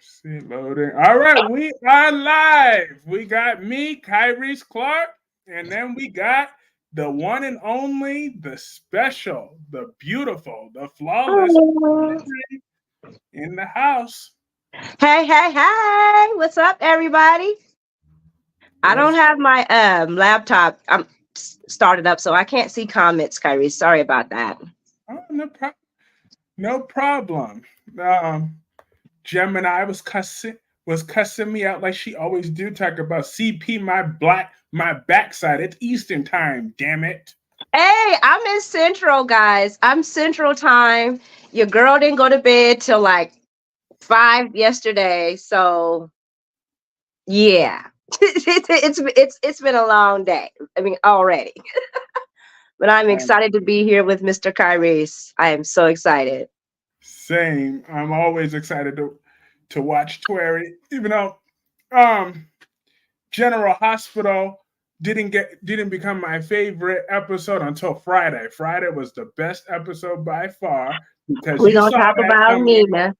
See, loading. All right, we are live. We got me, Kyreese Clarke, and then we got the one and only, the special, the beautiful, the flawless Oh. in the house. Hey, hey, hey. What's up, everybody? I don't What's have my laptop started up, so I can't see comments, Kyrie. Sorry about that. no problem. Um, Gemini was cussing me out like she always do. Talk about CP my backside. It's Eastern time. Damn it. Hey, I'm in Central, guys. I'm Central time. Your girl didn't go to bed till like 5 yesterday, so yeah. It's been a long day. I mean, already. But I'm excited to be here with Mr. Kyries. I am so excited. Same. I'm always excited to watch Tuere, even though um General Hospital didn't become my favorite episode until Friday. Friday was the best episode by far because We're you gonna saw talk that about coming. Nina.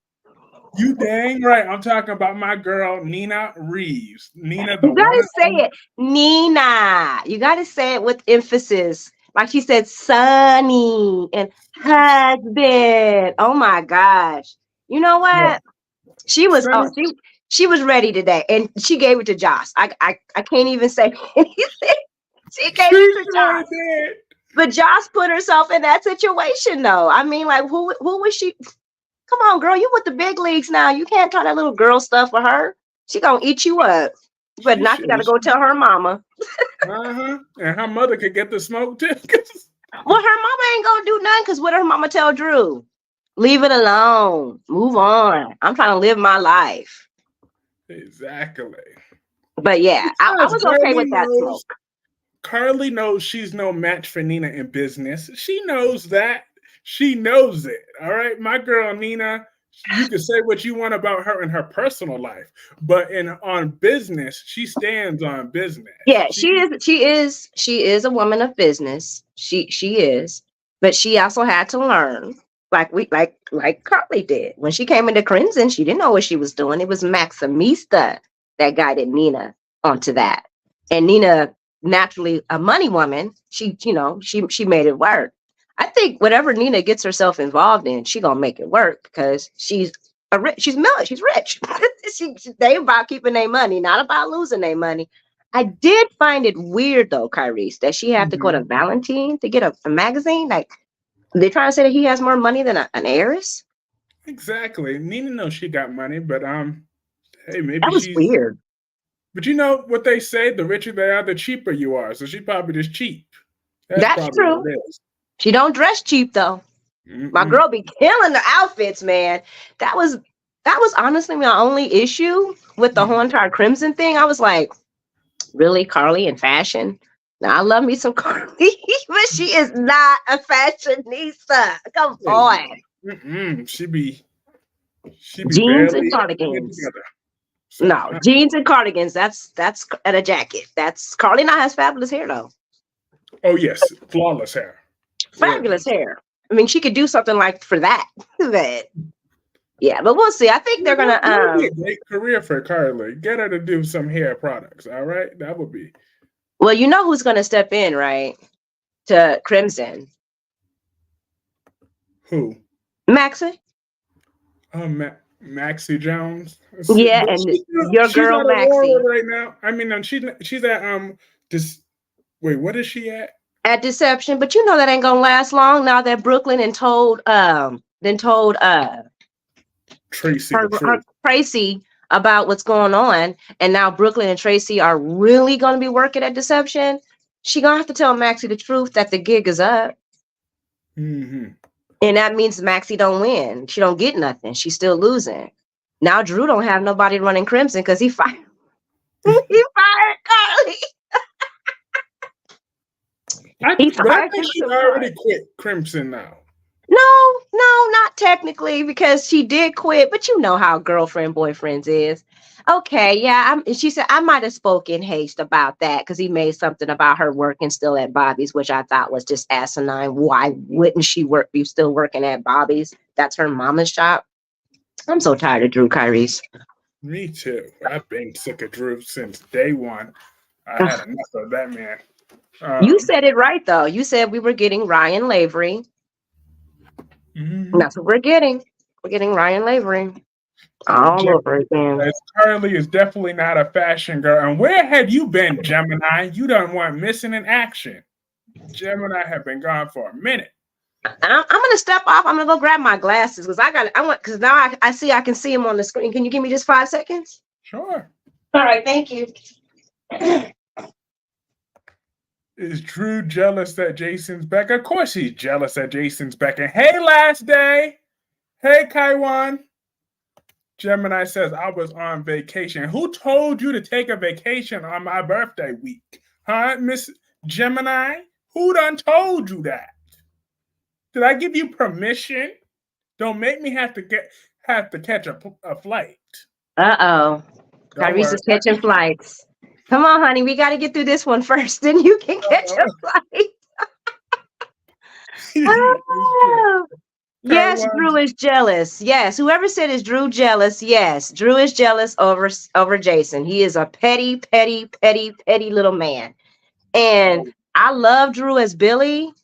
You dang right. I'm talking about my girl Nina Reeves. Nina, the You one gotta and say only. it, Nina. You gotta say it with emphasis. Like she said, Sonny and husband. Oh my gosh. You know Look, what? She was Sonny, she was ready today, and she gave it to Josh. I can't even say anything. She gave she it to sure Josh. did. But Josh put herself in that situation though. I mean, like who was she? Come on, girl, you with the big leagues now. You can't try that little girl stuff with her. She gonna eat you up. But She now she sure. gotta go tell her mama. Uh-huh. And her mother could get the smoke too. Well, her mama ain't gonna do nothing because what did her mama tell Drew? Leave it alone. Move on. I'm trying to live my life. Exactly. But yeah, I Because was okay with that smoke. Carly knows she's no match for Nina in business. She knows that. She knows it. All right. My girl Nina, you can say what you want about her in her personal life, but in on business, she stands on business. Yeah, She she is a woman of business. She is. But she also had to learn. Like Carly did. When she came into Crimson, she didn't know what she was doing. It was Maximista that guided Nina onto that. And Nina, naturally a money woman, she made it work. I think whatever Nina gets herself involved in, she gonna make it work because she's rich. They about keeping their money, not about losing their money. I did find it weird though, Kyreese, that she had to go to Mhm. Valentin to get a magazine. Like they're trying to say that he has more money than an heiress. Exactly. Nina knows she got money, but hey, maybe That was she's. weird. But you know what they say: the richer they are, the cheaper you are. So she probably just cheap. That's That's probably what true. it is. She don't dress cheap though. My Mm-mm. girl be killing the outfits, man. That was that was honestly my only issue with the whole entire Crimson thing. I was like, really, Carly in fashion? Now I love me some Carly, but she is not a fashionista. Come on. Mm-mm. She be Jeans and barely putting it cardigans. together. So No, jeans and cardigans. That's and a jacket. That's Carly now has fabulous hair though. oh yes, flawless hair, Fabulous gorgeous. hair. I mean, she could do something like for that. But yeah, but we'll see. I think they're gonna That would be a great career for Carly. Get her to do some hair products. All right, that would be well, you know who's gonna step in, right? To Crimson. who? Maxie. Maxie Jones. Yeah, But and your she's girl at Aurora Maxie right now. I mean, she's at this. Wait, what is she at? at Deception, but you know that ain't gonna last long now that Brooklyn and told Tracy the her Truth. Tracy about what's going on, and now Brooklyn and Tracy are really gonna be working at Deception. She gonna have to tell Maxie the truth that the gig is up. Mm-hmm. And that means Maxie don't win. She don't get nothing. She's still losing. Now Drew don't have nobody running Crimson because he fired he fired Carly. He But I fired think him she so hard. already quit Crimson now. No, not technically because she did quit, but you know how girlfriend boyfriends is. Okay, yeah. She said I might have spoken haste about that because he made something about her working still at Bobby's, which I thought was just asinine. Why wouldn't she be still working at Bobby's? That's her mama's shop. I'm so tired of Drew, Kyreese. Me too. I've been sick of Drew since day one. I had enough of that man. You said it right, though. You said we were getting Ryan Lavery. Mm-hmm. That's what we're getting. We're getting Ryan Lavery all over again. Carly is definitely not a fashion girl. And where had you been, Gemini? You done weren't missing in action. Gemini have been gone for a minute. I'm gonna step off. I'm gonna go grab my glasses because now I can see them on the screen. Can you give me just 5 seconds? Sure. All right, thank you. Is Drew jealous that Jason's back? Of course he's jealous that Jason's back. And hey, last day. Hey, Kaiwan. Gemini says, I was on vacation. Who told you to take a vacation on my birthday week? Huh, Miss Gemini? Who done told you that? Did I give you permission? Don't make me have to catch a flight. Uh-oh. Kyreese is catching flights. Come on, honey. We got to get through this one first. Then you can catch a flight. Oh. Yes, Drew is jealous. Yes. Whoever said is Drew jealous? Yes. Drew is jealous over Jason. He is a petty, petty, petty, petty little man. And I love Drew as Billy.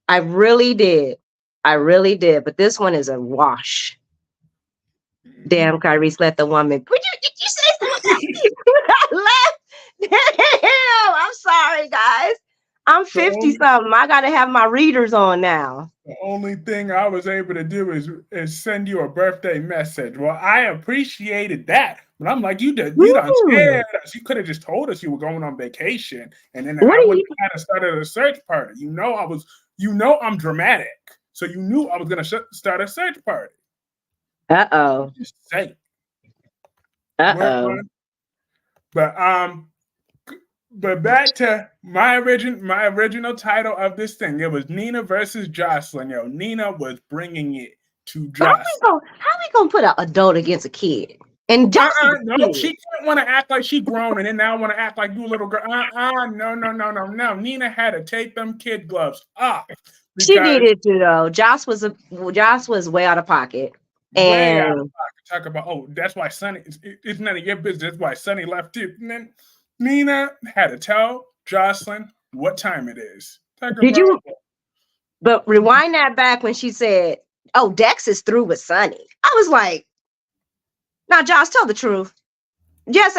I really did. But this one is a wash. Damn, Kyreese, let the woman. Did you say something? I laughed. Damn, I'm sorry, guys. I'm 50-something. I got to have my readers on now. The only thing I was able to do is send you a birthday message. Well, I appreciated that. But I'm like, you done scared us. You could have just told us you were going on vacation. And then I would have had to start a search party. I'm dramatic. So you knew I was going to start a search party. Uh-oh. Just say. Uh-oh. But back to my original title of this thing. It was Nina versus Josslyn. Yo, Nina was bringing it to Josslyn. How we gonna put an adult against a kid? And no, she didn't want to act like she grown, and then now want to act like you a little girl. No. Nina had to take them kid gloves off. She needed to though. Joss was way out of pocket. Way out of pocket. Talk about that's why Sonny. It's none of your business. That's why Sonny left you. And then Nina had to tell Josslyn what time it is. But rewind that back when she said, "Oh, Dex is through with Sonny." I was like, "Now, Joss, tell the truth. Yes,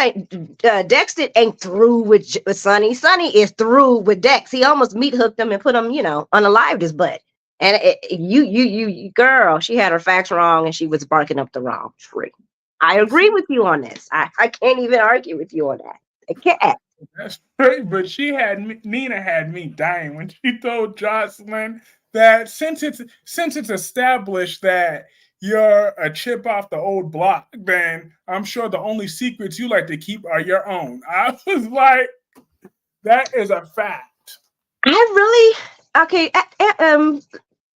Dex ain't through with Sonny. Sonny is through with Dex. He almost meat hooked him and put him, unalived his butt. And you girl, she had her facts wrong and she was barking up the wrong tree. I agree with you on this. I can't even argue with you on that. I can't." That's right, but Nina had me dying when she told Josslyn that since it's established that you're a chip off the old block, then I'm sure the only secrets you like to keep are your own. I was like, that is a fact.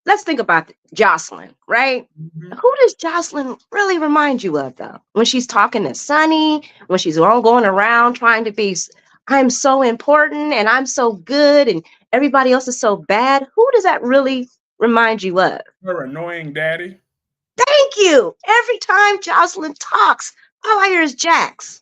Let's think about Josslyn, right? Mm-hmm. Who does Josslyn really remind you of, though? When she's talking to Sonny, when she's all going around trying to be, I'm so important and I'm so good and everybody else is so bad. Who does that really remind you of? Her annoying daddy. Thank you. Every time Josslyn talks, all I hear is Jax.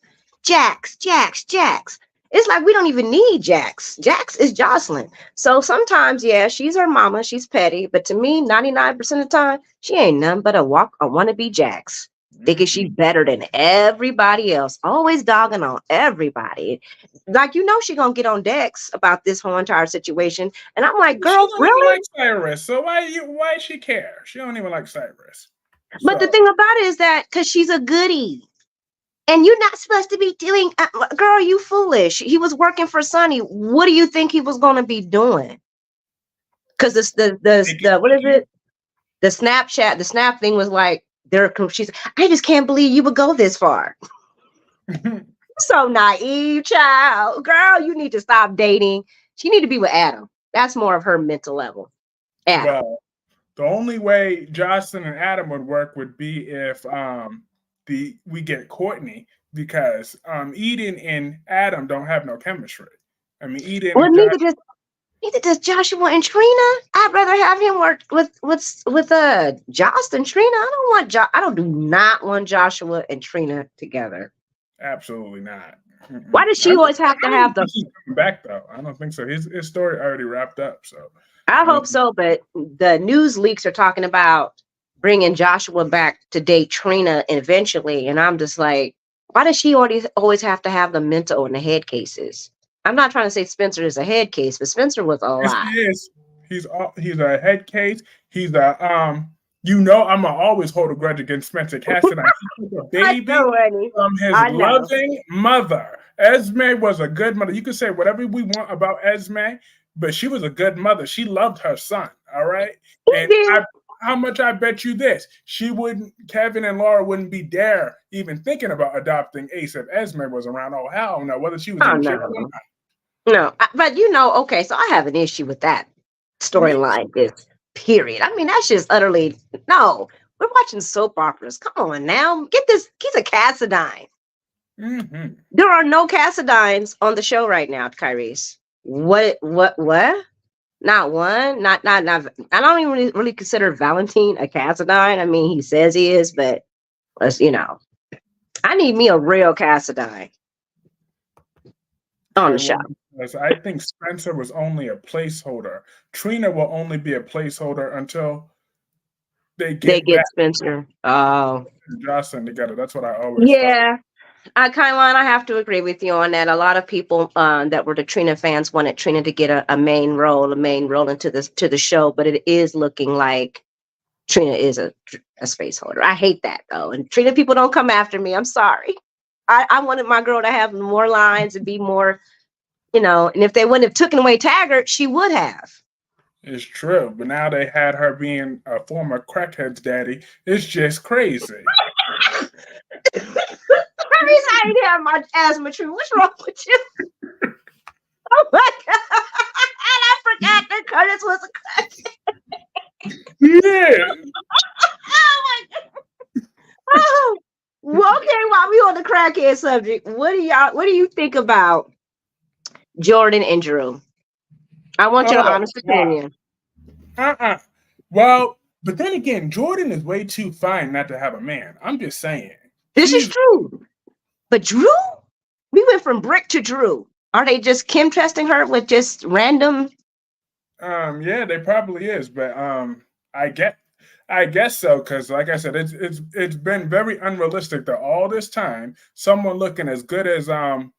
It's like we don't even need Jax. Jax is Josslyn. So sometimes, yeah, she's her mama. She's petty. But to me, 99% of the time, she ain't nothing but a wannabe Jax. Thinking she's better than everybody else. Always dogging on everybody. Like, she going to get on Dex about this whole entire situation. And I'm like, girl, she don't even like Cyrus. So why she care? She don't even like Cyrus. But the thing about it is that because she's a goodie. And you're not supposed to be doing, girl, you foolish. He was working for Sonny. What do you think he was going to be doing? Because what is it? The Snapchat, the Snap thing was like, she's, I just can't believe you would go this far. So naive, child. Girl, you need to stop dating. She need to be with Adam. That's more of her mental level. Adam. Well, the only way Josslyn and Adam would work would be if we get Courtney, because Eden and Adam don't have no chemistry. I mean, Eden. Well, neither does Neither does Joshua and Trina. I'd rather have him work with Joss than Trina. I do not want Joshua and Trina together. Absolutely not. Why does she always have to have the? He's coming back though. I don't think so. His story already wrapped up. So I hope so, but the news leaks are talking about bringing Joshua back to date Trina eventually, and I'm just like, why does she always have to have the mental and the head cases? I'm not trying to say Spencer is a head case, but Spencer was a lot. He is. He's a head case. He's a I'm gonna always hold a grudge against Spencer Cassadine. He took a baby from his loving mother. Esme was a good mother. You can say whatever we want about Esme, but she was a good mother. She loved her son. All right. And how much I bet you this? Kevin and Laura wouldn't be there even thinking about adopting Ace if Esme was around. Oh, hell no. Whether she was in jail or not. No, but okay, so I have an issue with that storyline, this period. I mean, that's just utterly, no, we're watching soap operas. Come on now, get this, he's a Cassadine. Mm-hmm. There are no Cassadines on the show right now, Kyreese. What? Not one, not, I don't even really consider Valentin a Cassadine. I mean, he says he is, but I need me a real Cassadine on the show. I think Spencer was only a placeholder. Trina will only be a placeholder until they get Spencer. Oh, Josslyn together. That's what I always thought. Kylan, I have to agree with you on that. A lot of people that were the Trina fans wanted Trina to get a main role into the show, but it is looking like Trina is a space holder. I hate that though, and Trina people don't come after me. I'm sorry. I wanted my girl to have more lines and be more, and if they wouldn't have taken away Taggart, she would have. It's true, but now they had her being a former crackhead's daddy. It's just crazy. I ain't have my asthma tree. What's wrong with you? Oh my god! And I forgot that Curtis was a crackhead. Yeah. Oh my god. Oh. Well, okay, while we on the crackhead subject, what do you think about Jordan and Drew? I want your honest opinion. Well, but then again, Jordan is way too fine not to have a man. I'm just saying. This is true. But Drew? We went from Brick to Drew. Are they just Kim testing her with just random? Yeah, they probably is, but I guess so, because like I said, it's been very unrealistic that all this time someone looking as good as Jordan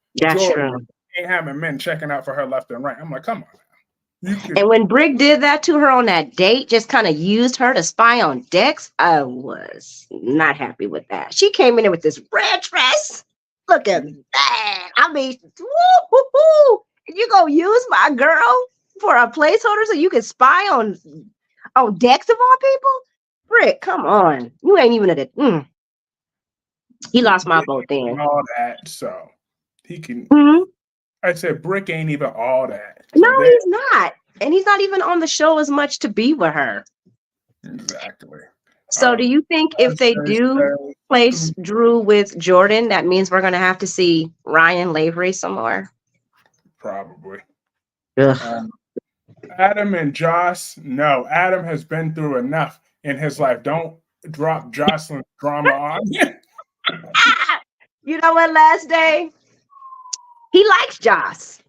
ain't having men checking out for her left and right. I'm like, come on now. And when Brig did that to her on that date, just kind of used her to spy on Dex, I was not happy with that. She came in there with this red dress. Look at that. I mean, woo-hoo-hoo. You gonna use my girl for a placeholder so you can spy on Dex of all people? Brick, come on. You ain't even at it. He lost my vote then. All that, so he can. Mm-hmm. I said Brick ain't even all that. So no, he's not. And he's not even on the show as much to be with her. Exactly. So do you think if they do place Drew with Jordan, that means we're going to have to see Ryan Lavery somewhere? Probably. Adam and Joss, no. Adam has been through enough in his life. Don't drop Josslyn's drama on him. You know what, last day? He likes Joss.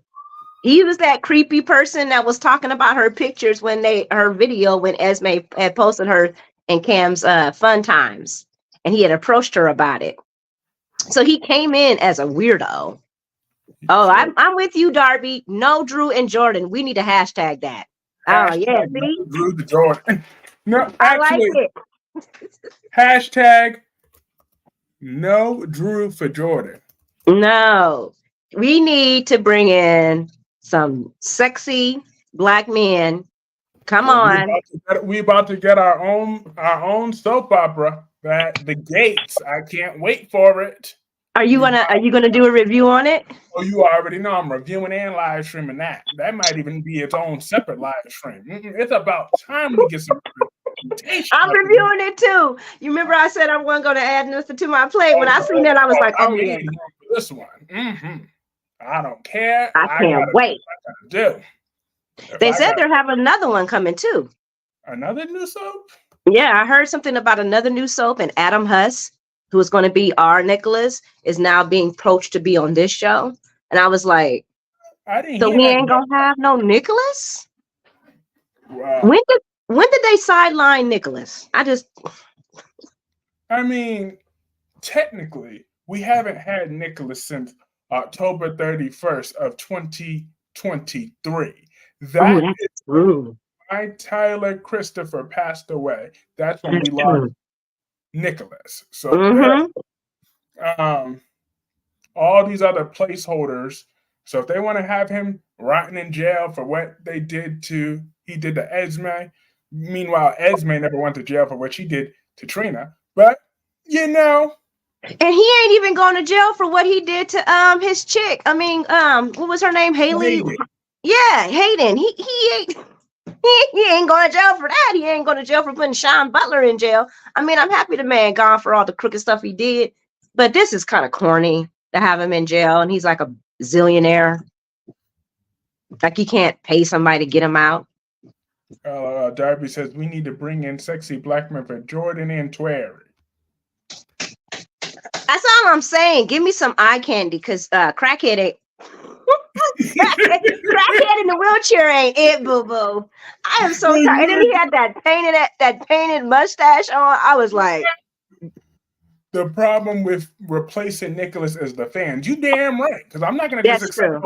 He was that creepy person that was talking about her pictures her video when Esme had posted her and Cam's fun times, and he had approached her about it. So he came in as a weirdo. Oh, I'm with you, Darby. No Drew and Jordan. We need to hashtag that. Oh yeah, see? Drew to Jordan. No, actually, I like it. Hashtag no Drew for Jordan. No, we need to bring in some sexy black men. Come on. We about to get our own soap opera. The Gates. I can't wait for it. Are you gonna do a review on it? Oh, you already know I'm reviewing and live streaming that. That might even be its own separate live stream. It's about time we get some. I'm reviewing it too. You remember I said I wasn't going to add nothing to my plate. When I seen that, I was like, "Oh yeah, this one." Mm-hmm. I don't care. I can't wait. Do. They said they're having another one coming too. Another new soap? Yeah, I heard something about another new soap, and Adam Huss, who is going to be our Nikolas, is now being approached to be on this show. And I was like, I didn't so hear we that. ain't gonna have no Nikolas? Wow. When did they sideline Nikolas? I mean, technically, we haven't had Nikolas since October 31st of 2023. That is true. my Tyler Christopher passed away. That's when we lost Nikolas. So all these other placeholders. So if they want to have him rotting in jail for what he did to Esme. Meanwhile, Esme never went to jail for what she did to Trina. But and he ain't even going to jail for what he did to his chick. I mean, what was her name? Haley. Hayden. Yeah, Hayden. He ain't going to jail for that. He ain't going to jail for putting Sean Butler in jail. I mean, I'm happy the man gone for all the crooked stuff he did, but this is kind of corny to have him in jail, and he's like a zillionaire. Like he can't pay somebody to get him out. Darby says we need to bring in sexy black men for Jordan and Tuere. That's all I'm saying. Give me some eye candy, because Crackhead ain't. Crackhead in the wheelchair ain't it, boo boo. I am so tired. And then he had that painted mustache on. I was like, the problem with replacing Nikolas is the fans. You damn right, because I'm not going to just accept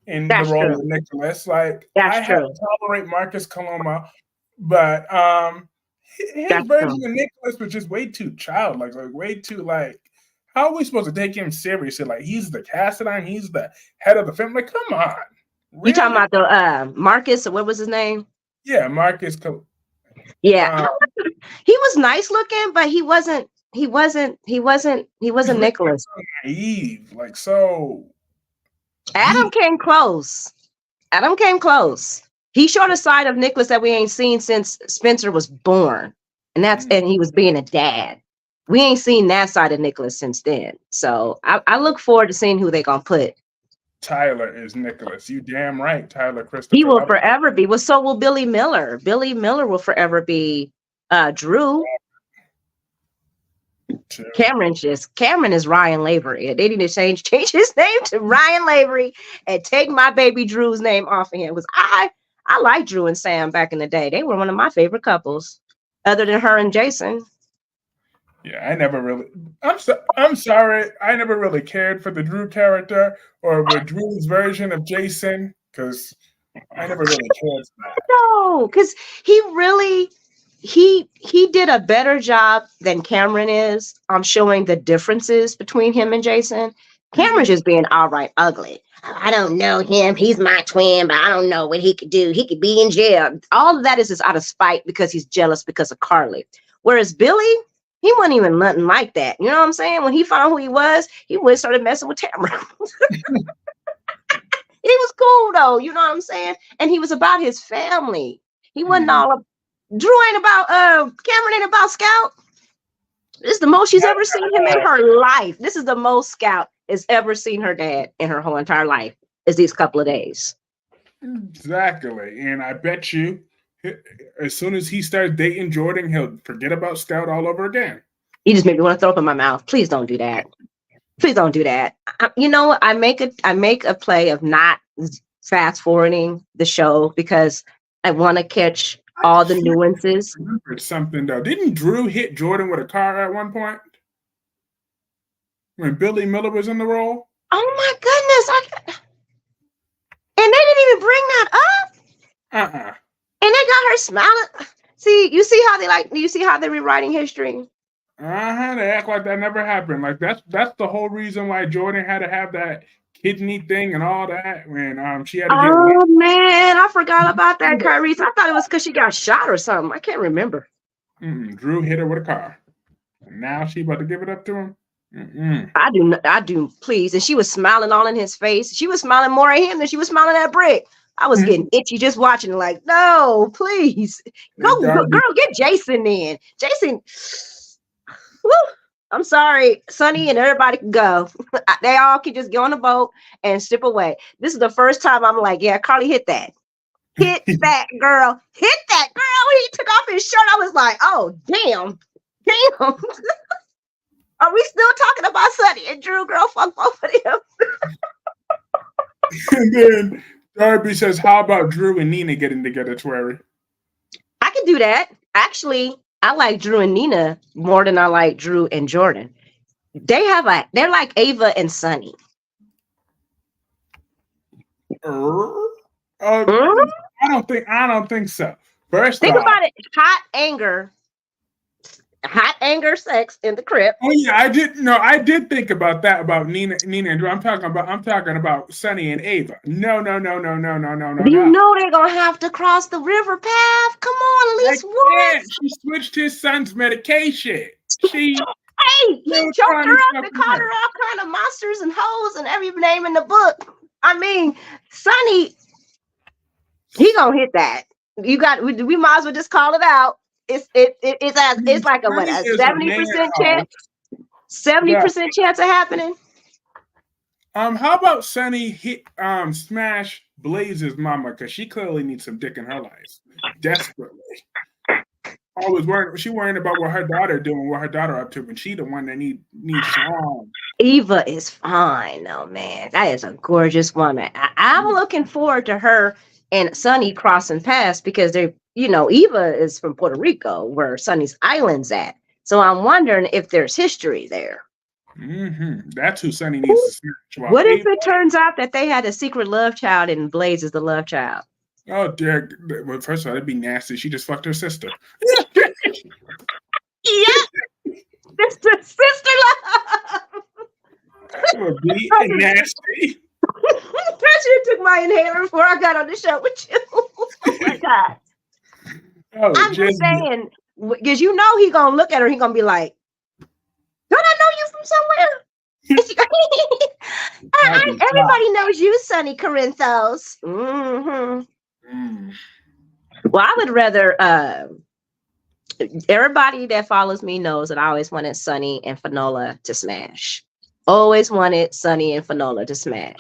in the role of Nikolas. Like I have to tolerate Marcus Coloma, but his version of Nikolas was just way too childlike, like way too like. How are we supposed to take him seriously? Like he's the Cassadine, he's the head of the family. Like, come on. Really? You talking about the Marcus? Or what was his name? Yeah, Marcus. Yeah, he was nice looking, but he wasn't Nikolas. So naive, like so. Adam came close. He showed a side of Nikolas that we ain't seen since Spencer was born, and he was being a dad. We ain't seen that side of Nikolas since then. So I look forward to seeing who they gonna put. Tyler is Nikolas. You damn right, Tyler Christopher. He will forever be. Well, so will Billy Miller. Billy Miller will forever be Drew. Cameron is Ryan Lavery. They need to change his name to Ryan Lavery and take my baby Drew's name off of him. Because I liked Drew and Sam back in the day. They were one of my favorite couples, other than her and Jason. Yeah, I never really. I'm sorry. I never really cared for the Drew character or with Drew's version of Jason because I never really cared for that. No, because he did a better job than Cameron is showing the differences between him and Jason. Cameron's just being outright ugly. I don't know him. He's my twin, but I don't know what he could do. He could be in jail. All of that is just out of spite because he's jealous because of Carly. Whereas Billy, he wasn't even nothing like that. You know what I'm saying? When he found out who he went started messing with Tamara. He was cool though, you know what I'm saying? And he was about his family. He wasn't all Drew ain't about Cameron ain't about Scout. This is the most she's ever seen him in her life. This is the most Scout has ever seen her dad in her whole entire life, is these couple of days. Exactly. And I bet you as soon as he starts dating Jordan, he'll forget about Scout all over again. You just made me want to throw up in my mouth. Please don't do that. Please don't do that. You know what? I make a play of not fast forwarding the show because I want to catch all the nuances. I remembered something though. Didn't Drew hit Jordan with a car at one point when Billy Miller was in the role? Oh my goodness! And they didn't even bring that up. And they got her smiling. See, you see how they're rewriting history. They act like that never happened. Like that's the whole reason why Jordan had to have that kidney thing and all that when she had to get. Oh man, I forgot about that, Kyreese. I thought it was because she got shot or something. I can't remember. Drew hit her with a car. And now she about to give it up to him. I do, please. And she was smiling all in his face. She was smiling more at him than she was smiling at Brick. I was getting itchy just watching it, like, no, please. Go, girl, get Jason in. Jason, woo, I'm sorry. Sonny and everybody can go. They all can just get on the boat and slip away. This is the first time I'm like, yeah, Carly hit that. Hit that girl. Hit that girl. When he took off his shirt, I was like, oh, damn. Damn. Are we still talking about Sonny and Drew? Girl, fuck both of them. And then Darby says, how about Drew and Nina getting together, Tuere? I can do that. Actually, I like Drew and Nina more than I like Drew and Jordan. They're like Ava and Sonny. I don't think so. First Think off, about it. Hot anger sex in the crib. Oh yeah, I did think about that, about Nina and Drew. I'm talking about Sonny and Ava. No. You know they're gonna have to cross the river path. Come on, at least once. She switched his son's medication. He choked her up and called her all kind of monsters and hoes and every name in the book. I mean, Sonny, he gonna hit that. We might as well just call it out. It's like a 70% chance. 70% chance of happening. How about Sonny smash Blaze's mama, because she clearly needs some dick in her life desperately. She worrying about what her daughter doing, what her daughter up to, and she the one that needs strong. Eva is fine, though, man. That is a gorgeous woman. I'm looking forward to her and Sonny crossing paths because Eva is from Puerto Rico, where Sonny's island's at. So I'm wondering if there's history there. Mm-hmm. That's who Sonny needs to smash. What if it turns out that they had a secret love child and Blaze is the love child? Oh, dear. Well, first of all, that'd be nasty. She just fucked her sister. Yeah. Sister love. That would be nasty. I should have took my inhaler before I got on the show with you. Oh my God. I'm just saying, because he's gonna look at her, he's gonna be like, don't I know you from somewhere? Everybody knows you, Sonny Corinthos. Mm-hmm. Well, I would rather everybody that follows me knows that I always wanted Sonny and Finola to smash. Always wanted Sonny and Finola to smash.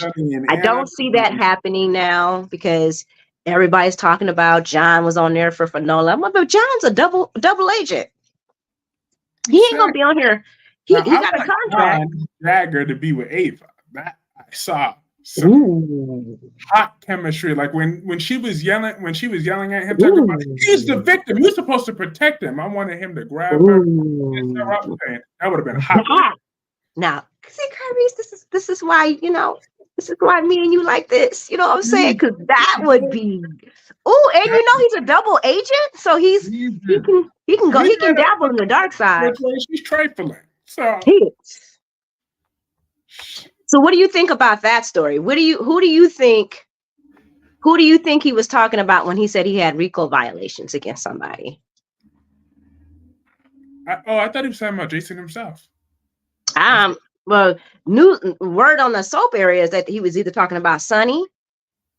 I don't see that happening now because everybody's talking about John was on there for Finola. I'm like, but John's a double agent. He ain't gonna be on here. He got a contract. Jagger to be with Ava. That I saw some hot chemistry. Like when she was yelling at him, talking about he's the victim. You're supposed to protect him. I wanted him to grab her. That would have been hot. Now, see, Kyreese, this is why, this is why me and you like this. You know what I'm saying? Because that would be. Oh, and he's a double agent, so he can dabble in the dark side. She's trifling. So what do you think about that story? Who do you think he was talking about when he said he had Rico violations against somebody? I thought he was talking about Jason himself. Well, new word on the soap area is that he was either talking about Sonny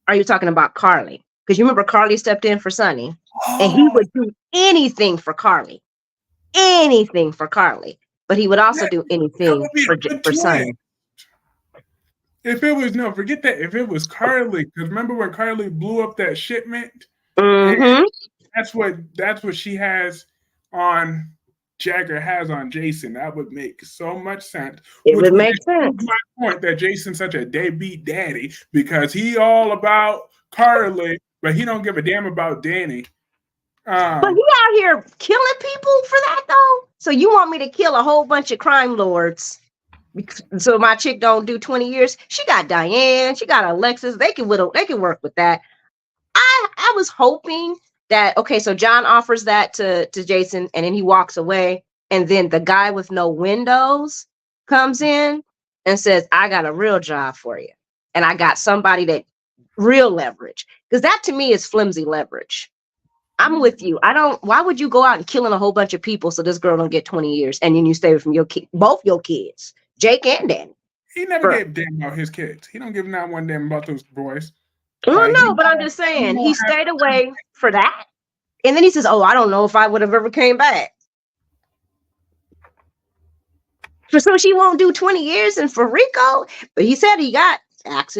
or he was talking about Carly. Because you remember Carly stepped in for Sonny, and he would do anything for Carly. Anything for Carly. But he would also do anything for Sonny. If it was forget that. If it was Carly, because remember when Carly blew up that shipment? Mm-hmm. That's what she has on Jagger has on Jason. That would make so much sense. It would make sense. My point that Jason's such a deadbeat daddy because he all about Carly, but he don't give a damn about Danny. But he out here killing people for that though. So you want me to kill a whole bunch of crime lords so my chick don't do 20 years? She got Diane, she got Alexis. They can work with that. I was hoping that so John offers that to Jason and then he walks away, and then the guy with no windows comes in and says, I got a real job for you. And I got somebody that real leverage. Because that to me is flimsy leverage. I'm with you. Why would you go out and killing a whole bunch of people so this girl don't get 20 years and then you stay from both your kids, Jake and Danny? He never gave a damn about his kids. He don't give not one damn about those boys. No, but I'm just saying he stayed away for that. And then he says, I don't know if I would have ever came back. So she won't do 20 years and for Rico, but he said he got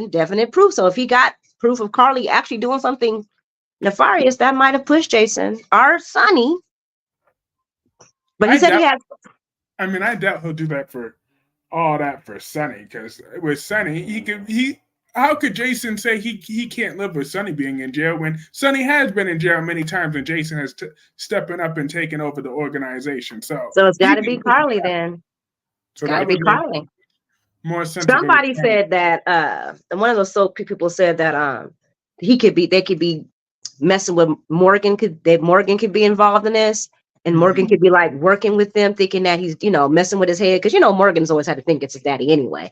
definite proof. So if he got proof of Carly actually doing something nefarious, that might have pushed Jason or Sonny. But he I said doubt, he had. I doubt he'll do that for all that for Sonny, because with Sonny, how could Jason say he can't live with Sonny being in jail when Sonny has been in jail many times and Jason has stepping up and taken over the organization? So It's got to be Carly then. It's got to be Carly. More sense. Somebody said that one of those soap people said that they could be messing with Morgan. Morgan could be involved in this, and Morgan could be like working with them, thinking that he's messing with his head, because Morgan's always had to think it's his daddy anyway,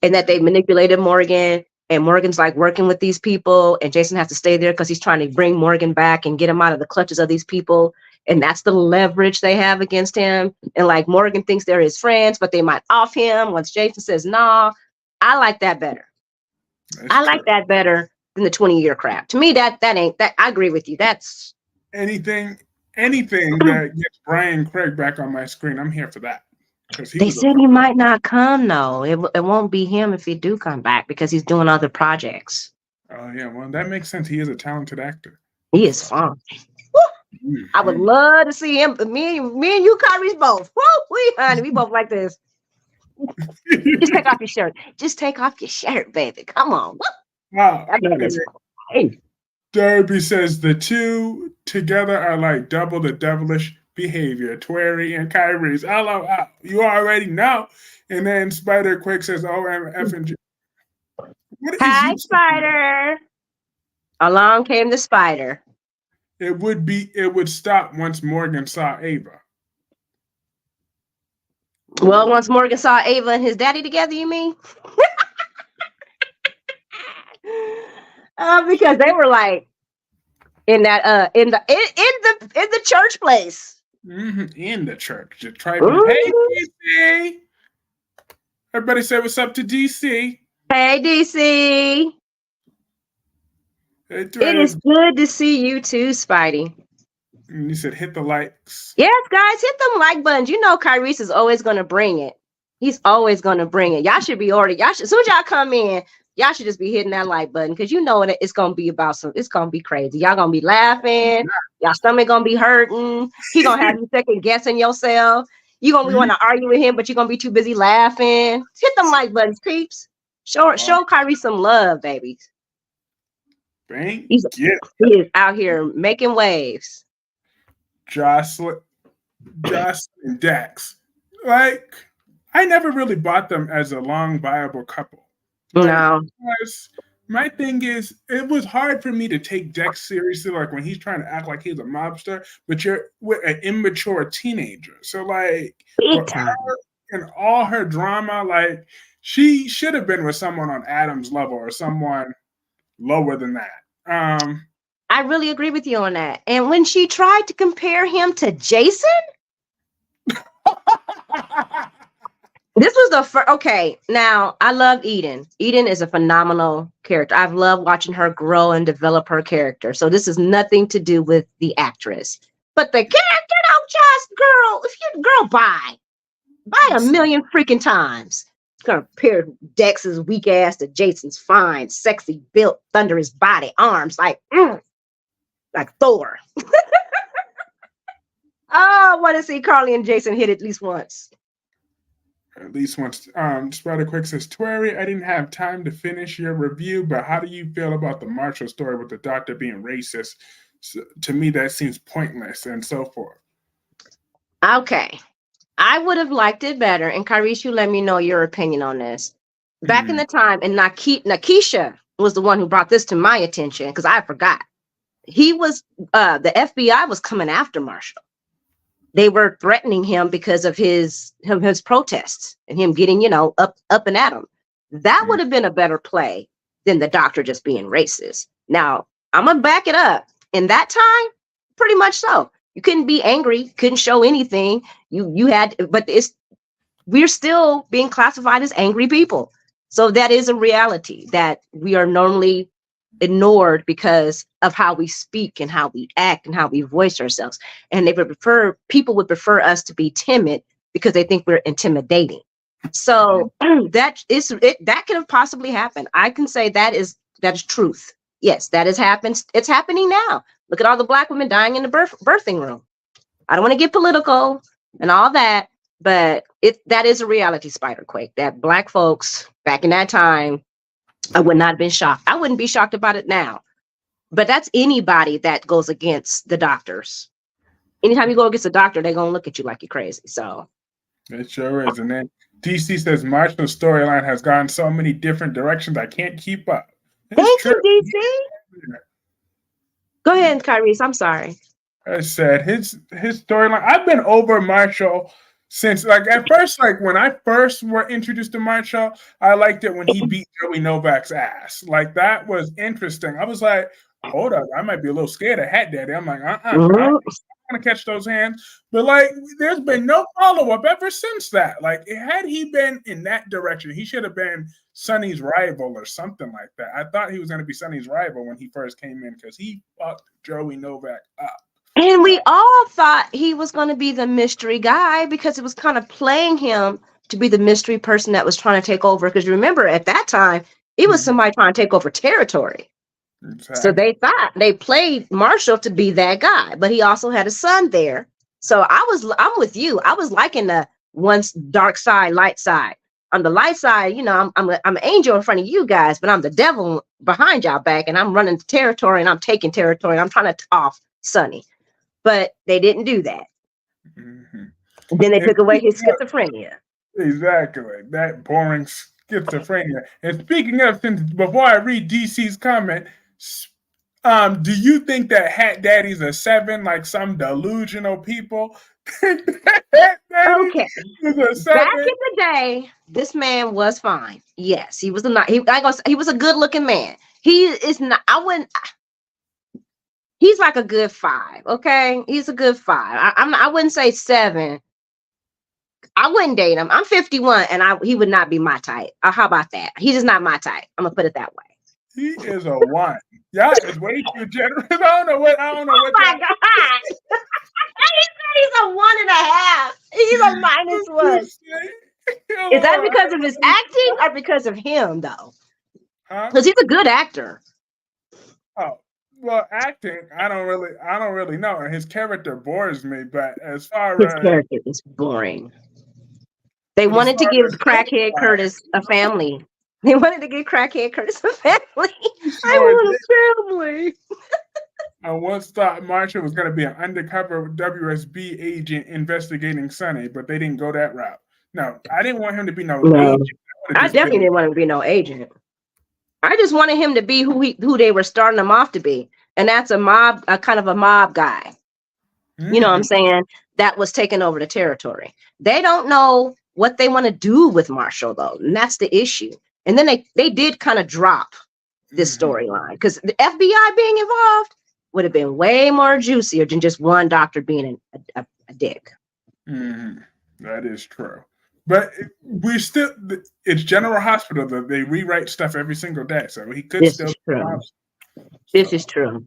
and that they manipulated Morgan, and Morgan's like working with these people, and Jason has to stay there because he's trying to bring Morgan back and get him out of the clutches of these people. And that's the leverage they have against him. And like Morgan thinks they're his friends, but they might off him once Jason says, nah. I like that better. I like that better than the 20-year crap. To me, that ain't that. I agree with you. That's anything that gets Bryan Craig back on my screen. I'm here for that. They said he might not come though. It won't be him if he do come back, because he's doing other projects. Oh yeah, well that makes sense. He is a talented actor. He is fun. I would love to see him. Me and you, Kyreese, both. Woo, honey, we both like this. Just take off your shirt. Just take off your shirt, baby. Come on. Wow. Hey. Derby says the two together are like double the devilish behavior. Tuere and Kyreese. You already know. And then Spider Quick says, OMF and G. Hi, Spider. Along came the spider. It would stop once Morgan saw Ava. Well, once Morgan saw Ava and his daddy together, you mean? Because they were like in that in the church place. In the church. Just hey, DC. Everybody say what's up to DC. Hey, DC. It is good to see you too, Spidey. And you said hit the likes. Yes, guys, hit them like buttons. Kyreese is always going to bring it. He's always going to bring it. Y'all should be as soon as y'all come in, y'all should just be hitting that like button, because that it's going to be it's going to be crazy. Y'all going to be laughing. Y'all stomach going to be hurting. He going to have you second guessing yourself. You going to want to argue with him, but you're going to be too busy laughing. Hit them like buttons, peeps. Show Kyreese some love, baby. He is out here making waves. Josslyn and Dex. Like, I never really bought them as a long, viable couple. No. Because my thing is, it was hard for me to take Dex seriously, like when he's trying to act like he's a mobster, but you're with an immature teenager. So, like, and all her drama, like, she should have been with someone on Adam's level or someone lower than that. I really agree with you on that. And when she tried to compare him to Jason, this was the first. Okay, now I love Eden. Eden is a phenomenal character. I've loved watching her grow and develop her character. So this is nothing to do with the actress, but the character don't just buy a million freaking times. Compare Dex's weak ass to Jason's fine, sexy, built, thunderous body, arms like Thor. I want to see Carly and Jason hit at least once. At least once. Spider Quick says, Tuere, I didn't have time to finish your review, but how do you feel about the Marshall story with the doctor being racist? So, to me, that seems pointless and so forth. Okay. I would have liked it better. And Kyreese, you let me know your opinion on this. Back in the time, and Nakisha was the one who brought this to my attention, because I forgot. He was, the FBI was coming after Marshall. They were threatening him because of his protests and him getting, up and at him. That would have been a better play than the doctor just being racist. Now, I'm going to back it up. In that time, pretty much so. You couldn't be angry, couldn't show anything. You had, but we're still being classified as angry people. So that is a reality that we are normally ignored because of how we speak and how we act and how we voice ourselves. And people would prefer us to be timid because they think we're intimidating. So that could have possibly happened. I can say that is truth. Yes, that has happened. It's happening now. Look at all the Black women dying in the birthing room. I don't want to get political and all that, but that is a reality, Spiderquake, that Black folks back in that time, I would not have been shocked. I wouldn't be shocked about it now. But that's anybody that goes against the doctors. Anytime you go against a doctor, they're going to look at you like you're crazy. So it sure is. And then DC says Marshall's storyline has gone so many different directions, I can't keep up. Thank you, DC. Go ahead, Kyreese. I'm sorry. I said his storyline. I've been over Marshall since, like, at first, like when I first were introduced to Marshall, I liked it when he beat Joey Novak's ass. Like, that was interesting. I was like, hold up, I might be a little scared of Hat Daddy. I'm like, I don't want to catch those hands. But like, there's been no follow-up ever since that. Like, had he been in that direction, he should have been Sonny's rival or something like that. I thought he was going to be Sonny's rival when he first came in because he fucked Joey Novak up. And we all thought he was going to be the mystery guy because it was kind of playing him to be the mystery person that was trying to take over. Because remember, at that time, it was somebody trying to take over territory. Exactly. So they thought they played Marshall to be that guy, but he also had a son there. So I'm with you. I was liking the once dark side, light side. On the light side, you know, I'm an angel in front of you guys, but I'm the devil behind y'all back, and I'm running the territory and I'm taking territory. And I'm trying to off Sonny. But they didn't do that. Mm-hmm. Then they took away his schizophrenia. Exactly. That boring schizophrenia. And speaking of, since before I read DC's comment, do you think that Hat Daddy's a 7, like some delusional people? Okay. Back in the day, this man was fine. Yes, he was he was a good-looking man. He is not. He's like a good 5, okay? He's a good 5. I wouldn't say 7. I wouldn't date him. I'm 51, and he would not be my type. How about that? He's just not my type. I'm gonna put it that way. He is a 1. Y'all is way too generous. I don't know what. Oh my God! He's a 1.5. He's a -1. Is that because of his acting or because of him though? Because he's a good actor. Oh. Well, acting, I don't really know. His character bores me, but as far as his character is boring. They wanted to give Crackhead Curtis a family. They wanted to give Crackhead Curtis a family. I want a family. I once thought Marshall was going to be an undercover WSB agent investigating Sonny, but they didn't go that route. No, I didn't want him to be no agent. I definitely didn't want him to be no agent. I just wanted him to be who they were starting him off to be. And that's a kind of a mob guy. Mm-hmm. You know what I'm saying? That was taking over the territory. They don't know what they want to do with Marshall, though. And that's the issue. And then they did kind of drop this storyline because the FBI being involved would have been way more juicier than just one doctor being a dick. Mm-hmm. That is true. But it's General Hospital that they rewrite stuff every single day. So he could still. This is true.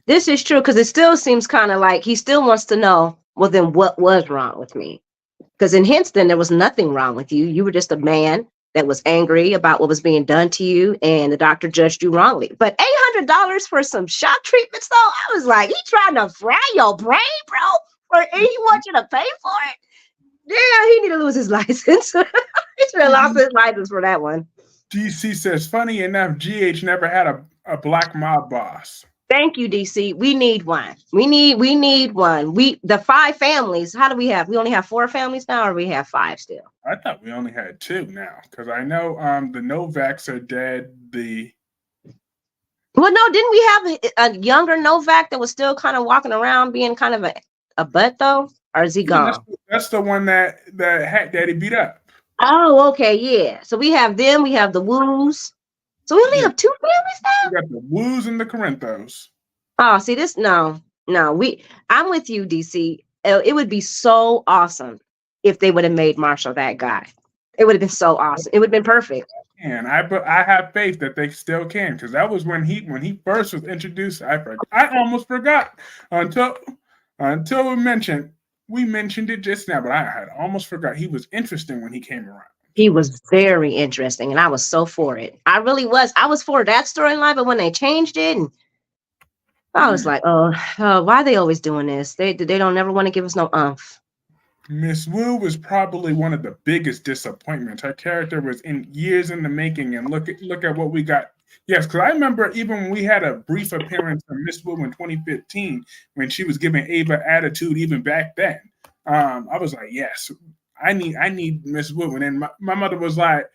This is true because it still seems kind of like he still wants to know, well, then what was wrong with me? Because in Hinston, there was nothing wrong with you. You were just a man that was angry about what was being done to you, and the doctor judged you wrongly. But $800 for some shock treatments, though, I was like, he trying to fry your brain, bro? Or he wants you to pay for it? Yeah, he need to lose his license. He should have lost his license for that one. DC says, funny enough, GH never had a black mob boss. Thank you, DC. We need one. We need one. The 5 families. How do we have? We only have 4 families now, or we have 5 still? I thought we only had 2 now, because I know the Novaks are dead. Well, no, didn't we have a younger Novak that was still kind of walking around being kind of a butt though, or is he gone? That's the one that Hat Daddy beat up. Oh, okay, yeah. So we have them. We have the Woos. So we only have 2 families now? We got the Woos and the Corinthos. Oh, see this? No. I'm with you, DC. It would be so awesome if they would have made Marshall that guy. It would have been so awesome. It would have been perfect. And I have faith that they still can, because that was when he first was introduced. I almost forgot until we mentioned it just now, but I had almost forgot he was interesting when he came around. He was very interesting, and I was so for it. I really was. I was for that storyline, but when they changed it, and I was like, oh, why are they always doing this? They don't never want to give us no umph. Miss Wu was probably one of the biggest disappointments. Her character was in years in the making, and look at what we got. Yes, because I remember even when we had a brief appearance from Miss Wu in 2015 when she was giving Ava attitude. Even back then, I was like, yes, I need Miss Wu. And then my mother was like,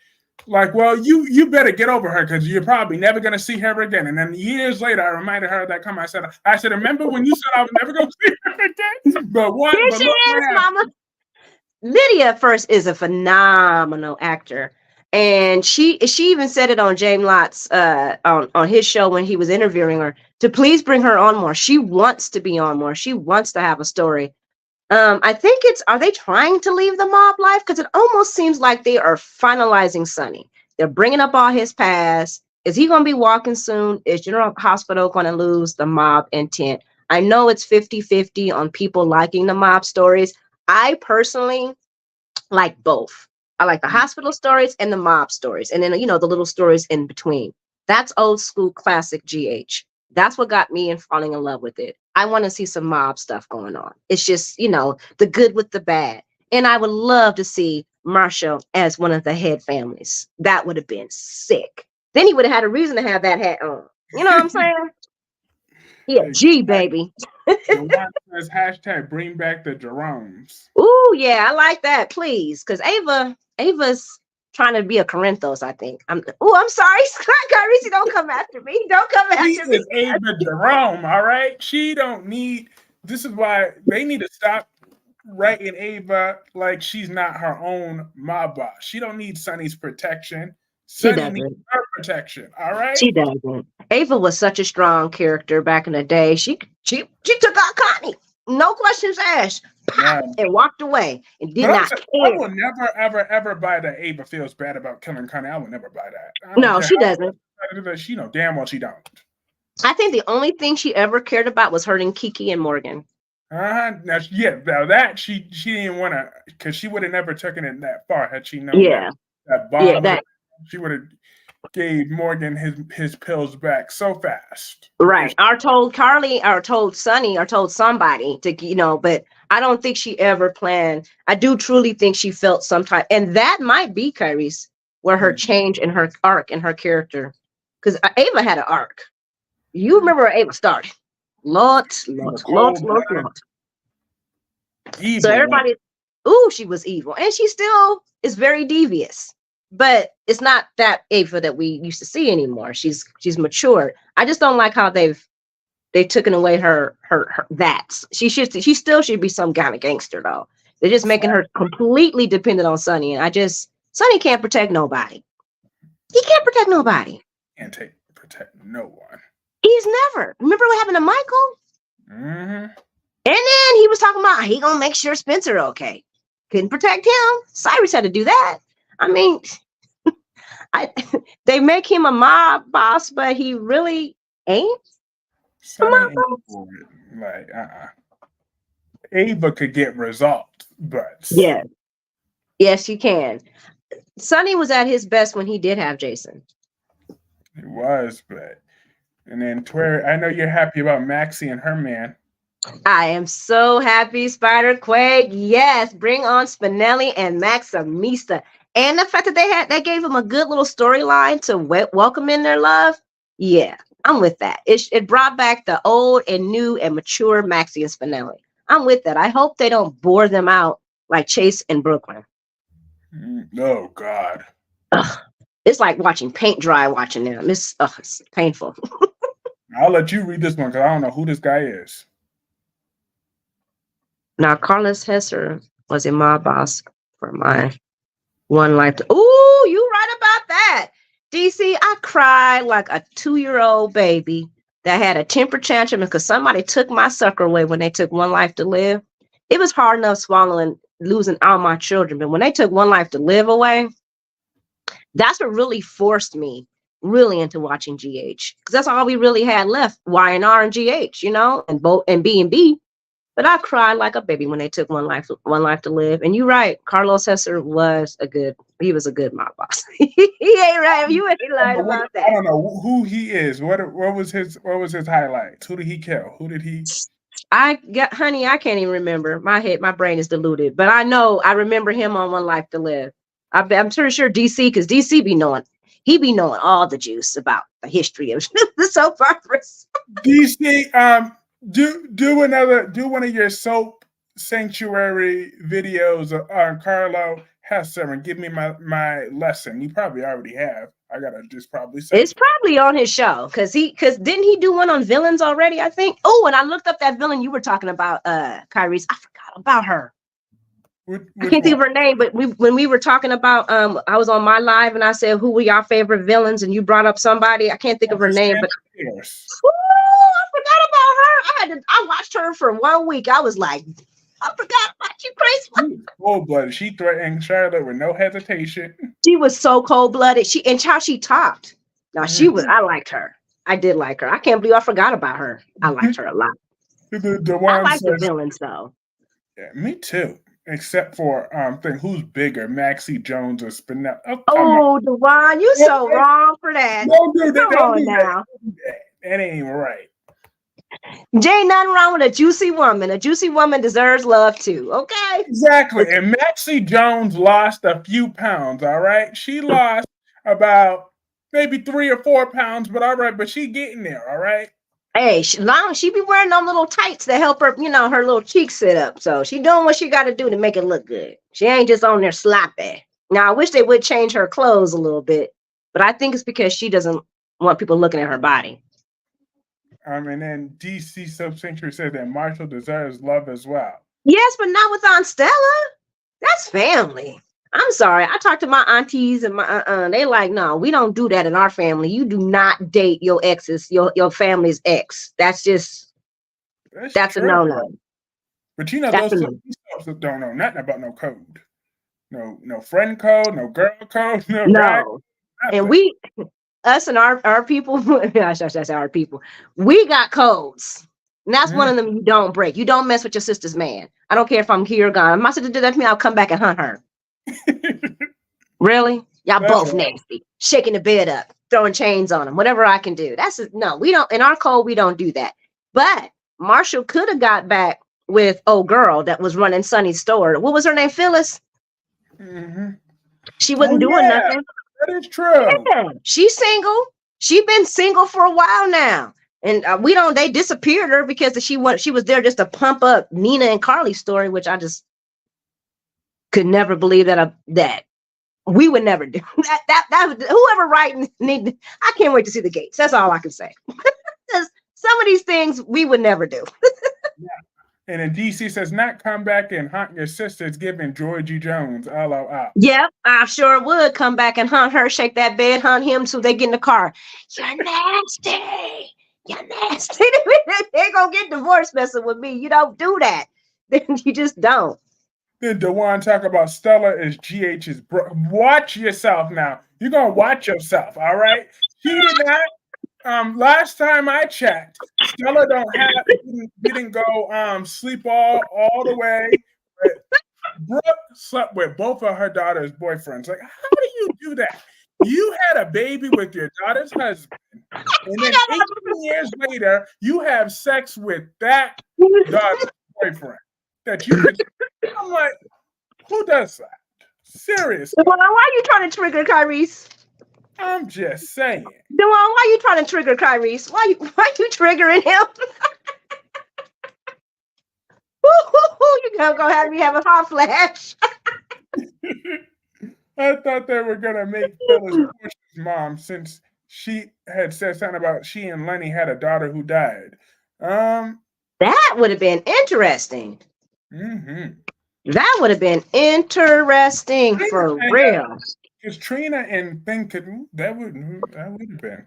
well, you better get over her because you're probably never gonna see her again. And then years later, I reminded her of that comment. I said, remember when you said I was never gonna see her again? But what? Here But she look is, Mama. Lydia first is a phenomenal actor, and she even said it on James Lott's on his show when he was interviewing her to please bring her on more. She wants to be on more. She wants to have a story. I think are they trying to leave the mob life? Because it almost seems like they are finalizing Sonny. They're bringing up all his past. Is he going to be walking soon? Is General Hospital going to lose the mob intent? I know it's 50-50 on people liking the mob stories. I personally like both. I like the hospital stories and the mob stories. And then, the little stories in between. That's old school classic GH. That's what got me in falling in love with it. I want to see some mob stuff going on. It's just, the good with the bad. And I would love to see Marshall as one of the head families. That would have been sick. Then he would have had a reason to have that hat on. You know what I'm saying? Yeah, G, baby. The one says hashtag bring back the Jeromes. Ooh, yeah, I like that, please. Because Ava's trying to be a Corinthos, I think. I'm sorry, Kyreese, don't come after me. Don't come after me. She is Ava Jerome, all right? She don't need, this is why they need to stop writing Ava like she's not her own mob boss. She don't need Sonny's protection. Sonny needs her protection, all right? She doesn't. Ava was such a strong character back in the day. She took out Connie. No questions asked. And walked away and did not care. I will never, ever buy that Ava feels bad about killing Connie. I will never buy that. No, she doesn't. She know damn well she don't. I think the only thing she ever cared about was hurting Kiki and Morgan. Now that she didn't want to, because she would have never taken it that far had she known that bomb. She would have gave Morgan his pills back so fast. Right. Or told Carly, or told Sonny, or told somebody to, but I don't think she ever planned. I do truly think she felt some type, and that might be Kyreese, where her change in her arc and her character. Because Ava had an arc. You remember where Ava started. Lord. Evil. So everybody, she was evil. And she still is very devious. But it's not that Ava that we used to see anymore. She's matured. I just don't like how they've taken away her that. She still should be some kind of gangster though. They're just making her completely dependent on Sonny. And Sonny can't protect nobody. He can't protect nobody. Can't protect no one. He's never. Remember what happened to Michael? Mm-hmm. And then he was talking about he gonna make sure Spencer okay. Couldn't protect him. Cyrus had to do that. I mean, they make him a mob boss, but he really ain't. Like, Ava could get results, but yes, you can. Sonny was at his best when he did have Jason. He was, and then Tuere, I know you're happy about Maxie and her man. I am so happy, Spider Quake. Yes, bring on Spinelli and Maximista. And the fact that they gave him a good little storyline to welcome in their love. Yeah, I'm with that. It brought back the old and new and mature Maxie and Spinelli. I'm with that. I hope they don't bore them out like Chase and Brooklyn. Oh, God. Ugh. It's like watching paint dry watching them. It's painful. I'll let you read this one because I don't know who this guy is. Now, Carlo Hesser was a mob boss for my one life. Ooh, you right about that. DC, I cried like a 2-year-old baby that had a temper tantrum because somebody took my sucker away when they took One Life to Live. It was hard enough swallowing, losing all my children. But when they took One Life to Live away, that's what really forced me really into watching GH. Because that's all we really had left, Y&R and GH, and B&B. But I cried like a baby when they took One Life to Live. And you're right, Carlo Hesser was a good He was a good mob boss. He ain't right. You ain't lying about I that. don't know who he is. What was his highlights? Who did he kill? Who did he? Honey, I can't even remember. My brain is diluted. But I remember him on One Life to Live. I'm pretty sure DC, because DC be knowing all the juice about the history of the soap operas. DC, do one of your soap sanctuary videos on Carlo Hesser and give me my lesson. You probably already have. I gotta just probably say it's probably on his show because didn't he do one on villains already? I think. Oh, and I looked up that villain you were talking about, Kyreese. I forgot about her. I can't think of her name, but when we were talking about, I was on my live and I said, who were your favorite villains? And you brought up somebody. I can't think of her name, but I forgot about her. I watched her for 1 week. I was like, I forgot about you, Grace. Cold-blooded. She threatened Charlotte with no hesitation. She was so cold-blooded. And how she talked. Now I liked her. I did like her. I can't believe I forgot about her. I liked her a lot. I like the villains though. Yeah, me too. Except for who's bigger, Maxie Jones or Spinell? Oh, Dewan, you so wrong for that. Don't do that. Come on now. That ain't right. Jay, nothing wrong with a juicy woman. A juicy woman deserves love too. Okay. Exactly. And Maxie Jones lost a few pounds. All right. She lost about maybe 3 or 4 pounds, but all right. But she getting there. All right. Hey, she be wearing them little tights to help her, her little cheeks sit up. So she doing what she got to do to make it look good. She ain't just on there sloppy. Now, I wish they would change her clothes a little bit, but I think it's because she doesn't want people looking at her body. And then DC Soap Sanctuary said that Marshall deserves love as well. Yes, but not with Aunt Stella. That's family. I'm sorry. I talked to my aunties and my they like, no, we don't do that in our family. You do not date your ex's, your family's ex. That's a no-no. But those soaps don't know nothing about no code. No friend code, no girl code, no. Guy, and us and our people, I should say our people, we got codes. And that's one of them you don't break. You don't mess with your sister's man. I don't care if I'm here or gone. If my sister did that to me, I'll come back and hunt her. Really? Y'all both nasty. Shaking the bed up, throwing chains on them, whatever I can do. We don't, in our code, we don't do that. But Marshall could have got back with old girl that was running Sonny's store. What was her name? Phyllis? Mm-hmm. She wasn't doing nothing. That is true. Yeah. She's single. She's been single for a while now. And they disappeared her because she was there just to pump up Nina and Carly's story, which I just could never believe that we would never do that. Whoever writing I can't wait to see the gates. That's all I can say. Some of these things we would never do. Yeah. And then DC says, not come back and hunt your sister. It's giving Georgie Jones, LOL. Yep, I sure would come back and hunt her, shake that bed, hunt him till they get in the car. You're nasty. You're nasty. They're going to get divorced messing with me. You don't do that. You just don't. Then Dewan talk about Stella is GH's bro. Watch yourself now. You're going to watch yourself, all right? She did not. Last time I checked, Stella didn't go sleep all the way. Brooke slept with both of her daughter's boyfriends. Like, how do you do that? You had a baby with your daughter's husband, and then 18 years later, you have sex with that daughter's boyfriend. I'm like, who does that? Seriously. Well, why are you trying to trigger Kyreese? I'm just saying. Dewan, why are you trying to trigger Kyreese? Why you triggering him? You're going to have me have a hot flash. I thought they were going to make Phyllis Bush's mom, since she had said something about she and Lenny had a daughter who died. That would have been interesting. Mm-hmm. That would have been interesting for real. Because Trina and Thing that would have been.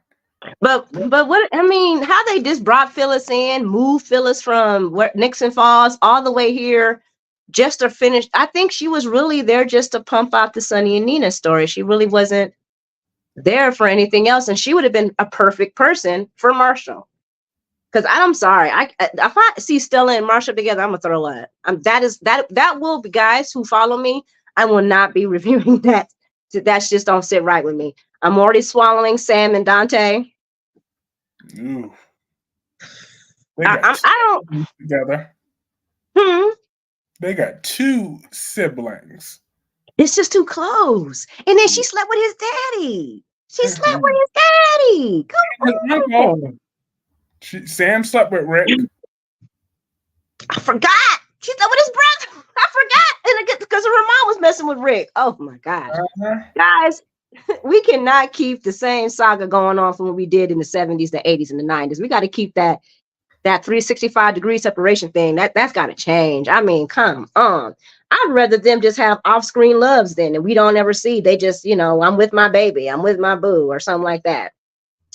But what I mean, how they just brought Phyllis in, moved Phyllis from Nixon Falls all the way here just to finish. I think she was really there just to pump out the Sonny and Nina story. She really wasn't there for anything else, and she would have been a perfect person for Marshall. Because I'm sorry, if I see Stella and Marshall together, I'm gonna throw up. That will be, guys who follow me. I will not be reviewing that That's just don't sit right with me. I'm already swallowing Sam and Dante. Ooh. They got I don't together. They got 2 siblings. It's just too close. And then she slept with his daddy. She slept with his daddy. Come on. Sam slept with Rick. I forgot. She slept with his brother. I forgot. And because her mom was messing with Rick. Oh my gosh. Guys, we cannot keep the same saga going on from what we did in the 70s, the 80s, and the 90s. We got to keep that 365-degree separation thing. That's got to change. I mean, come on. I'd rather them just have off-screen loves then, and we don't ever see. They just, I'm with my baby, I'm with my boo, or something like that.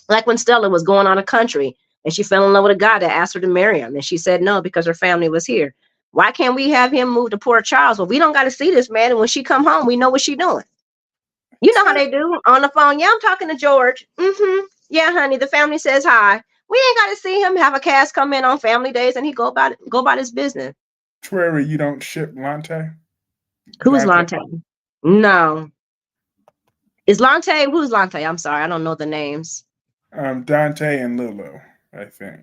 Like when Stella was going on a country and she fell in love with a guy that asked her to marry him, and she said no because her family was here. Why can't we have him move to Port Charles? Well, we don't got to see this man, and when she come home, we know what she doing. You know how they do on the phone. Yeah, I'm talking to George. Yeah, honey, the family says hi. We ain't got to see him have a cast come in on family days and he go about his business. Tuere, you don't ship Lante? Who's Lante? No. Is Lante? Who's Lante? I'm sorry, I don't know the names. Dante and Lulu, I think.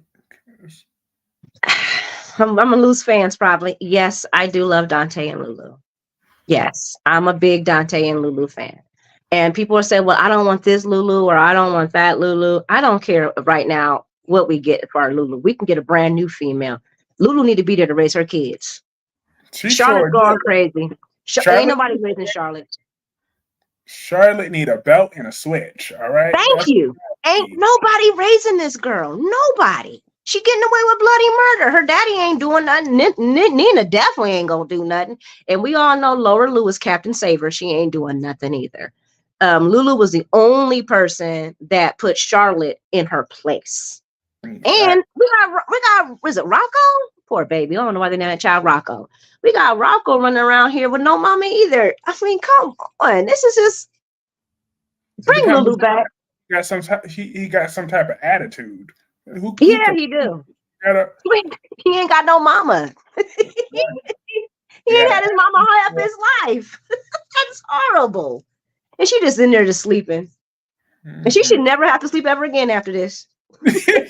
I'm gonna lose fans probably. Yes, I do love Dante and Lulu. Yes, I'm a big Dante and Lulu fan. And people are saying, well, I don't want this Lulu or I don't want that Lulu. I don't care right now what we get for our Lulu. We can get a brand new female. Lulu need to be there to raise her kids. Charlotte's going crazy. Ain't nobody raising Charlotte. Charlotte need a belt and a switch. All right. Thank you. Ain't nobody raising this girl. Nobody. She getting away with bloody murder. Her daddy ain't doing nothing. Nina definitely ain't gonna do nothing. And we all know Laura Lewis, Captain Saver. She ain't doing nothing either. Lulu was the only person that put Charlotte in her place. And we got, was it Rocco? Poor baby. I don't know why they named that child Rocco. We got Rocco running around here with no mama either. I mean, come on. This is just bring Lulu back. He got some type of attitude. He do. He ain't got no mama. He ain't had his mama high up his life. That's horrible. And she just in there just sleeping. And she should never have to sleep ever again after this. She should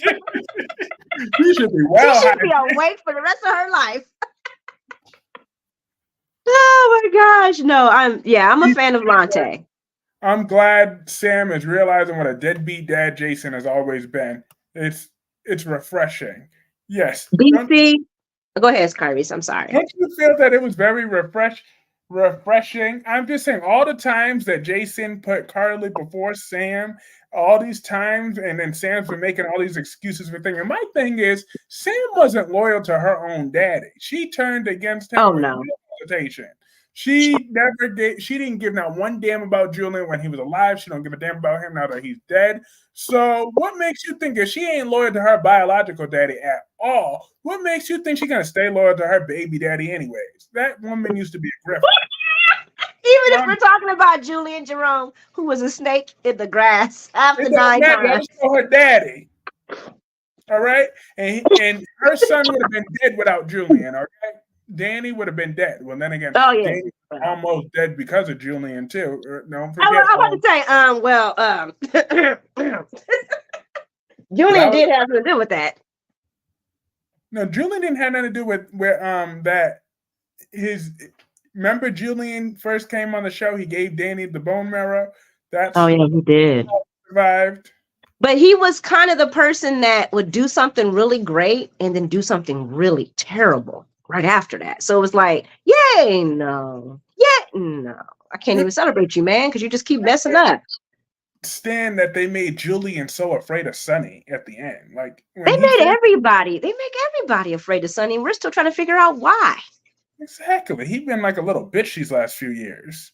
be awake for the rest of her life. Oh my gosh. No, I'm a fan of Lante. I'm glad Sam is realizing what a deadbeat dad Jason has always been. It's refreshing. Yes. BC. Go ahead, Kyreese. I'm sorry. Don't you feel that it was very refreshing? I'm just saying all the times that Jason put Carly before Sam, all these times, and then Sam's been making all these excuses for things. And my thing is, Sam wasn't loyal to her own daddy. She turned against him. Oh no. She didn't give not one damn about Julian when he was alive. She don't give a damn about him now that he's dead. So what makes you think if she ain't loyal to her biological daddy at all, what makes you think she's going to stay loyal to her baby daddy anyways? That woman used to be a grifter. Even if we're talking about Julian Jerome, who was a snake in the grass after 9 times. Her daddy. All right? And her son would have been dead without Julian, all right? Danny would have been dead. Well, then again, Danny was almost dead because of Julian too. Don't forget. I want to say, Julian did have something to do with that. No, Julian didn't have nothing to do with that. Remember Julian first came on the show. He gave Danny the bone marrow. He did. Survived. But he was kind of the person that would do something really great and then do something really terrible right after that. So it was like, yay, no. I can't even celebrate you, man, because you just keep messing up. Stand that they made Julian so afraid of Sonny at the end. Like they make everybody afraid of Sonny, and we're still trying to figure out why. Exactly. He's been like a little bitch these last few years.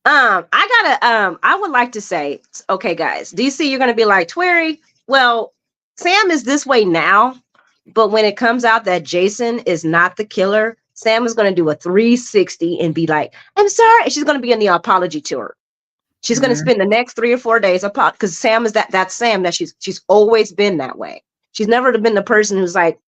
I would like to say, okay, guys, DC, you're gonna be like, Tuere, well, Sam is this way now. But when it comes out that Jason is not the killer, Sam is going to do a 360 and be like, I'm sorry. And she's going to be in the apology tour. She's going to spend the next 3 or 4 days because Sam is that's Sam, that she's always been that way. She's never been the person who's like,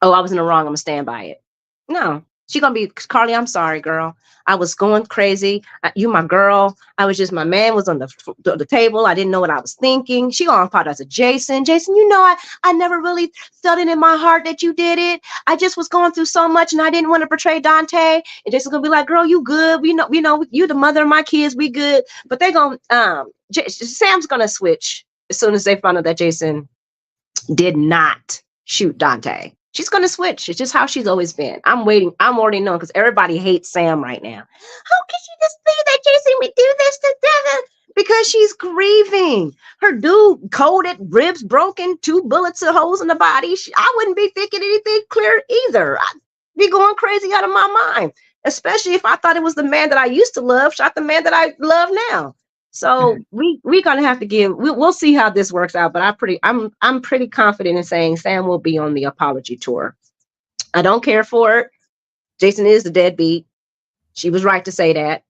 oh, I was in the wrong. I'm going to stand by it. No, She gonna be, Carly, I'm sorry, girl. I was going crazy. You my girl. My man was on the table. I didn't know what I was thinking. She gonna part as a Jason. Jason, I never really felt it in my heart that you did it. I just was going through so much and I didn't want to portray Dante. And Jason's gonna be like, girl, you good. You the mother of my kids. We good. But they gonna, Sam's gonna switch as soon as they find out that Jason did not shoot Dante. She's going to switch. It's just how she's always been. I'm waiting. I'm already knowing because everybody hates Sam right now. How can she just think that Jason would do this to Devin? Because she's grieving. Her dude coated, ribs broken, 2 bullets and holes in the body. I wouldn't be thinking anything clear either. I'd be going crazy out of my mind, especially if I thought it was the man that I used to love shot the man that I love now. So we're gonna have to give. We'll see how this works out. But I'm pretty confident in saying Sam will be on the apology tour. I don't care for it. Jason is the deadbeat. She was right to say that.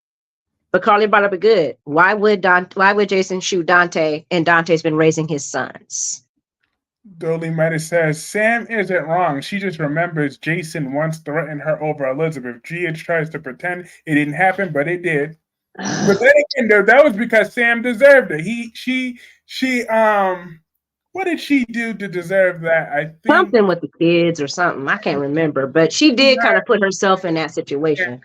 But Carly brought up a good. Why would Jason shoot Dante? And Dante's been raising his sons. Dolly might have says Sam isn't wrong. She just remembers Jason once threatened her over Elizabeth. GH tries to pretend it didn't happen, but it did. But then again, that was because Sam deserved it. She what did she do to deserve that? I think something with the kids or something. I can't remember, but she did kind of put herself in that situation.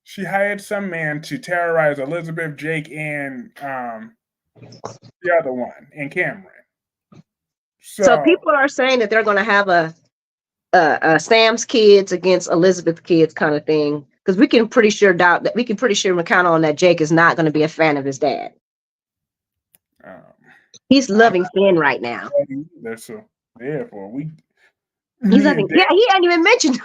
She hired some man to terrorize Elizabeth, Jake, and the other one, and Cameron. So people are saying that they're going to have a Sam's kids against Elizabeth's kids kind of thing. Because we can pretty sure count on that Jake is not going to be a fan of his dad. He's loving Finn right now. That's so therefore we. He's loving. Yeah, he hadn't even mentioned.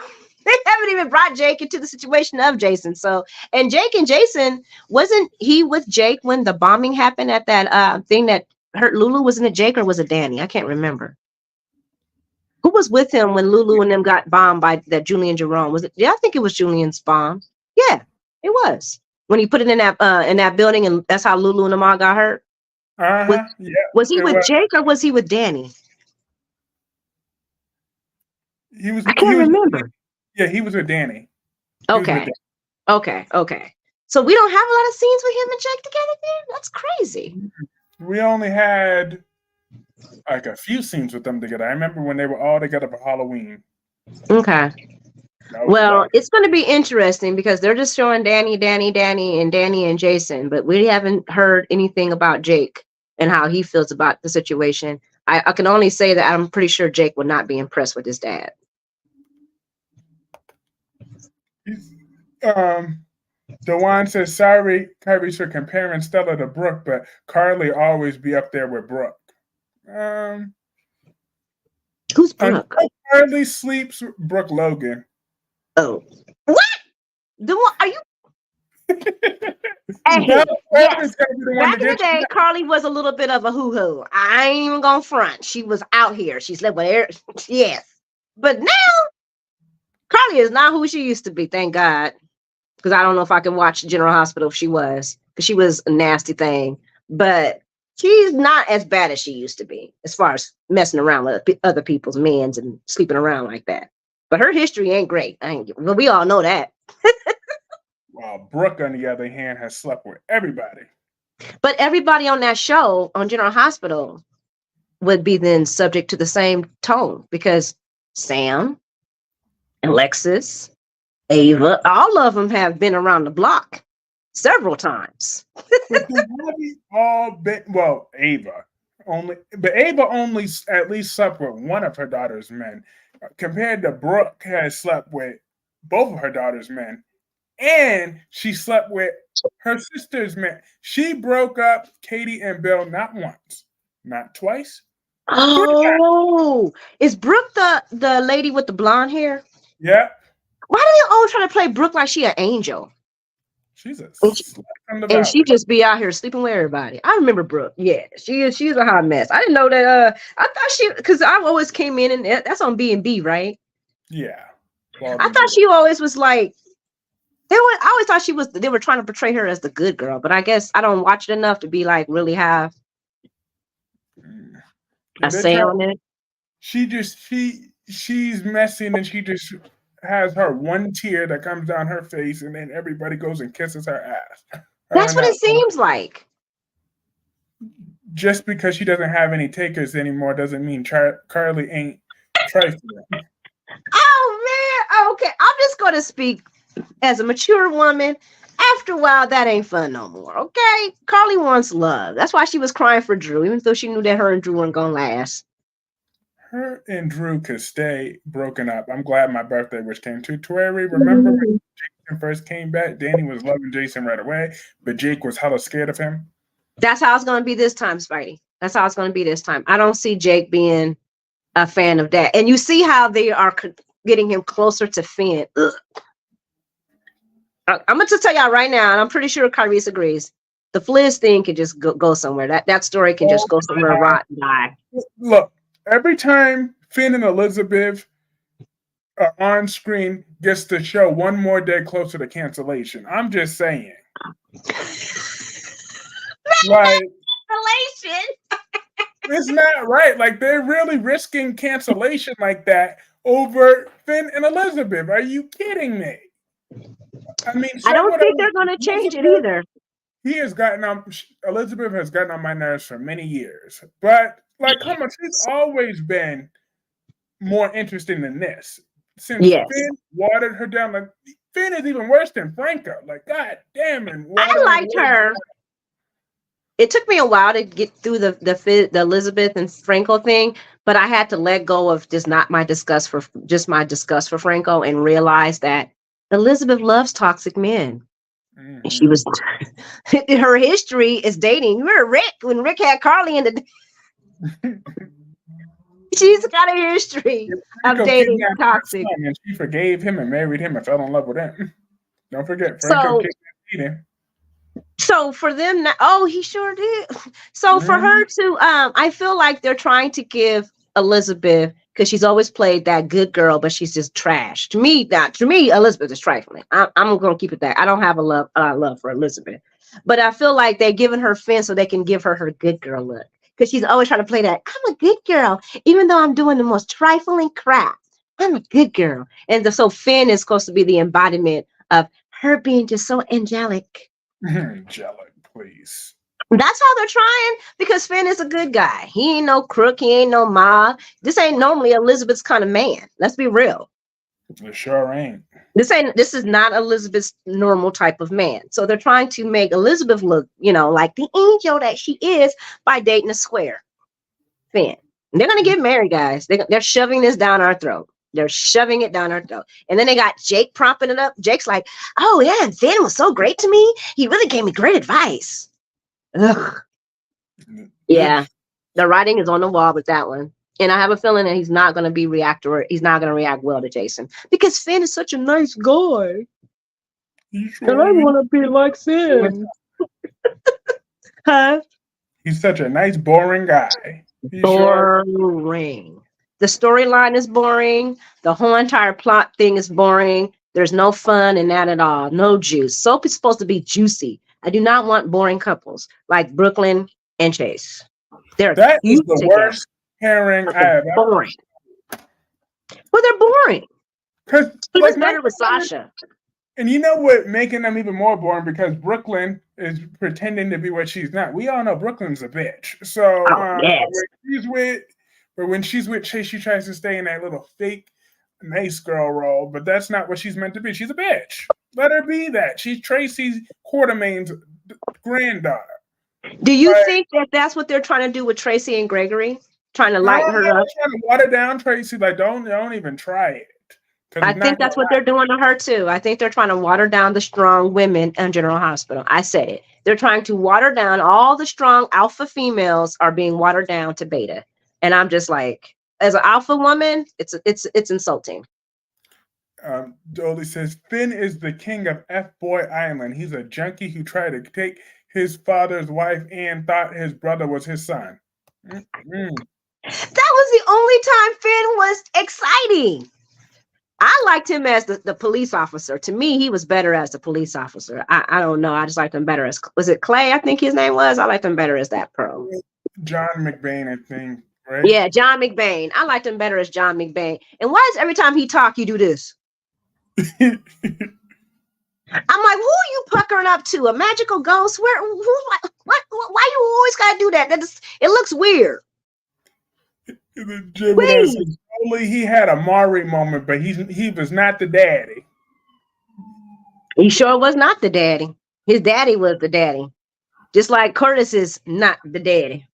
They haven't even brought Jake into the situation of Jason. So, and Jake and Jason, wasn't he with Jake when the bombing happened at that thing that hurt Lulu? Wasn't it Jake or was it Danny? I can't remember. Who was with him when Lulu and them got bombed by that Julian Jerome? Was it? Yeah, I think it was Julian's bomb. Yeah, it was. When he put it in that building, and that's how Lulu and them all got hurt. Was he with Jake or was he with Danny? I can't remember. He was with Danny. Okay. So we don't have a lot of scenes with him and Jake together there? That's crazy. We only had like a few scenes with them together. I remember when they were all together for Halloween. Okay. Well, it's going to be interesting because they're just showing Danny, and Jason, but we haven't heard anything about Jake and how he feels about the situation. I can only say that I'm pretty sure Jake would not be impressed with his dad. Dewan says, sorry, Kyreese, for comparing Stella to Brooke, but Carly always be up there with Brooke. Who's Brooke? Carly sleeps Brooke Logan. Oh. What? Are you? Hey, yes. Back in the day, Carly was a little bit of a hoo-hoo. I ain't even gonna front. She was out here. She slept with Eric. Yes. But now, Carly is not who she used to be, thank God. Because I don't know if I can watch General Hospital if she was. Because she was a nasty thing. But she's not as bad as she used to be. As far as messing around with other people's men and sleeping around like that. But her history ain't great. Well, we all know that. While Brooke, on the other hand, has slept with everybody. But everybody on that show, on General Hospital, would be then subject to the same tone. Because Sam, Alexis, Ava, all of them have been around the block several times. But they've all been, well, Ava only at least slept with one of her daughter's men. Compared to Brooke, has slept with both of her daughter's men. And she slept with her sister's men. She broke up Katie and Bill not once, not twice. Oh, is Brooke the lady with the blonde hair? Yeah. Why do they always try to play Brooke like she an angel? She's a and she just be out here sleeping with everybody. I remember Brooke. Yeah, she's a hot mess. I didn't know that. I thought because I always came in and that's on B&B, right? Yeah. I thought she always was like. I always thought they were trying to portray her as the good girl, but I guess I don't watch it enough to be like really have a say on it. She's messy and she just has her one tear that comes down her face, and then everybody goes and kisses her ass. That's what it seems like. Just because she doesn't have any takers anymore doesn't mean Carly ain't trifling. Oh man, okay. I'm just gonna speak as a mature woman. After a while, that ain't fun no more. Okay, Carly wants love. That's why she was crying for Drew, even though she knew that her and Drew weren't gonna last. Her and Drew could stay broken up. I'm glad my birthday wish came to Tuere. Remember when Jason first came back? Danny was loving Jason right away, but Jake was hella scared of him. That's how it's gonna be this time, Spidey. That's how it's gonna be this time. I don't see Jake being a fan of that. And you see how they are getting him closer to Finn. Ugh. I'm going to tell y'all right now, and I'm pretty sure Kyreese agrees. The Fliz thing can just go somewhere. That story can just go somewhere rot and die. Look, every time Finn and Elizabeth are on screen gets to show one more day closer to cancellation. I'm just saying. Like, cancellation. It's not right. Like, they're really risking cancellation like that over Finn and Elizabeth. Are you kidding me? I mean, I don't think they're going to change it either. He has gotten on, Elizabeth has gotten on my nerves for many years. But, like, come on, she's always been more interesting than this. Since Finn watered her down, like, Finn is even worse than Franco. Like, god damn it. I liked her. It took me a while to get through the Elizabeth and Franco thing, but I had to let go of just my disgust for Franco and realize that Elizabeth loves toxic men. Mm-hmm. And she was her history is dating. You were Rick when Rick had Carly in the she's got a history of dating toxic. And she forgave him and married him and fell in love with him. Don't forget, Franco So for them now, he sure did. So for her to, I feel like they're trying to give Elizabeth, because she's always played that good girl, but she's just trash. To me, Elizabeth is trifling. I'm going to keep it that. I don't have a love for Elizabeth, but I feel like they're giving her Finn so they can give her good girl look, because she's always trying to play that I'm a good girl, even though I'm doing the most trifling crap. I'm a good girl, and so Finn is supposed to be the embodiment of her being just so angelic. Angelic, please. That's how they're trying, because Finn is a good guy. He ain't no crook. He ain't no mob. This ain't normally Elizabeth's kind of man. Let's be real. It sure ain't. This is not Elizabeth's normal type of man. So they're trying to make Elizabeth look, like the angel that she is by dating a square Finn. And they're going to get married, guys. They're shoving this down our throat. They're shoving it down our throat. And then they got Jake propping it up. Jake's like, oh, yeah, and Finn was so great to me. He really gave me great advice. Ugh. Yeah, the writing is on the wall with that one. And I have a feeling that he's not going to be he's not going to react well to Jason, because Finn is such a nice guy. And I want to be like Finn. Huh? He's such a nice, boring guy. Boring. The storyline is boring. The whole entire plot thing is boring. There's no fun in that at all. No juice. Soap is supposed to be juicy. I do not want boring couples like Brooklyn and Chase. That is the worst pairing I have ever. Boring. Well, they're boring. Because he was better with Sasha. And you know what making them even more boring? Because Brooklyn is pretending to be what she's not. We all know Brooklyn's a bitch. So when she's with Chase, she tries to stay in that little fake nice girl role, but that's not what she's meant to be. She's a bitch. Let her be that. She's Tracy Quartermain's granddaughter. Do you think that that's what they're trying to do with Tracy and Gregory? Trying to lighten her up? Trying to water down Tracy. Like, don't even try it. I think that's what they're doing to her too. I think they're trying to water down the strong women in General Hospital. I said it. They're trying to water down all the strong alpha females are being watered down to beta. And I'm just like, as an alpha woman, it's insulting. Dolly says, Finn is the king of F-Boy Island. He's a junkie who tried to take his father's wife and thought his brother was his son. Mm-hmm. That was the only time Finn was exciting. I liked him as the police officer. To me, he was better as the police officer. I don't know. I just liked him better as, was it Clay? I think his name was. I liked him better as that pro. John McBain, I think. Right? Yeah, John McBain. I liked him better as John McBain. And why is every time he talk, you do this? I'm like, who are you puckering up to? A magical ghost? Where? Who? What? Why you always gotta do that? It looks weird. The Gemini says only he had a Maury moment, but he was not the daddy. He sure was not the daddy. His daddy was the daddy. Just like Curtis is not the daddy.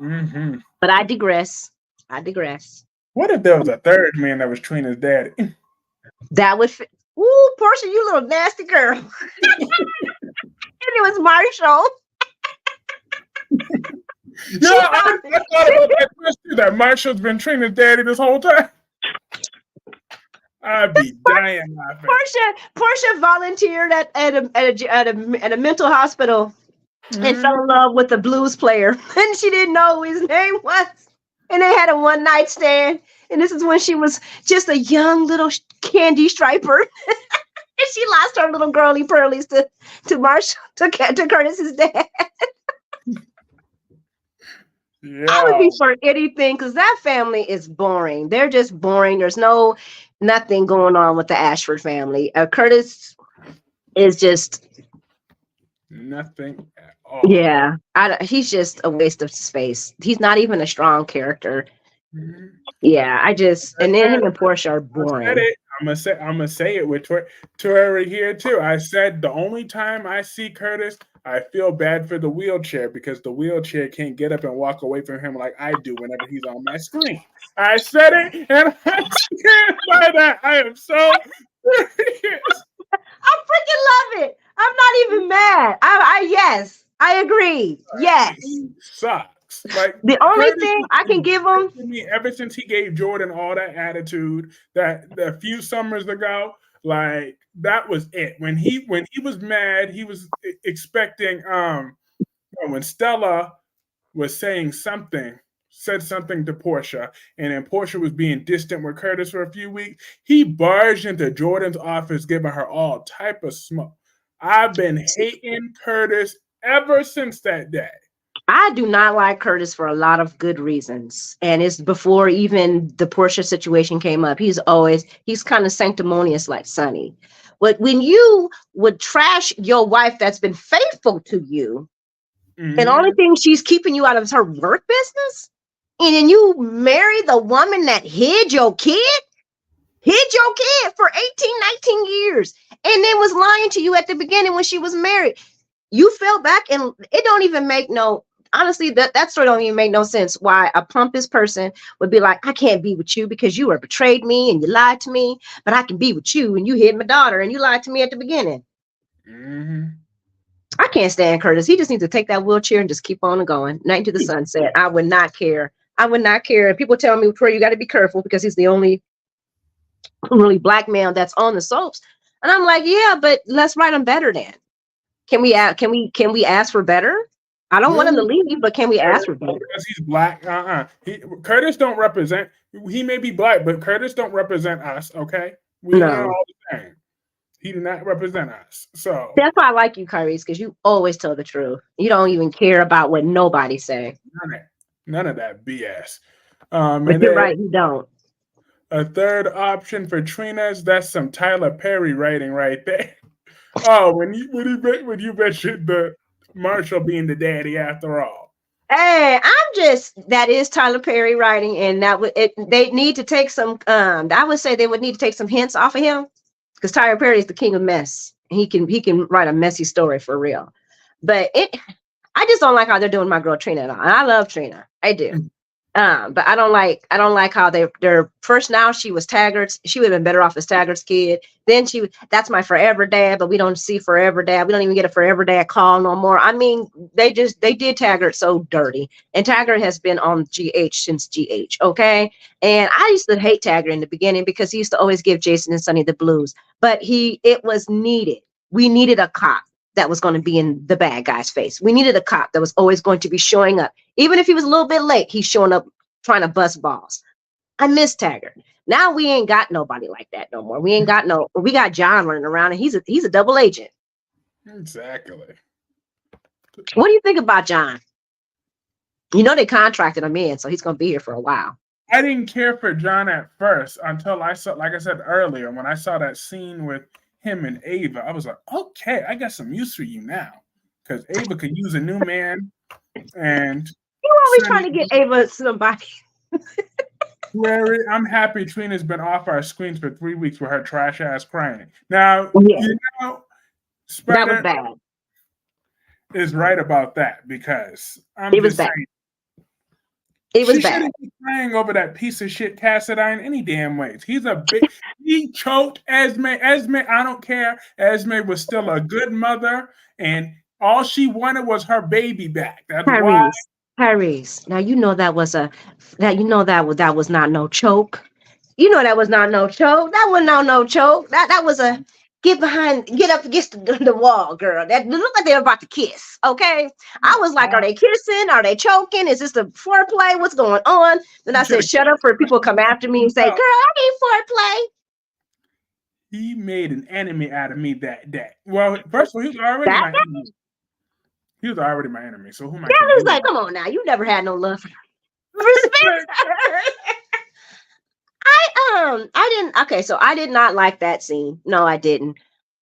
Mm-hmm. But I digress. What if there was a third man that was Trina's daddy? That would fit. Ooh, Portia, you little nasty girl. And it was Marshall. Yeah, I thought about that too, that Marshall's been Trina's daddy this whole time. I'd be dying laughing. Portia volunteered at a mental hospital and fell in love with a blues player, and she didn't know who his name was. And they had a one night stand, and this is when she was just a young little candy striper, and she lost her little girly pearlies to Marshall to Curtis's dad. Yeah. I would be for anything because that family is boring. They're just boring. There's nothing going on with the Ashford family. Curtis is just nothing at all. Yeah, he's just a waste of space. He's not even a strong character. Mm-hmm. Yeah, and then him and Portia are boring. I'm gonna say it with Tuere here too. I said the only time I see Curtis, I feel bad for the wheelchair because the wheelchair can't get up and walk away from him like I do whenever he's on my screen. I said it, and I stand by that. I am so serious. I freaking love it. I'm not even mad. Yes, I agree. Yes, he sucks. Like the only thing I can give him, ever since he gave Jordan all that attitude that a few summers ago, like that was it. When he was mad, he was expecting when Stella was said something to Portia, and then Portia was being distant with Curtis for a few weeks. He barged into Jordan's office, giving her all type of smoke. I've been hating Curtis ever since that day. I do not like Curtis for a lot of good reasons. And it's before even the Portia situation came up. He's kind of sanctimonious like Sonny. But when you would trash your wife that's been faithful to you, and the only thing she's keeping you out of is her work business, and then you marry the woman that hid your kid for 18, 19 years, and then was lying to you at the beginning when she was married. You fell back, and it don't even make honestly, that story don't even make no sense. Why a pompous person would be like, I can't be with you because you betrayed me and you lied to me, but I can be with you and you hid my daughter and you lied to me at the beginning. I can't stand Curtis. He just needs to take that wheelchair and just keep on going. Night to the sunset. I would not care. And people tell me, Troy, you got to be careful because he's the only really black male that's on the soaps. And I'm like, yeah, but let's write him better then. Can we ask for better? I don't want him to leave, but can we ask for better? Because he's black. Curtis don't represent. He may be black, but Curtis don't represent us. Okay, we are all the same. He did not represent us. So that's why I like you, Kyreese, because you always tell the truth. You don't even care about what nobody say. None of that BS. But you're right, you don't. A third option for Trina's, that's some Tyler Perry writing right there. Oh, when you mentioned the Marshall being the daddy after all. Hey, that is Tyler Perry writing, and they need to take some. I would say they would need to take some hints off of him because Tyler Perry is the king of mess. He can write a messy story for real. But I just don't like how they're doing my girl Trina at all. And I love Trina, I do. But I don't like how they're first. Now she was Taggart's. She would have been better off as Taggart's kid. Then that's my forever dad, but we don't see forever dad. We don't even get a forever dad call no more. I mean, they did Taggart so dirty, and Taggart has been on GH since GH. Okay, and I used to hate Taggart in the beginning because he used to always give Jason and Sonny the blues, but it was needed. We needed a cop that was going to be in the bad guy's face. We needed a cop that was always going to be showing up. Even if he was a little bit late, he's showing up trying to bust balls. I miss Taggart. Now we ain't got nobody like that no more. We got John running around and he's a double agent. Exactly. What do you think about John? You know they contracted him in, so he's going to be here for a while. I didn't care for John at first until I saw, like I said earlier, when I saw that scene with him and Ava, I was like, okay, I got some use for you now. Because Ava could use a new man, and You always Sonny, trying to get Ava somebody. I'm happy Trina's been off our screens for 3 weeks with her trash ass crying. Now, Yeah, you know, that was Spider bad. is right about that because I'm It was just bad. saying It was she bad. shouldn't be crying over that piece of shit Cassadine any damn ways. He choked Esme. Esme, I don't care. Esme was still a good mother, and all she wanted was her baby back. That's why. Kyreese. Now you know that was that was not no choke. You know that was not no choke. That was not no choke. That was a get up against the wall, girl. That looked like they were about to kiss. Okay, I was like, are they kissing? Are they choking? Is this the foreplay? What's going on? Then I said, shut up, for people come after me and say, girl, I need foreplay. He made an enemy out of me that day. Well, first of all, he was already my enemy. He was already my enemy. So who am I? Yeah, was like, come on now, you never had no love for her. Respect her. I didn't. Okay, so I did not like that scene. No, I didn't.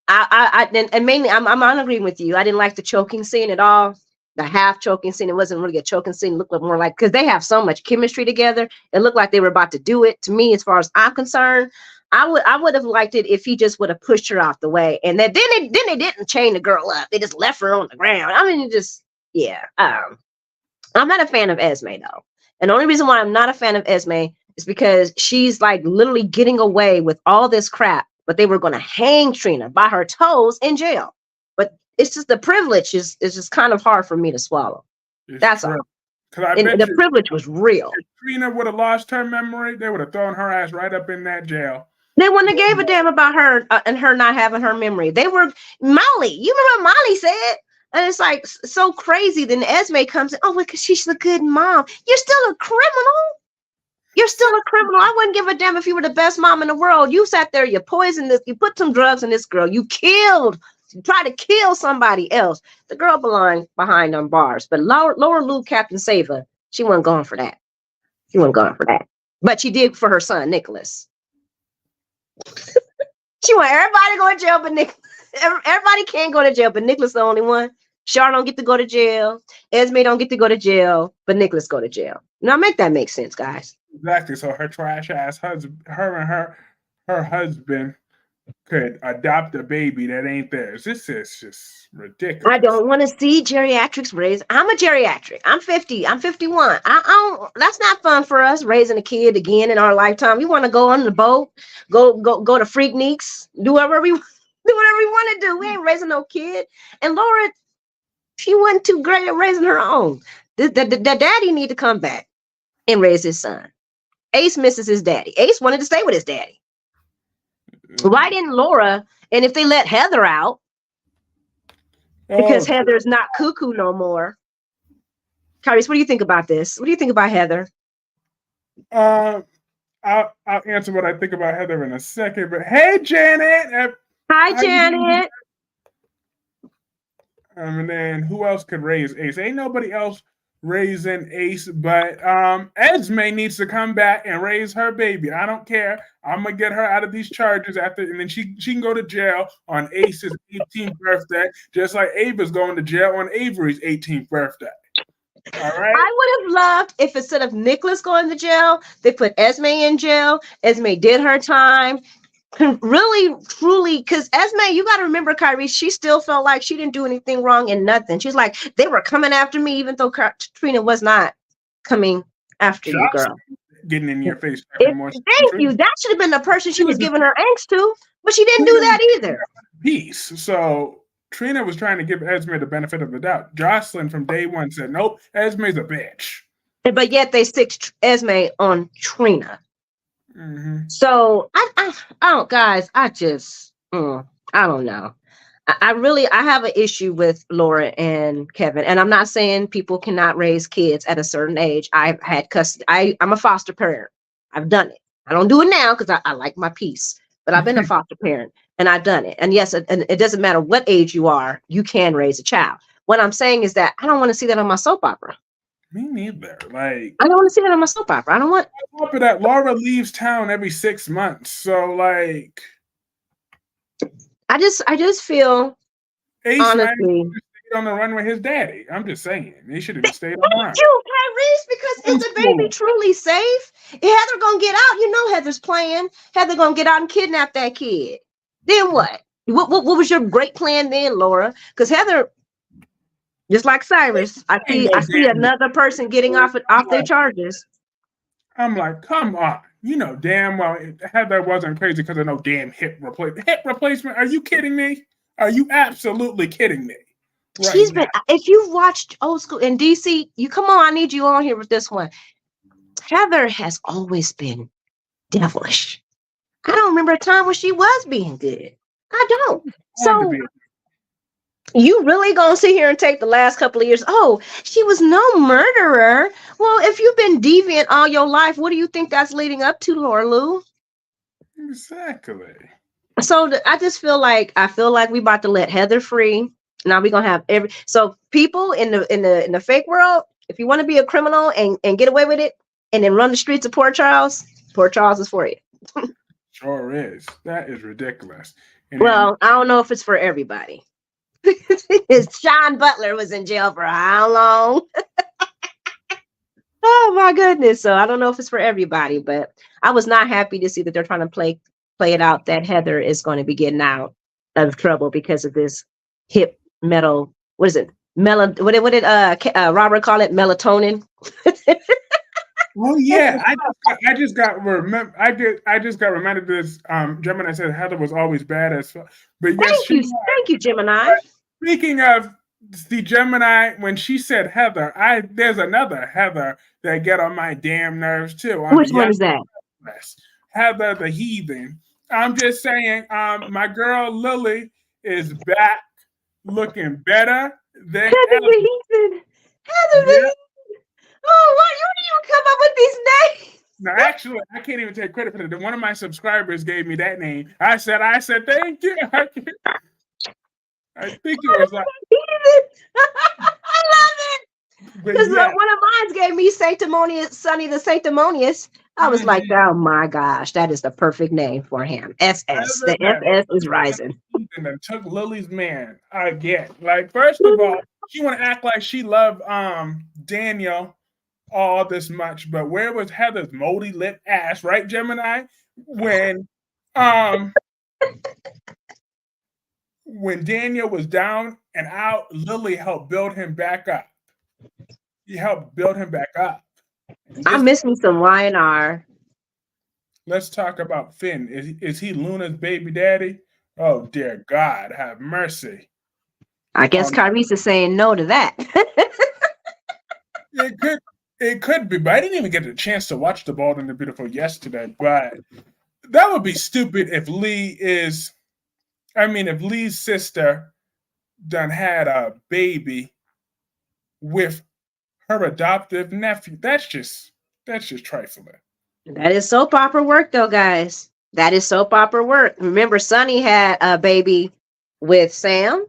And mainly, I'm on agreeing with you. I didn't like the choking scene at all. The half choking scene. It wasn't really a choking scene. It looked more like, because they have so much chemistry together. It looked like they were about to do it. To me, as far as I'm concerned, I would have liked it if he just would have pushed her out the way. And then they didn't chain the girl up. They just left her on the ground. I mean, I'm not a fan of Esme though. And the only reason why I'm not a fan of Esme is because she's like literally getting away with all this crap, but they were going to hang Trina by her toes in jail. But it's just the privilege is just kind of hard for me to swallow. That's all. And the privilege was real. If Trina would have lost her memory, they would have thrown her ass right up in that jail. They wouldn't have gave a damn about her and her not having her memory. They were Molly. You remember what Molly said? And it's like so crazy. Then Esme comes in, because she's a good mom. You're still a criminal. You're still a criminal. I wouldn't give a damn if you were the best mom in the world. You sat there, you poisoned this, you put some drugs in this girl, you tried to kill somebody else. The girl belonged behind them bars. But Lower Lou Captain Sava, she wasn't going for that. She wasn't going for that. But she did for her son, Nikolas. She want everybody to go to jail, but everybody can't go to jail, but Nikolas the only one. Char don't get to go to jail. Esme don't get to go to jail, but Nikolas go to jail. Now make that make sense, guys. Exactly. So her trash ass husband, her husband could adopt a baby that ain't theirs. This is just ridiculous. I don't want to see geriatrics raised. I'm a geriatric. I'm 50. I'm 51. I don't. That's not fun for us raising a kid again in our lifetime. We want to go on the boat, go to Freakniks, do whatever we want to do. We ain't raising no kid. And Laura, she wasn't too great at raising her own. The daddy need to come back and raise his son. Ace misses his daddy. Ace wanted to stay with his daddy. Why didn't Laura? And if they let Heather out, because Heather's not cuckoo no more. Kyreese, what do you think about this? What do you think about Heather? I'll answer what I think about Heather in a second. But hey, Janet. Hi, Janet. And then who else could raise Ace? Ain't nobody else raising Ace, but Esme needs to come back and raise her baby. I don't care. I'm gonna get her out of these charges and then she can go to jail on Ace's 18th birthday, just like Ava's going to jail on Avery's 18th birthday. All right. I would have loved if instead of Nikolas going to jail, they put Esme in jail. Esme did her time. Really, truly, because Esme, you got to remember, Kyreese, she still felt like she didn't do anything wrong and nothing. She's like, they were coming after me, even though Trina was not coming after you, girl. Getting in your face. Thank you. That should have been the person she was giving her angst to, but she didn't do that either. Peace. So Trina was trying to give Esme the benefit of the doubt. Josslyn from day one said, nope, Esme's a bitch. But yet they stick Esme on Trina. Mm-hmm. So I don't, guys. I don't know. I have an issue with Laura and Kevin, and I'm not saying people cannot raise kids at a certain age. I've had custody. I'm a foster parent. I've done it. I don't do it now because I like my peace, but I've been a foster parent and I've done it. And yes, and it doesn't matter what age you are, you can raise a child. What I'm saying is that I don't want to see that on my soap opera. Me neither. Like, I don't want to see that on my soap opera. I don't want. On top of that, Laura leaves town every 6 months. So, like, I just feel Ace might have honestly. stayed on the run with his daddy. I'm just saying. He should have stayed on the run. Thank you, Kyreese, because is the baby truly safe? If Heather gonna get out, you know Heather's playing. Heather gonna get out and kidnap that kid. Then what? What was your great plan then, Laura? Because Heather, just like Cyrus, I see another person getting off their charges. I'm like, come on. You know damn well Heather wasn't crazy because of no damn hip replacement. Hip replacement? Are you kidding me? Are you absolutely kidding me? Right, she's been. If you've watched Old School in DC, you come on. I need you on here with this one. Heather has always been devilish. I don't remember a time when she was being good. I don't. So you really gonna sit here and take the last couple of years? Oh, she was no murderer. Well, if you've been deviant all your life, what do you think that's leading up to, Laura Lou? Exactly. So I just feel like we about to let Heather free. Now we're gonna have so people in the fake world, if you want to be a criminal and get away with it and then run the streets of Port Charles is for you. Sure is. That is ridiculous. And well, I don't know if it's for everybody. Sean Butler was in jail for how long? Oh my goodness. So I don't know if it's for everybody, but I was not happy to see that they're trying to play it out that Heather is going to be getting out of trouble because of this hip metal. What is it? What did Robert call it? Melatonin. Well, yeah, I just got reminded of this. Gemini said Heather was always bad as fuck. But yes, thank you, Gemini. Speaking of the Gemini, when she said Heather, there's another Heather that get on my damn nerves too. Which one is that? Heather the Heathen. I'm just saying, my girl Lily is back, looking better than Heather the Heathen. Heather the Heathen. Oh, why do you come up with these names? No, actually, I can't even take credit for that. One of my subscribers gave me that name. I said, thank you. I think it was like. I love it. Because one of mine gave me Sanctimonious, Sonny the Sanctimonious. I was like, oh my gosh, that is the perfect name for him. SS. The FS is rising. And then took Lily's man again. Like, first of all, she want to act like she loved Daniel all this much, but where was Heather's moldy lip ass, right, Gemini? When Daniel was down and out, Lily helped build him back up. He helped build him back up. I miss me some Y&R. Let's talk about Finn. Is he Luna's baby daddy? Oh, dear God, have mercy. I guess Kyreese is saying no to that. It could be, but I didn't even get a chance to watch The Bold and the Beautiful yesterday. But that would be stupid if Lee's sister done had a baby with her adoptive nephew. That's just trifling. That is soap opera work, though, guys. That is soap opera work. Remember, Sonny had a baby with Sam,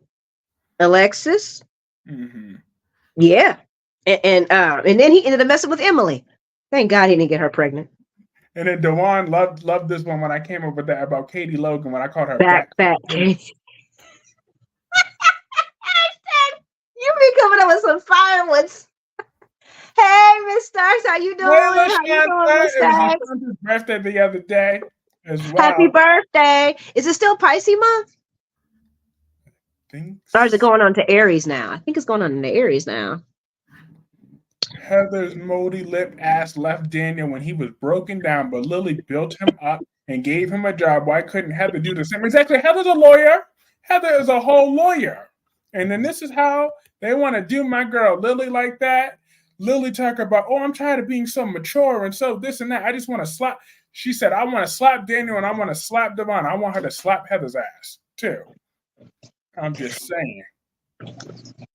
Alexis. Mm-hmm. Yeah. And then he ended up messing with Emily. Thank God he didn't get her pregnant. And then Dewan loved this one when I came up with that about Katie Logan when I called her fat Katie. You be coming up with some fire ones. Hey, Miss Starks, how you doing? How you doing, Miss Starks? It was his birthday the other day as well. Happy birthday! Is it still Pisces month? Or is it going on to Aries now? I think it's going on to Aries now. Heather's moldy lip ass left Daniel when he was broken down, but Lily built him up and gave him a job. Why couldn't Heather do the same? Exactly. Heather's a lawyer. Heather is a whole lawyer. And then this is how they want to do my girl Lily like that. Lily talk about, oh, I'm tired of being so mature and so this and that. I just want to slap. She said, I want to slap Daniel and I want to slap Devon. I want her to slap Heather's ass too. I'm just saying.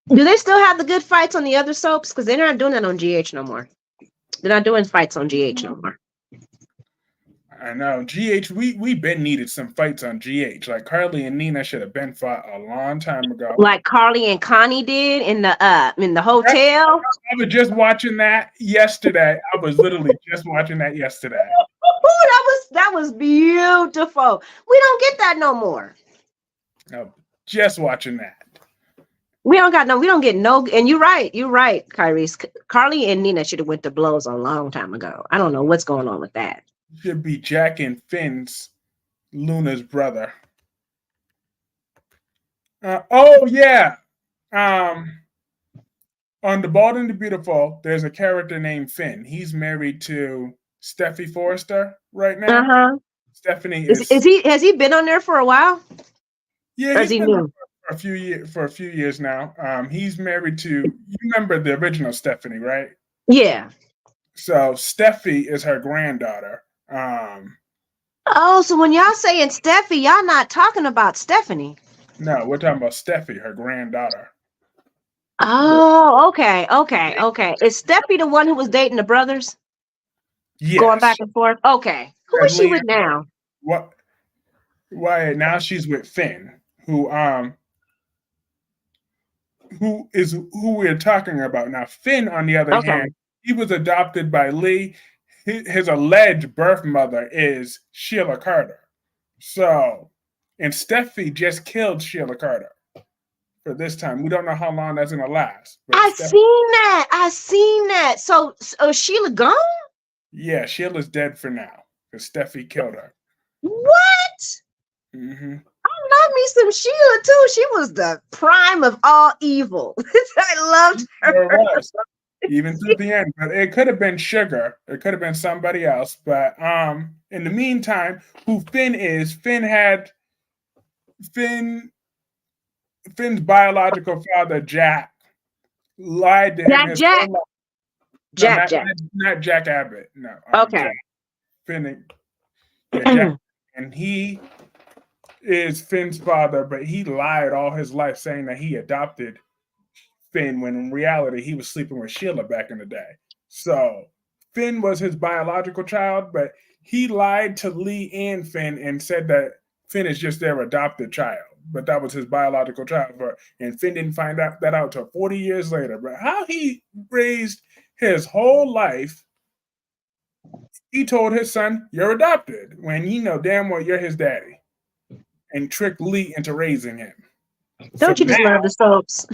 Do they still have the good fights on the other soaps? Because they're not doing that on GH no more. They're not doing fights on GH no more. I know. GH, we been needed some fights on GH. Like Carly and Nina should have been fought a long time ago. Like Carly and Connie did in the hotel. I was just watching that yesterday. I was literally just watching that yesterday. That was beautiful. We don't get that no more. No, just watching that. We don't get no, and you're right, Kyreese. Carly and Nina should have went to blows a long time ago. I don't know what's going on with that. Should be Jack and Finn's Luna's brother. Oh yeah. On The Bald and the Beautiful, there's a character named Finn. He's married to Steffi Forrester right now. Uh-huh. Stephanie has he been on there for a while? Yeah, he's been on for a few years now. He's married to, you remember the original Stephanie, right? Yeah. So Steffi is her granddaughter. Oh, so when y'all saying Steffi, y'all not talking about Stephanie. No, we're talking about Steffi, her granddaughter. Oh, okay. Is Steffi the one who was dating the brothers? Yes. Going back and forth? Okay. Who is she with now? What? Why now she's with Finn, who we're talking about now. Finn, on the other hand, he was adopted by Lee. His alleged birth mother is Sheila Carter. So, and Steffi just killed Sheila Carter for this time. We don't know how long that's going to last. I seen that. So Sheila gone? Yeah, Sheila's dead for now because Steffi killed her. What? Mm-hmm. I love me some Sheila too. She was the prime of all evil. I loved her. Even through the end, but it could have been Sugar. It could have been somebody else. But in the meantime, who Finn is? Finn's biological father, Jack, lied to him. Jack. Not Jack Abbott. No. Okay. Jack. Finn. Jack, and he is Finn's father, but he lied all his life saying that he adopted Finn, when in reality he was sleeping with Sheila back in the day. So Finn was his biological child, but he lied to Lee and Finn and said that Finn is just their adopted child, but that was his biological child. And Finn didn't find that out till 40 years later. But how he raised his whole life, he told his son, "You're adopted," when you know damn well you're his daddy, and tricked Lee into raising him. Don't you just love the soaps?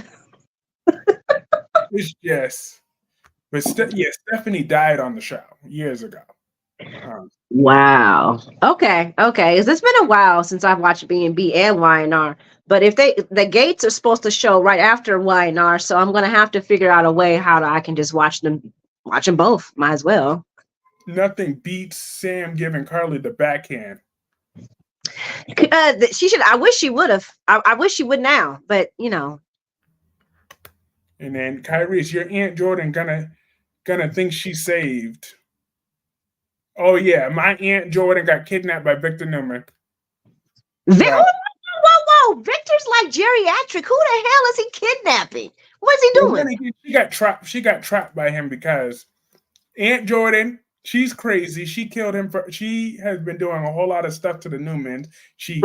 It's just, but Stephanie died on the show years ago. Wow. Okay. It's been a while since I've watched B&B and Y&R, but if the gates are supposed to show right after Y&R, so I'm gonna have to figure out a way how I can just watch them both. Might as well. Nothing beats Sam giving Carly the backhand. She should. I wish she would have. I wish she would now, but you know. And then Kyreese, your Aunt Jordan gonna think she's saved. Oh yeah, my Aunt Jordan got kidnapped by Victor Newman. Whoa! Victor's like geriatric. Who the hell is he kidnapping? What's he doing? She got trapped by him because Aunt Jordan, she's crazy. She killed him she has been doing a whole lot of stuff to the Newmans. She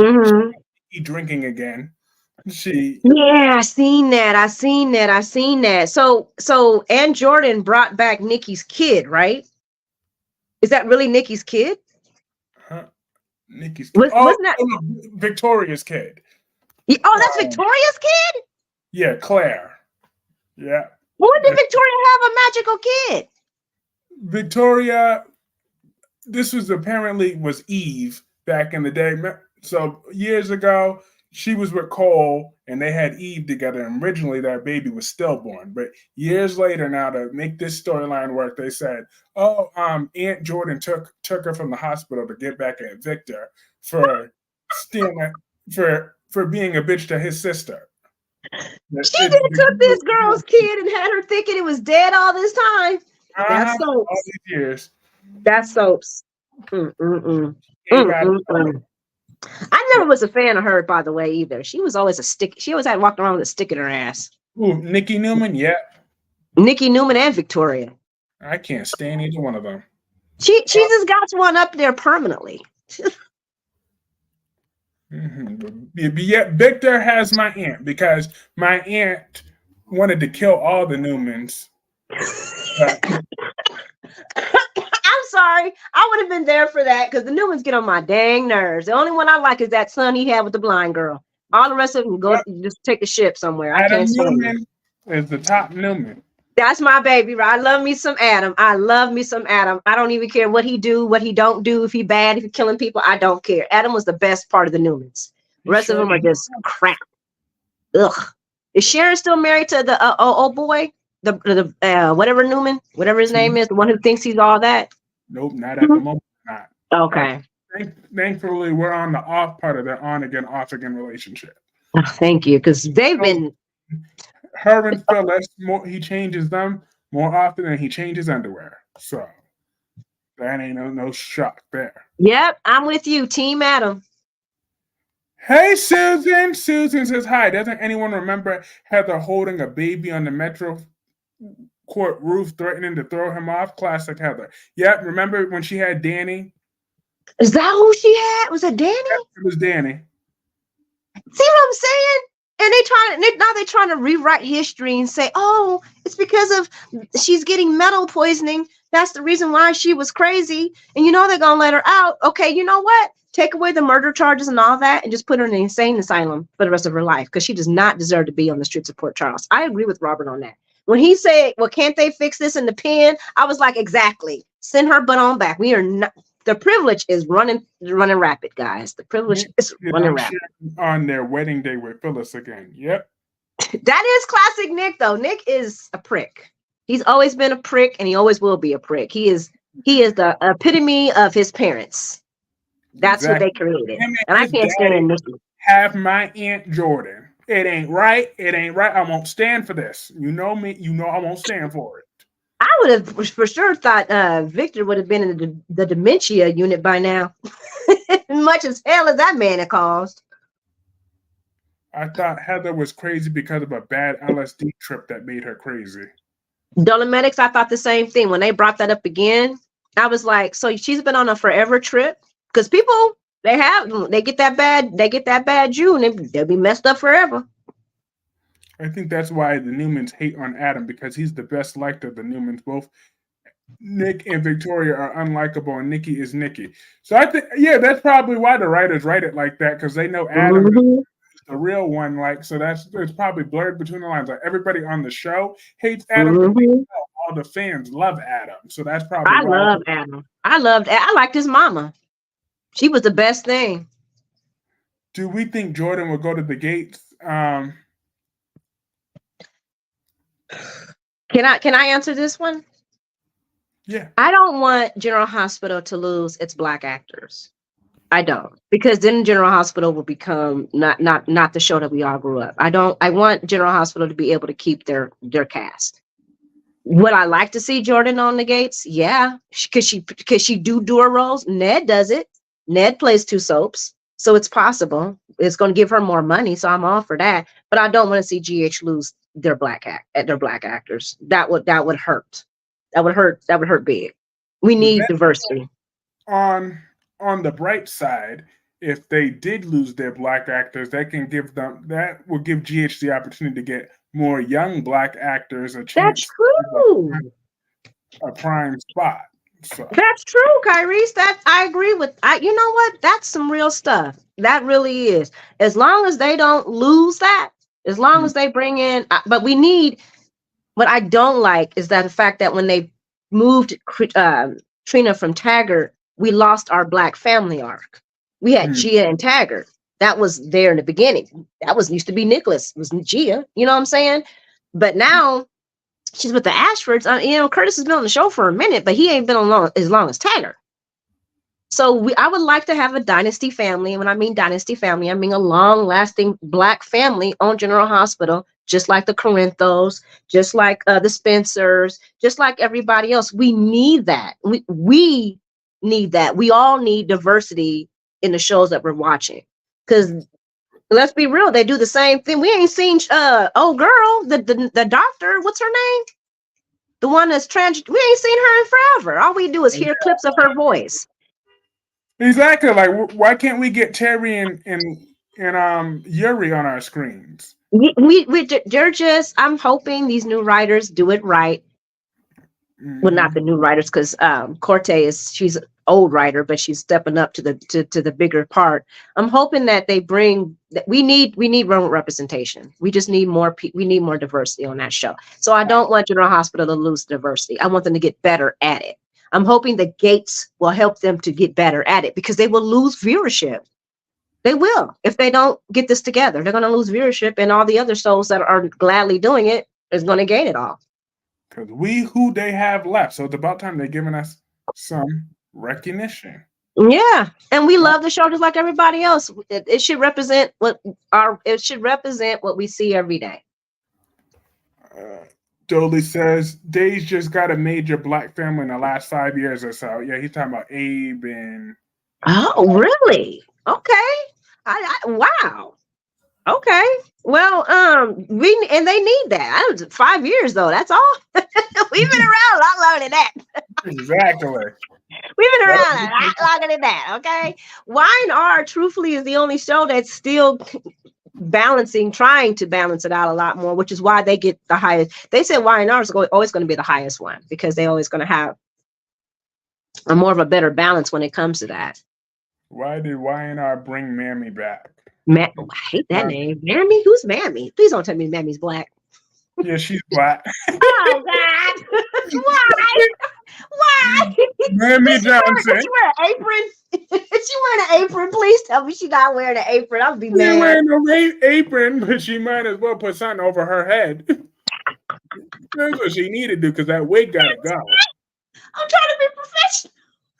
drinking again. I seen that. So Aunt Jordan brought back Nikki's kid, right? Is that really Nikki's kid? Huh? Nikki's kid. Wasn't that Victoria's kid? That's Victoria's kid? Yeah, Claire. Yeah. When did Victoria have a magical kid? Victoria, this was Eve back in the day. So years ago, she was with Cole and they had Eve together. And originally that baby was stillborn. But years later now, to make this storyline work, they said, Aunt Jordan took her from the hospital to get back at Victor for stealing, for being a bitch to his sister. She took this girl's kid and had her thinking it was dead all this time. That's soaps. All these years. That's soaps. I never was a fan of her, by the way, either. She was always she always had walked around with a stick in her ass. Ooh, Nikki Newman, yeah. Nikki Newman and Victoria. I can't stand either one of them. She just got one up there permanently. Yet Victor has my aunt because my aunt wanted to kill all the Newmans. I'm sorry. I would have been there for that because the Newmans get on my dang nerves. The only one I like is that son he had with the blind girl. All the rest of them go just take a ship somewhere. I can't stand Newman is the top Newman. That's my baby, right? I love me some Adam. I love me some Adam. I don't even care what he do, what he don't do. If he bad, if he killing people, I don't care. Adam was the best part of the Newmans. The rest of them are just crap. Ugh. Is Sharon still married to the old boy? The whatever Newman, whatever his name is, the one who thinks he's all that? Nope, not at the moment. Not. Okay. Thankfully, we're on the off part of their on again, off again relationship. Oh, thank you, because they've been. Her and Phyllis, he changes them more often than he changes underwear. So that ain't no shock there. Yep, I'm with you, Team Adam. Hey, Susan. Susan says hi. Doesn't anyone remember Heather holding a baby on the Metro Court roof, threatening to throw him off? Classic Heather. Yep. Remember when she had Danny? Is that who she had? Was it Danny? Yep, it was Danny. See what I'm saying? And they're trying to rewrite history and say, oh, it's because of she's getting metal poisoning. That's the reason why she was crazy. And they're gonna let her out. Okay, you know what? Take away the murder charges and all that and just put her in an insane asylum for the rest of her life because she does not deserve to be on the streets of Port Charles. I agree with Robert on that. When he said, well, can't they fix this in the pen? I was like, exactly. Send her butt on back. We are not. The privilege is running rapid, guys. The privilege is running rapid. On their wedding day with Phyllis again. Yep. That is classic Nick, though. Nick is a prick. He's always been a prick, and he always will be a prick. He is the epitome of his parents. That's what they created. And I can't stand this. Have my Aunt Jordan. It ain't right. It ain't right. I won't stand for this. You know me. You know I won't stand for it. I would have for sure thought Victor would have been in the dementia unit by now. Much as hell as that man had caused. I thought Heather was crazy because of a bad LSD trip that made her crazy. Dolomedics, I thought the same thing. When they brought that up again, I was like, so she's been on a forever trip? Because people, they get that bad June, they'll be messed up forever. I think that's why the Newmans hate on Adam, because he's the best liked of the Newmans. Both Nick and Victoria are unlikable, and Nikki is Nikki. So I think, that's probably why the writers write it like that, because they know Adam is the real one. Like, so it's probably blurred between the lines. Like, everybody on the show hates Adam, but all the fans love Adam. So that's probably. I love Adam. I liked his mama. She was the best thing. Do we think Jordan will go to the gates? Can I answer this one? Yeah. I don't want General Hospital to lose its Black actors. I don't, because then General Hospital will become not the show that we all grew up. I want General Hospital to be able to keep their cast. Would I like to see Jordan on the gates? Yeah, because she do her roles. Ned does it. Ned plays 2 soaps, so it's possible. It's going to give her more money, so I'm all for that. But I don't want to see GH lose their black actors. That would hurt. That would hurt big. We need diversity. On the bright side, if they did lose their Black actors, that will give GH the opportunity to get more young Black actors a chance. That's true. A prime spot. So. That's true, Kyreese. That I agree with. You know what? That's some real stuff. That really is. As long as they don't lose that, as long as they bring in, but we need. What I don't like is that the fact that when they moved Trina from Taggart, we lost our Black family arc. We had Gia and Taggart. That was there in the beginning. That used to be Nikolas. It was Gia. You know what I'm saying? But now she's with the Ashfords. Curtis has been on the show for a minute, but he ain't been on as long as Taggart. So I would like to have a dynasty family. And when I mean dynasty family, I mean a long-lasting Black family on General Hospital, just like the Corinthos, just like the Spencers, just like everybody else. We need that. We need that. We all need diversity in the shows that we're watching. Because let's be real, they do the same thing. We ain't seen old girl, the doctor. What's her name? The one that's trans. We ain't seen her in forever. All we do is hear clips of her voice. Exactly. Like, why can't we get Terry and Yuri on our screens? They're just. I'm hoping these new writers do it right. Well, not the new writers, because she's an old writer, but she's stepping up to the bigger part. I'm hoping that they bring that we need representation. We just need more. We need more diversity on that show. So I don't want General Hospital to lose diversity. I want them to get better at it. I'm hoping the Gates will help them to get better at it, because they will lose viewership. They will if they don't get this together. They're going to lose viewership, and all the other shows that are gladly doing it is going to gain it all. Because who they have left. So it's about time they're giving us some recognition. Yeah, and we love the show just like everybody else. It should represent what we see every day. Dolly says Days just got a major black family in the last 5 years or so. Yeah, he's talking about Abe and. Oh, really? Okay. Wow. Okay. Well, they need that. 5 years though. That's all. We've been around a lot longer than that. Exactly. We've been around a lot longer than that. Okay. Y&R truthfully is the only show that's still trying to balance it out a lot more, which is why they get the highest. They said Y&R is always going to be the highest one, because they're always going to have a more of a better balance when it comes to that. Why did Y&R bring Mammy back? I hate that name. Mammy? Who's Mammy? Please don't tell me Mammy's black. Yeah, she's black. Oh, God. Why? Mammy Johnson. She wear an apron? She wearing an apron? Please tell me she's not wearing an apron. I'll be mad. She's wearing no apron, but she might as well put something over her head. That's what she needed to do, because that wig got to go. I'm trying to be professional.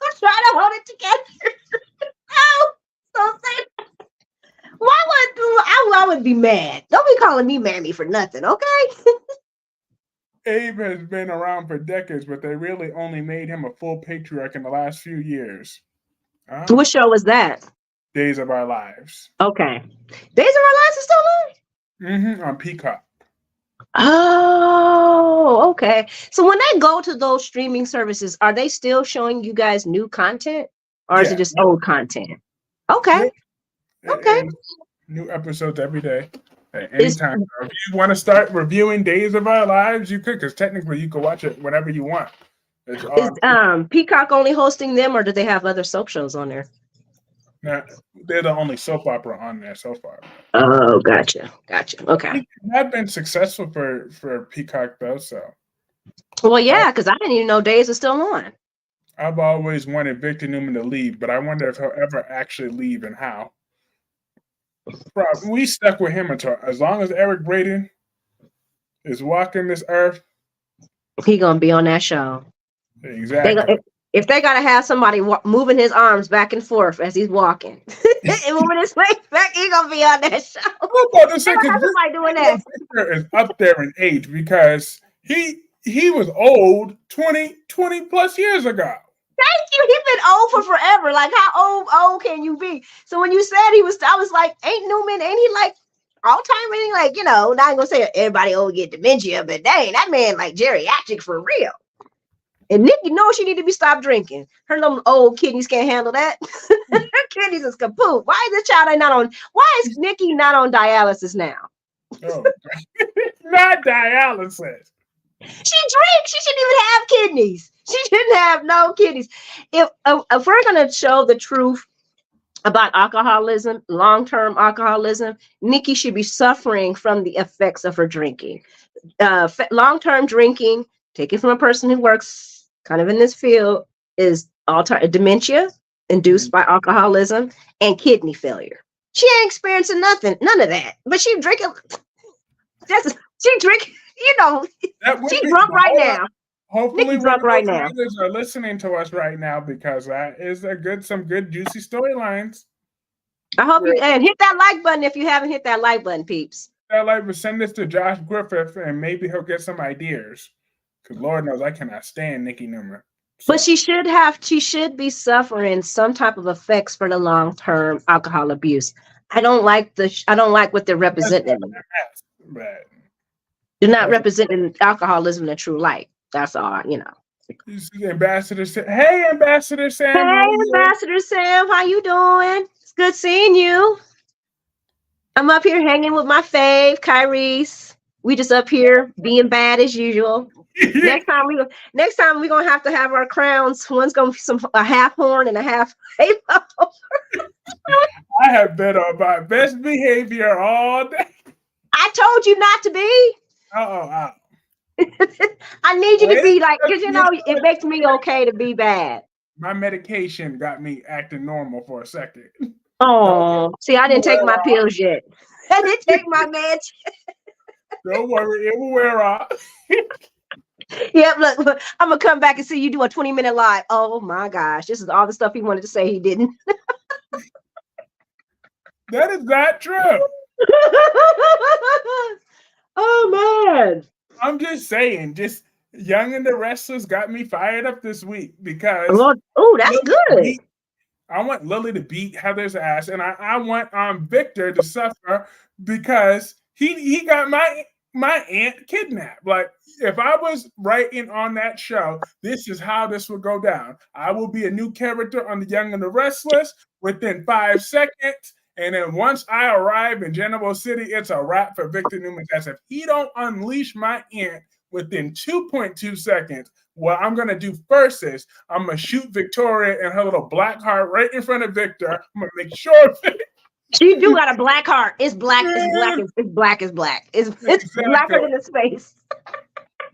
I'm trying to hold it together. Oh, don't say that. I would be mad. Don't be calling me Mammy for nothing, okay? Abe has been around for decades, but they really only made him a full patriarch in the last few years. What show was that? Days of Our Lives. Okay. Days of Our Lives is still on? On Peacock. Oh, okay. So when they go to those streaming services, are they still showing you guys new content? Or is it just old content? Okay. Okay. New episodes every day. At any time. So if you want to start reviewing Days of Our Lives, you could, because technically you can watch it whenever you want. Is Peacock only hosting them, or do they have other soap shows on there? No, they're the only soap opera on there so far. Oh, gotcha. Okay. It had been successful for Peacock though, so. Well, yeah, because I didn't even know Days was still on. I've always wanted Victor Newman to leave, but I wonder if he'll ever actually leave and how. We stuck with him until as long as Eric Braeden is walking this earth. He gonna be on that show. Exactly. If they gotta have somebody moving his arms back and forth as he's walking, and moving his legs back, he gonna be on that show. I'm about to say, somebody doing that is up there in age, because he was old 20 plus years ago. Thank you. He's been old for forever. Like, how old can you be? So when you said I was like, ain't Newman, ain't he like all-time? Ain't he like, not gonna say everybody old get dementia, but dang, that man like geriatric for real. And Nikki knows she need to be stopped drinking. Her little old kidneys can't handle that. Her kidneys is kaput. Why is the child why is Nikki not on dialysis now? Oh, not dialysis. She drinks. She shouldn't even have kidneys. She shouldn't have no kidneys. If we're going to show the truth about alcoholism, long-term alcoholism, Nikki should be suffering from the effects of her drinking. Long-term drinking, take it from a person who works kind of in this field, is dementia induced by alcoholism and kidney failure. She ain't experiencing none of that. But she drinking. She drinking. She's drunk right now. Hopefully, drunk right now. Are listening to us right now, because that is some good juicy storylines. I hope you hit that like button if you haven't hit that like button, peeps. That like, but send this to Josh Griffith, and maybe he'll get some ideas. Because Lord knows I cannot stand Nikki Newman. So. But she should be suffering some type of effects for the long-term alcohol abuse. I don't like what they're representing. They're not representing alcoholism in a true light. That's all, you know. You see Ambassador Sam. Hey, Ambassador Sam. Hey, How are you? Ambassador Sam, how you doing? It's good seeing you. I'm up here hanging with my fave, Kyreese. We just up here being bad as usual. Next time we're gonna have to have our crowns. One's gonna be a half horn and a half halo. I have been on my best behavior all day. I told you not to be. Uh-oh. I need you to be like, because you know it makes me okay to be bad. My medication got me acting normal for a second. Oh, see, I didn't take my pills yet. I didn't take my meds. Don't worry, it will wear off. Yep, look, I'm gonna come back and see you do a 20-minute live. Oh my gosh, this is all the stuff he wanted to say he didn't. That is not true. Oh man. I'm just saying, just Young and the Restless got me fired up this week because that's good. I want Lily to beat Heather's ass, and I want Victor to suffer because he got my aunt kidnapped. Like, if I was writing on that show, this is how this would go down. I will be a new character on the Young and the Restless within 5 seconds. And then once I arrive in Genoa City, it's a wrap for Victor Newman. That's if he don't unleash my aunt within 2.2 seconds. What I'm going to do first is I'm going to shoot Victoria and her little black heart right in front of Victor. I'm going to make sure she do got a black heart. It's black. It's black. It's black. It's black. It's exactly. Blacker than the space.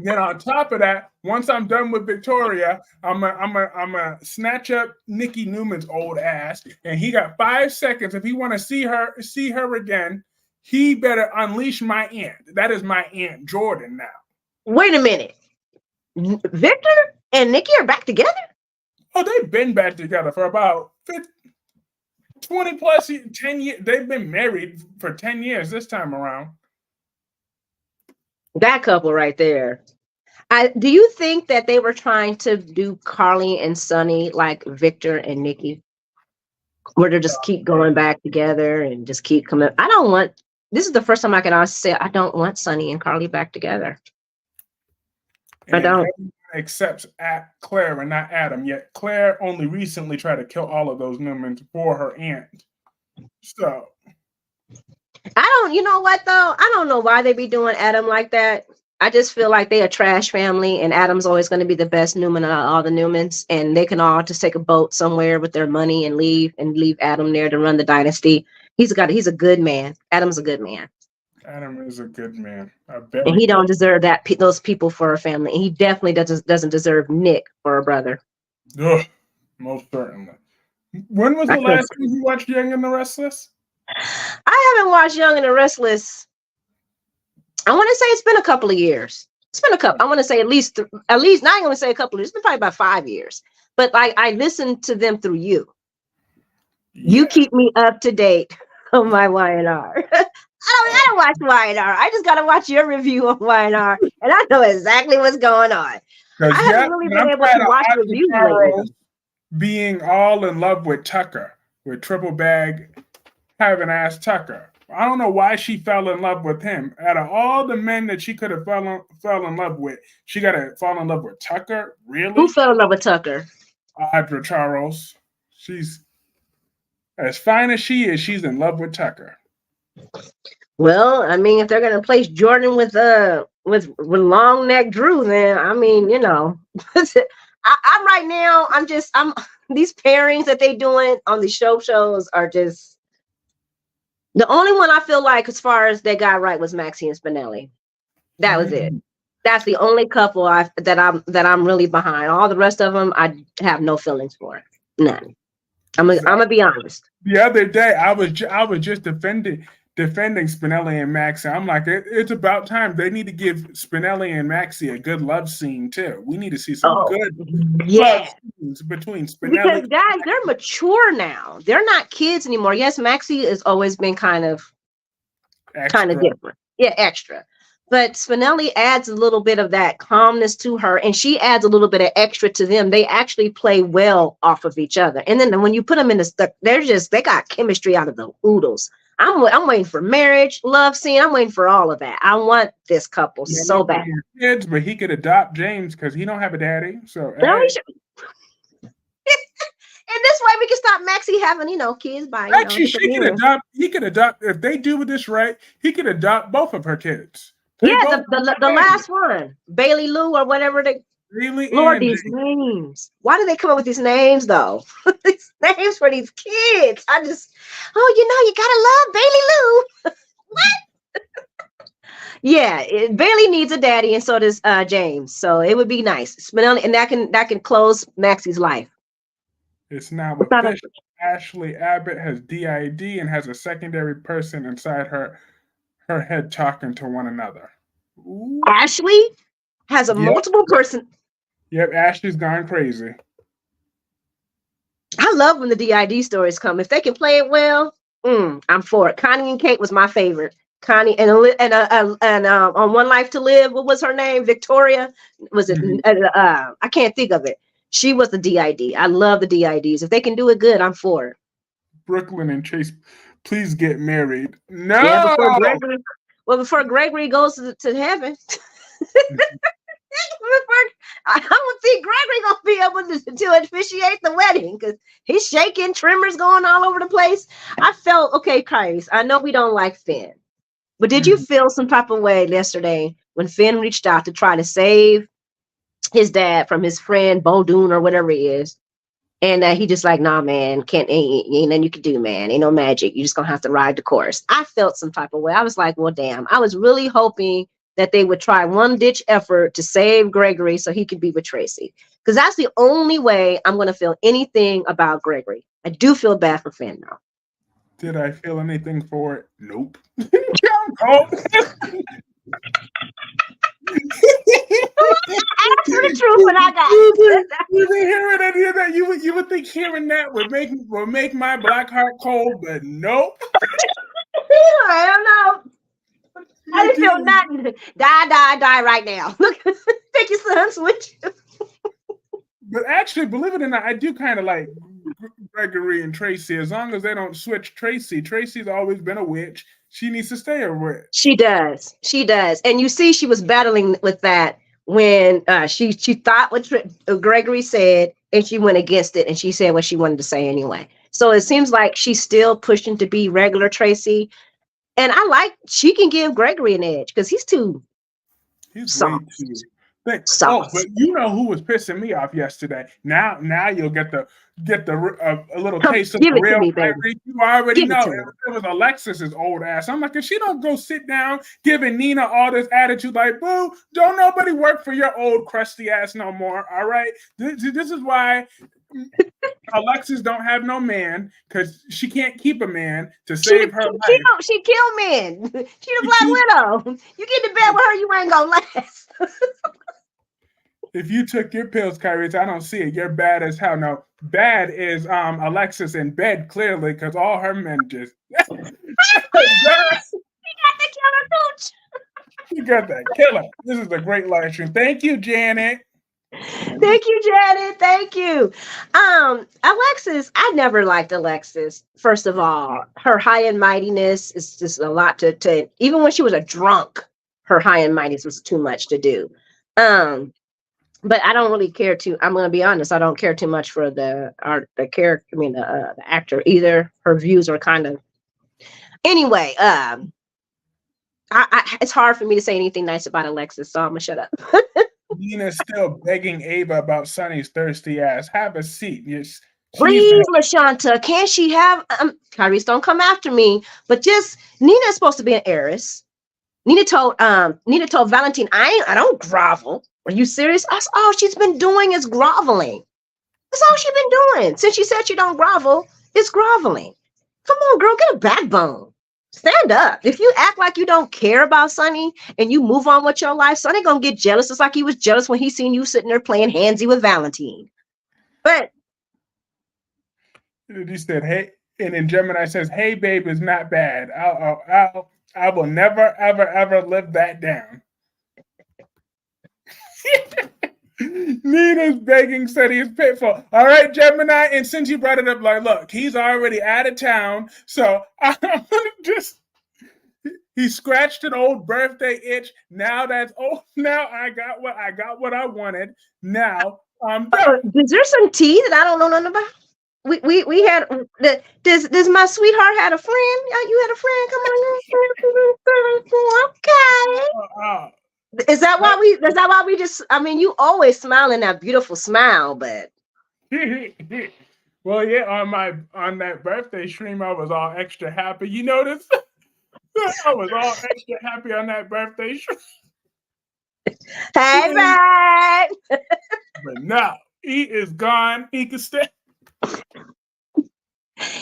Then on top of that, once I'm done with Victoria, I'm a snatch up Nikki Newman's old ass, and he got 5 seconds. If he want to see her again, he better unleash my aunt. That is my Aunt Jordan now. Wait a minute, Victor and Nikki are back together? Oh, they've been back together for about 20 plus 10 years. They've been married for 10 years this time around. That couple right there. Do you think that they were trying to do Carly and Sonny like Victor and Nikki? Where they just keep going back together and just keep coming. This is the first time I can honestly say I don't want Sonny and Carly back together. I don't. Except Claire and not Adam. Yet Claire only recently tried to kill all of those Newmans for her aunt. So you know what though? I don't know why they be doing Adam like that. I just feel like they a trash family, and Adam's always going to be the best Newman of all the Newmans, and they can all just take a boat somewhere with their money and leave Adam there to run the dynasty. He's a good man. Adam's a good man. Adam is a good man. And he don't deserve those people for a family. And he definitely doesn't deserve Nick for a brother. Ugh, most certainly. When was the last time you watched Young and the Restless? I haven't watched Young and the Restless. I want to say it's been a couple of years. It's been a couple. I want to say at least not going to say a couple of years. It's been probably about 5 years. But I listened to them through you. Yeah. You keep me up to date on my Y&R. I don't watch Y&R. I just got to watch your review on Y&R, and I know exactly what's going on. I haven't really been able to watch reviews lately. Being all in love with Tucker, with Triple Bag having asked Tucker. I don't know why she fell in love with him. Out of all the men that she could have fell in love with, she got to fall in love with Tucker? Really? Who fell in love with Tucker? Audra Charles. She's as fine as she is. She's in love with Tucker. Well, I mean, if they're gonna place Jordan with long neck Drew, then I mean, you know, I'm right now. I'm these pairings that they doing on the shows are just the only one I feel like as far as they got right was Maxie and Spinelli. That was it. That's the only couple that I'm really behind. All the rest of them, I have no feelings for. None. I'm gonna be honest. The other day, I was just defending Spinelli and Maxie. I'm like, it's about time. They need to give Spinelli and Maxie a good love scene too. We need to see some good love scenes between Spinelli. Because guys, they're mature now. They're not kids anymore. Yes, Maxie has always been kind of different. Yeah, extra. But Spinelli adds a little bit of that calmness to her, and she adds a little bit of extra to them. They actually play well off of each other. And then when you put them in they got chemistry out of the oodles. I'm waiting for marriage, love scene. I'm waiting for all of that. I want this couple so bad. Kids, but he could adopt James because he don't have a daddy. So No, he should. And this way we can stop Maxie having, kids by, actually, she could adopt. He could adopt if they do this right. He could adopt both of her kids. The last one, Bailey Lou or whatever they. Really, Lord, these names. Why do they come up with these names though? These names for these kids. You gotta love Bailey Lou. What? Yeah, Bailey needs a daddy, and so does James. So it would be nice, and that can close Maxie's life. It's now official. Ashley Abbott has DID and has a secondary person inside her head talking to one another. Ooh. Ashley has a multiple person. Yep, Ashley's gone crazy. I love when the DID stories come. If they can play it well, I'm for it. Connie and Kate was my favorite. Connie and on One Life to Live, what was her name? Victoria? Was it? I can't think of it. She was the DID. I love the DIDs. If they can do it good, I'm for it. Brooklyn and Chase, please get married. No. Yeah, before Gregory goes to heaven. I don't think Gregory gonna be able to officiate the wedding because he's shaking, tremors going all over the place. I felt okay, Kyreese. I know we don't like Finn, but did you feel some type of way yesterday when Finn reached out to try to save his dad from his friend Boldoon or whatever he is, and he just like, nah, man, ain't nothing you can do, man. Ain't no magic. You just gonna have to ride the course. I felt some type of way. I was like, well, damn. I was really hoping that they would try one-ditch effort to save Gregory so he could be with Tracy. Because that's the only way I'm going to feel anything about Gregory. I do feel bad for Finn, though. Did I feel anything for it? Nope. Ask for the truth, but I got it. You would think hearing that would make my black heart cold, but nope. I don't know. I just feel nothing. Die right now. Look, take your sons with you. But actually, believe it or not, I do kind of like Gregory and Tracy. As long as they don't switch Tracy. Tracy's always been a witch. She needs to stay a witch. She does. And you see, she was battling with that when she thought what Gregory said, and she went against it, and she said what she wanted to say anyway. So it seems like she's still pushing to be regular Tracy. And I like she can give Gregory an edge because he's soft. But you know who was pissing me off yesterday? Now you'll get a little taste of the real Gregory. You already know it was Alexis's old ass. I'm like, if she don't go sit down giving Nina all this attitude, like, boo, don't nobody work for your old crusty ass no more. All right, this is why. Alexis don't have no man because she can't keep a man to save her life. She kill men. She the Black Widow. You get to bed with her, you ain't gonna last. If you took your pills, Kyreese, I don't see it. You're bad as hell. No, bad is Alexis in bed clearly because all her men just. She got the killer coach. She got that killer. This is a great live stream. Thank you, Janet. Thank you, Janet. Thank you. Alexis, I never liked Alexis. First of all, her high and mightiness is just a lot to even when she was a drunk, her high and mightiness was too much to do. But I don't really care I'm going to be honest. I don't care too much for the character. I mean, the actor either. Her views are kind of. Anyway, it's hard for me to say anything nice about Alexis, so I'm gonna shut up. Nina's still begging Ava about Sonny's thirsty ass. Have a seat. Please, LaShanta, can't she have Kyreese, don't come after me, but just Nina's supposed to be an heiress. Nina told Valentin, I don't grovel. Are you serious? That's all she's been doing is groveling. That's all she's been doing. Since she said she don't grovel, it's groveling. Come on, girl, get a backbone. Stand up. If you act like you don't care about Sonny and you move on with your life, Sonny gonna get jealous. It's like he was jealous when he seen you sitting there playing handsy with Valentin. But he said, "Hey," and then Gemini says, "Hey, babe, is not bad. I will never, ever, ever live that down." Nina's begging said he's pitfall. All right, Gemini. And since you brought it up, like, look, he's already out of town. So I'm gonna just he scratched an old birthday itch. Now that's now I got what I wanted. Now is there some tea that I don't know nothing about? We had does my sweetheart had a friend? You had a friend? Come on. Okay. Is that why we just, I mean, you always smiling that beautiful smile, but well, yeah, on that birthday stream, I was all extra happy. You notice? I was all extra happy on that birthday stream. Hey, babe. But now he is gone. He can stay.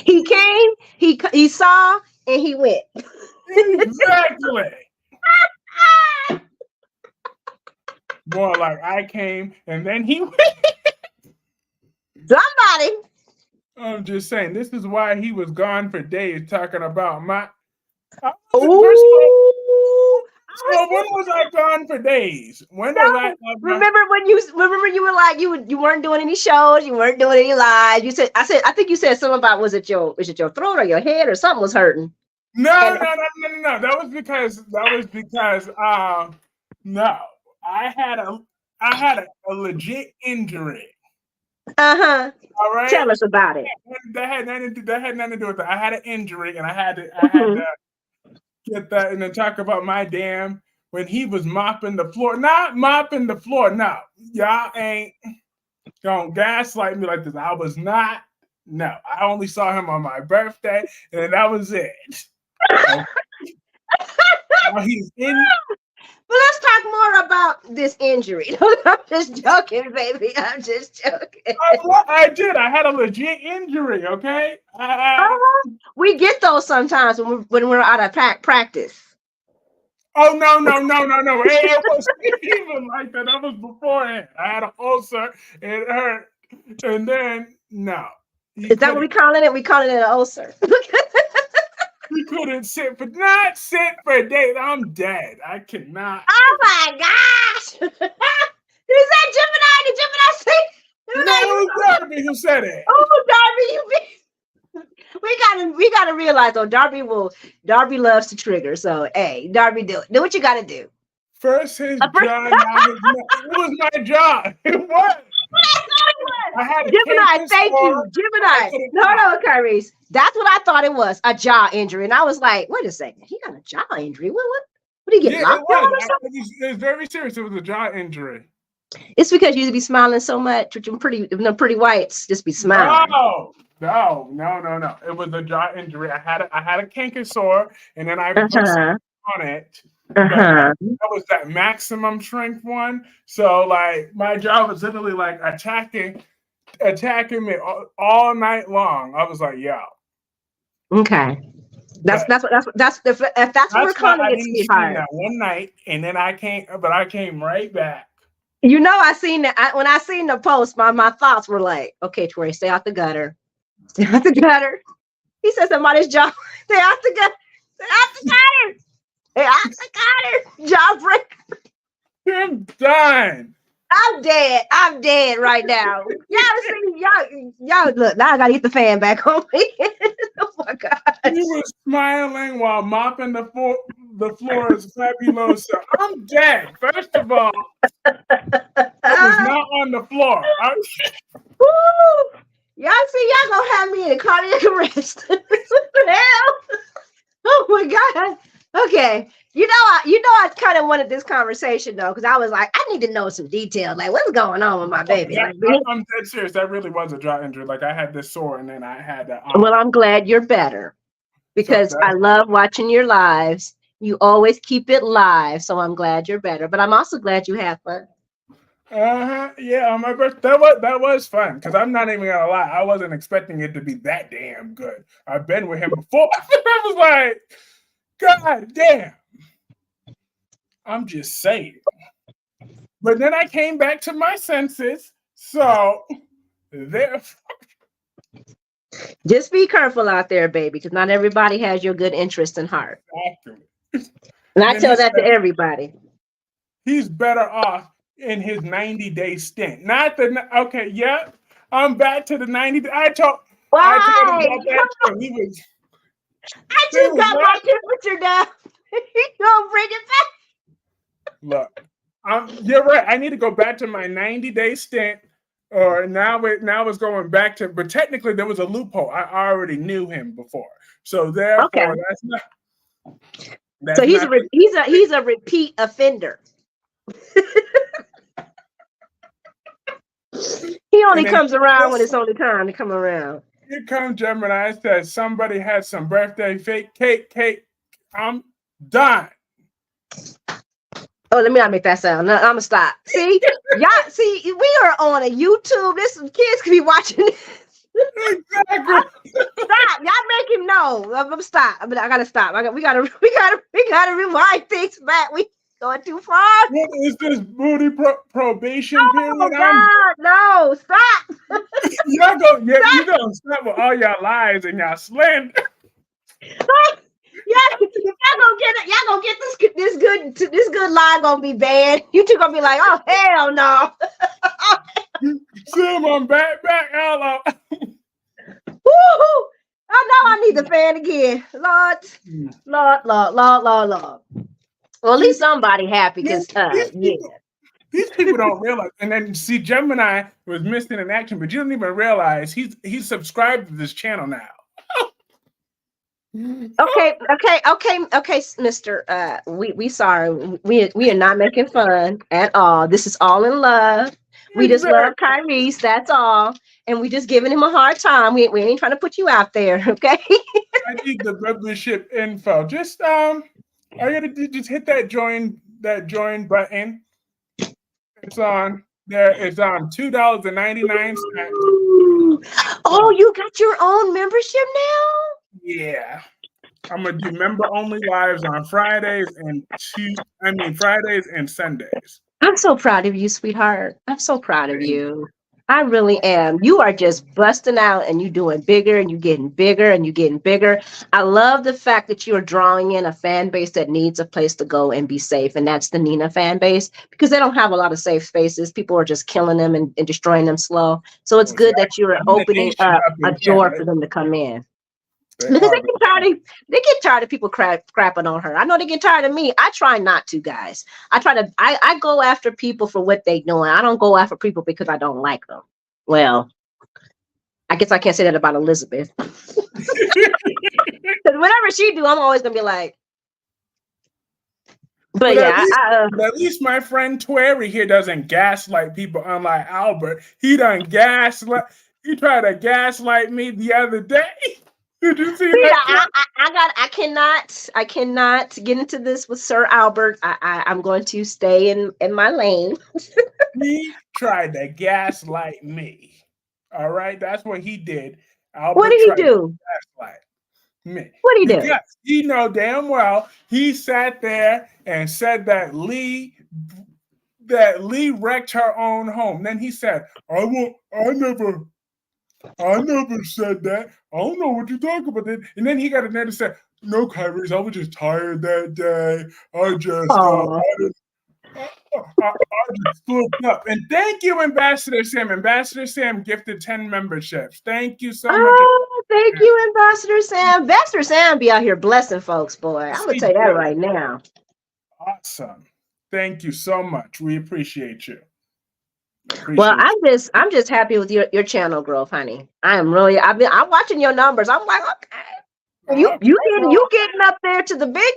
He came, he saw, and he went. Exactly. More like I came and then he went. Somebody. I'm just saying, this is why he was gone for days talking about my. So when was I gone for days? When was I? Remember when you were like you weren't doing any shows, you weren't doing any lives. I think you said something about was it your throat or your head or something was hurting. No. That was because no. I had a legit injury. Uh-huh. All right. Tell us about it. That had nothing to do with that. I had an injury and I had to get that and then talk about my damn when he was mopping the floor. Not mopping the floor. No. Y'all ain't gonna gaslight me like this. I was not. No. I only saw him on my birthday and that was it. Now he's in. But let's talk more about this injury. I'm just joking, baby. I'm just joking. I did. I had a legit injury, okay? We get those sometimes when we're out of practice. Oh, no. It wasn't even like that. That was beforehand. I had an ulcer. It hurt. And then, no. Is that what we calling it? We calling it an ulcer. We couldn't sit for days. I'm dead. I cannot. Oh my gosh! Is that Gemini? Did Gemini say? No, it was Darby who said it. Oh, Darby, we gotta realize though. Darby loves to trigger. So hey, Darby, do what you gotta do. First his jaw, now his neck. It was my jaw. It was. I had Gemini, thank you. Gemini. No, Kyreese. That's what I thought it was, a jaw injury. And I was like, wait a second. He got a jaw injury. What did he get locked down or something? It was very serious. It was a jaw injury. It's because you be smiling so much with them pretty whites. Just be smiling. No. It was a jaw injury. I had a canker sore and then I put on it. That was that maximum strength one. So like my jaw was literally like attacking me all night long. I was like, yo. Okay. That's what we're calling it, sweetheart. That one night and then I came right back. You know, I seen that when I seen the post, my thoughts were like, okay, Tuere, stay out the gutter. Stay out the gutter. He said somebody's jaw. Stay out the gutter. Stay out the gutter. Hey, I got it. Jawbreaker. I'm done. I'm dead right now. Y'all look, now I gotta get the fan back on me. Oh my God. He was smiling while mopping the floor is fabulous. I'm dead. First of all, I was not on the floor. Y'all gonna have me in cardiac arrest. What the hell? Oh my God. Okay, you know, I kind of wanted this conversation though, because I was like, I need to know some details, like what's going on with my baby. I'm dead serious. That really was a jaw injury. Like I had this sore, and then I had that. Well, I'm glad you're better, because I love watching your lives. You always keep it live, so I'm glad you're better. But I'm also glad you had fun. Yeah, on my birthday, that was fun. Because I'm not even gonna lie, I wasn't expecting it to be that damn good. I've been with him before. I was like, God damn. I'm just saying. But then I came back to my senses. So therefore. Just be careful out there, baby, because not everybody has your good interest in heart. Exactly. And I tell that to everybody. He's better off in his 90-day stint. Not the okay, yeah. I'm back to the 90. I told him Why? about that too. I They just was got my temperature down. You gonna bring it back? look. You're right. I need to go back to my 90-day stint. Or now it's going back to, but technically there was a loophole. I already knew him before, so therefore Okay. that's So he's not. he's a repeat offender. He only comes around when it's only time to come around. Here comes Gemini. Says somebody had some birthday fake cake. I'm done. Oh, let me not make that sound. No, I'm gonna stop. See, y'all. See, we are on a YouTube. This kids can be watching this. Exactly. Stop! Y'all make him know. I'm stop. I gotta stop. We gotta rewind things back. We going too far. What is this booty probation period? Oh God, no! Stop! Y'all gonna stop with all y'all lies and y'all slander. Yeah, y'all gonna get this good line gonna be banned. You two gonna be like, oh hell no. Sam, I'm back, hello. Woo-hoo. I know I need the fan again. Lord. Well, at least somebody happy because these people don't realize. And then see, Gemini was missing in action, but you don't even realize he's subscribed to this channel now. Okay, Mr. We sorry. We are not making fun at all. This is all in love. We just love Kyreese, that's all. And we just giving him a hard time. We ain't trying to put you out there, okay? I need the membership info. Just all you gotta do, just hit that join button. It's on there. It's on $2.99. Oh, you got your own membership now? Yeah. I'm gonna do member only lives on Fridays and Sundays. I'm so proud of you, sweetheart. I'm so proud of you. I really am. You are just busting out and you doing bigger and you getting bigger and you getting bigger. I love the fact that you are drawing in a fan base that needs a place to go and be safe. And that's the Nina fan base because they don't have a lot of safe spaces. People are just killing them and destroying them slow. So it's good that you're opening up a door for them to come in. Because they get tired of people crapping on her. I know they get tired of me. I try not to, guys. I go after people for what they doing. I don't go after people because I don't like them. Well, I guess I can't say that about Elizabeth. Because whatever she do, I'm always gonna be like. But at least my friend Tuere here doesn't gaslight people, unlike Albert. He tried to gaslight me the other day. Did you see that? I cannot get into this with Sir Albert. I'm going to stay in my lane. He tried to gaslight me. All right, that's what he did. Albert, what did he do? Gaslight me. What did he do? You know damn well he sat there and said that Lee wrecked her own home. Then he said, I never said that. I don't know what you're talking about. And then he got in there and said, no, Kyreese, I was just tired that day. I just flipped up. And thank you, Ambassador Sam. Ambassador Sam gifted 10 memberships. Thank you so much. Oh, thank you, Ambassador Sam. Ambassador Sam be out here blessing folks, boy. I'm going to tell you that right now. Awesome. Thank you so much. We appreciate you. I'm just happy with your channel growth, honey. I'm watching your numbers. I'm like, okay, you getting up there to the big,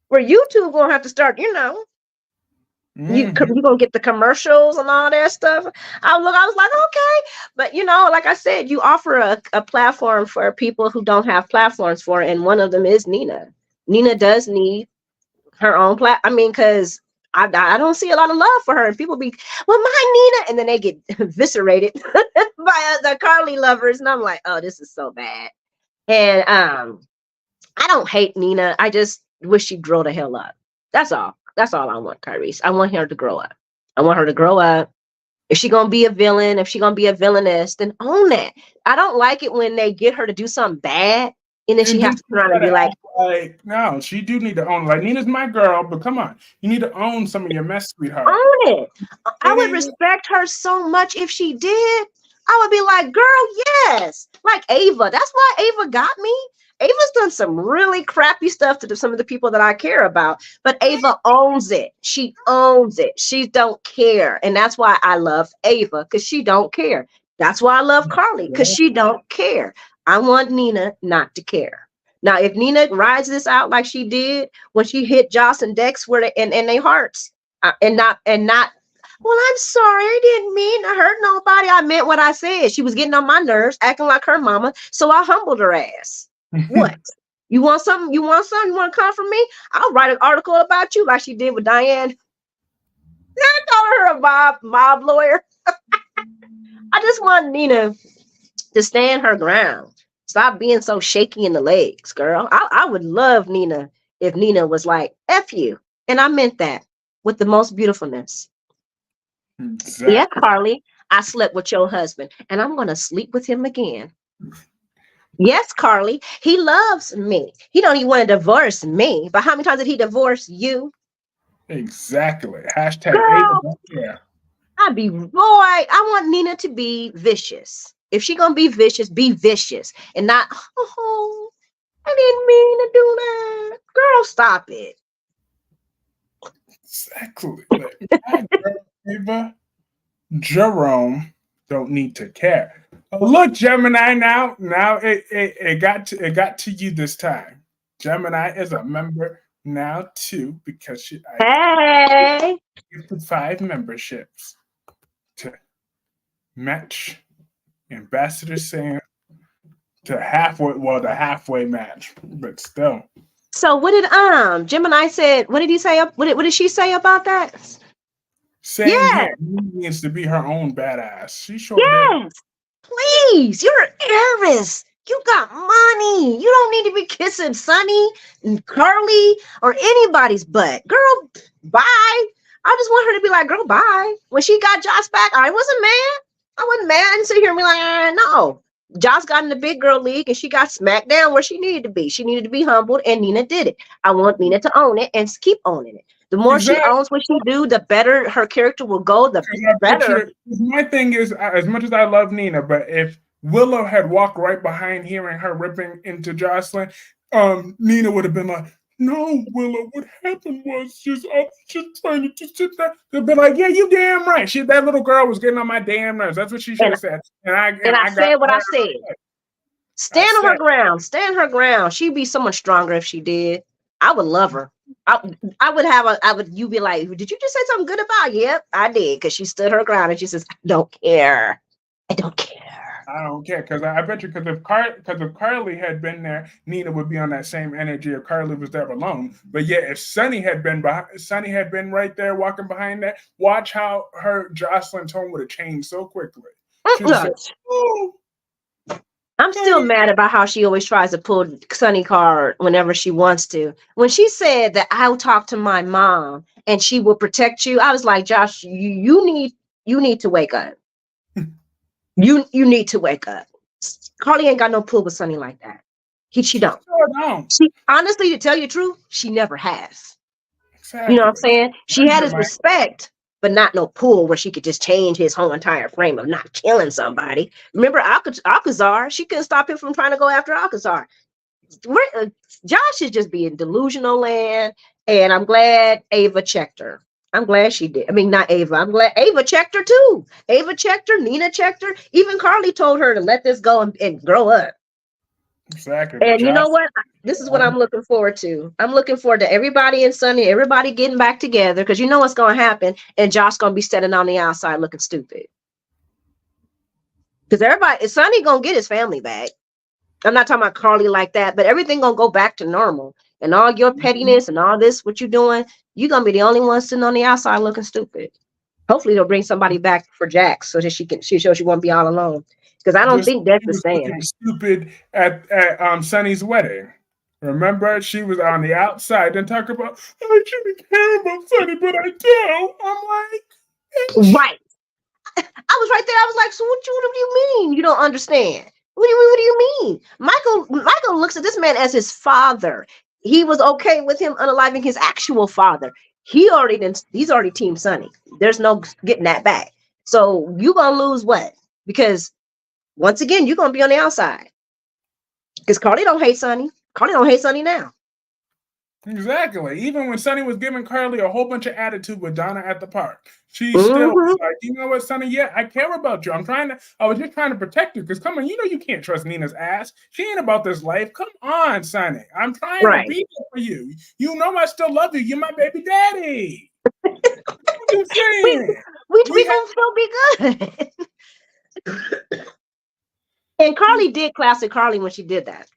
where YouTube gonna have to start, you gonna get the commercials and all that stuff. I was like, okay, but like I said, you offer a platform for people who don't have platforms for it, and one of them is Nina. Nina does need her own because I don't see a lot of love for her, and people be, well, my Nina, and then they get eviscerated by the Carly lovers, and I'm like, oh, this is so bad. And I don't hate Nina. I just wish she'd grow the hell up. That's all. That's all I want, Kyreese. I want her to grow up. I want her to grow up. If she's gonna be a villain, if she's gonna be a villainess, then own that. I don't like it when they get her to do something bad And then she And has then to turn around and be like, no, she do need to own. Like Nina's my girl, but come on, you need to own some of your mess, sweetheart. own it. I It would ain't. respect her so much if she did. I would be like, girl, yes. Like Ava. That's why Ava got me. Ava's done some really crappy stuff to some of the people that I care about, but Ava owns it. She owns it. She don't care. And that's why I love Ava, because she don't care. That's why I love Carly, because she don't care. I want Nina not to care. Now, if Nina rides this out like she did when she hit Joss and Dex where they, in their hearts, and not, well, I'm sorry, I didn't mean to hurt nobody. I meant what I said. She was getting on my nerves, acting like her mama, so I humbled her ass. What? You want something? You want something? You want to come from me? I'll write an article about you like she did with Diane. I call her a mob lawyer. I just want Nina to stand her ground. Stop being so shaky in the legs, girl. I would love Nina if Nina was like, F you. And I meant that with the most beautifulness. Exactly. Yeah, Carly, I slept with your husband and I'm going to sleep with him again. Yes, Carly, he loves me. He don't even want to divorce me. But how many times did he divorce you? Exactly. Hashtag Girl, Ava. Yeah. I want Nina to be vicious. If she gonna be vicious and not, oh, I didn't mean to do that. Girl, stop it. Exactly. Like, Ava, Jerome don't need to care. Oh, look, Gemini. Now it got to you this time. Gemini is a member now too because Hey. gifted 5 memberships to match Ambassador Sam to the halfway match, but still. So what did Gemini said? What did he say? What did she say about that? Same Yeah. here. She needs to be her own badass. She sure Yes. did. Please, you're an heiress. You got money. You don't need to be kissing Sonny and Carly or anybody's butt. Girl, bye. I just want her to be like, girl, bye. When she got Joss back, I wasn't mad. I wasn't mad and sit here and be like, no. Joss got in the big girl league and she got smacked down where she needed to be. She needed to be humbled and Nina did it. I want Nina to own it and keep owning it. The more she owns what she do, the better her character will go, the better. My thing is, as much as I love Nina, but if Willow had walked right behind hearing her ripping into Josslyn, Nina would have been like, no, Willow, what happened was I was just trying to just sit there. They'd be like, yeah, you damn right. That little girl was getting on my damn nerves. That's what she should have said. And I said what I said. Stand on her ground. Stand her ground. She'd be so much stronger if she did. I would love her. You'd be like, did you just say something good about her? Yep, I did. Because she stood her ground and she says, I don't care. I don't care. I don't care. Because I bet you, because if Carly had been there, Nina would be on that same energy if Carly was there alone. But yeah, if Sonny had been right there walking behind that, watch how her Josslyn tone would have changed so quickly. Said, oh. I'm still mad about how she always tries to pull Sonny card whenever she wants to. When she said that I'll talk to my mom and she will protect you, I was like, Josh, you need to wake up. You need to wake up. Carly ain't got no pull with Sonny like that. She don't. She honestly, to tell you the truth, she never has. Exactly. You know what I'm saying? She had his respect, but not no pull where she could just change his whole entire frame of not killing somebody. Remember Alcazar? She couldn't stop him from trying to go after Alcazar. Josh is just being delusional land, and I'm glad Ava checked her. I'm glad she did. I mean, not Ava. I'm glad Ava checked her too. Ava checked her. Nina checked her. Even Carly told her to let this go and grow up. Exactly. And you know what? This is what I'm looking forward to. I'm looking forward to everybody and Sonny, everybody getting back together, because you know what's going to happen. And Josh going to be standing on the outside looking stupid. Because Sonny going to get his family back. I'm not talking about Carly like that, but everything going to go back to normal. And all your pettiness and all this, what you're doing, you're going to be the only one sitting on the outside looking stupid. Hopefully they'll bring somebody back for Jax so that she shows she won't be all alone. Because I don't think that's the same. Stupid at Sonny's wedding. Remember, she was on the outside and talk about, I shouldn't care about Sonny, but I do. I'm like, right. I was right there. I was like, so what do you mean? You don't understand. What do you mean? Michael looks at this man as his father. He was okay with him unaliving his actual father. He's already Team Sonny. There's no getting that back. So you gonna lose what? Because once again, you're gonna be on the outside. Because Carly don't hate Sonny. Carly don't hate Sonny now. Exactly. Even when Sonny was giving Carly a whole bunch of attitude with Donna at the park, she still was like, you know what, Sonny? Yeah, I care about you. I was just trying to protect you. Because come on, you know you can't trust Nina's ass. She ain't about this life. Come on, Sonny. I'm trying to be there for you. You know I still love you. You're my baby daddy. What you saying? We gonna still be good. And Carly did classic Carly when she did that.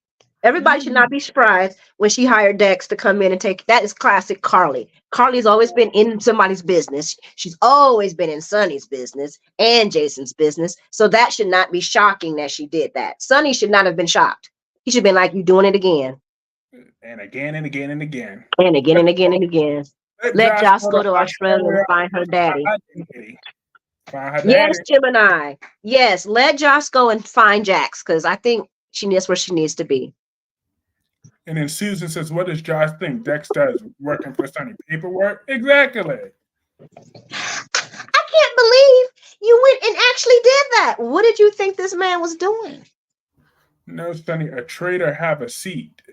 Everybody should not be surprised when she hired Dex to come in and take. That is classic Carly. Carly's always been in somebody's business. She's always been in Sonny's business and Jason's business. So that should not be shocking that she did that. Sonny should not have been shocked. He should have been like, you doing it again. And again and again and again. And again and again and again. Let Josh go to Australia and find her daddy. Yes, Gemini. Yes, let Josh go and find Jax, because I think that's where she needs to be. And then Susan says, what does Josh think Dex does working for Sonny? Paperwork? Exactly. I can't believe you went and actually did that. What did you think this man was doing? No, Sonny, a traitor have a seat.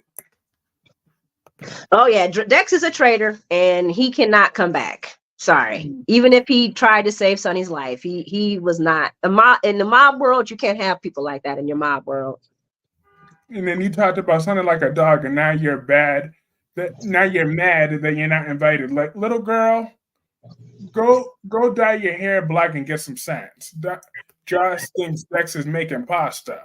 Oh, yeah. Dex is a traitor, and he cannot come back. Sorry. Even if he tried to save Sonny's life, he was not. In the mob world, you can't have people like that in your mob world. And then you talked about something like a dog, and now you're bad. Now you're mad that you're not invited. Like, little girl, go dye your hair black and get some sense. Josh thinks Dex is making pasta.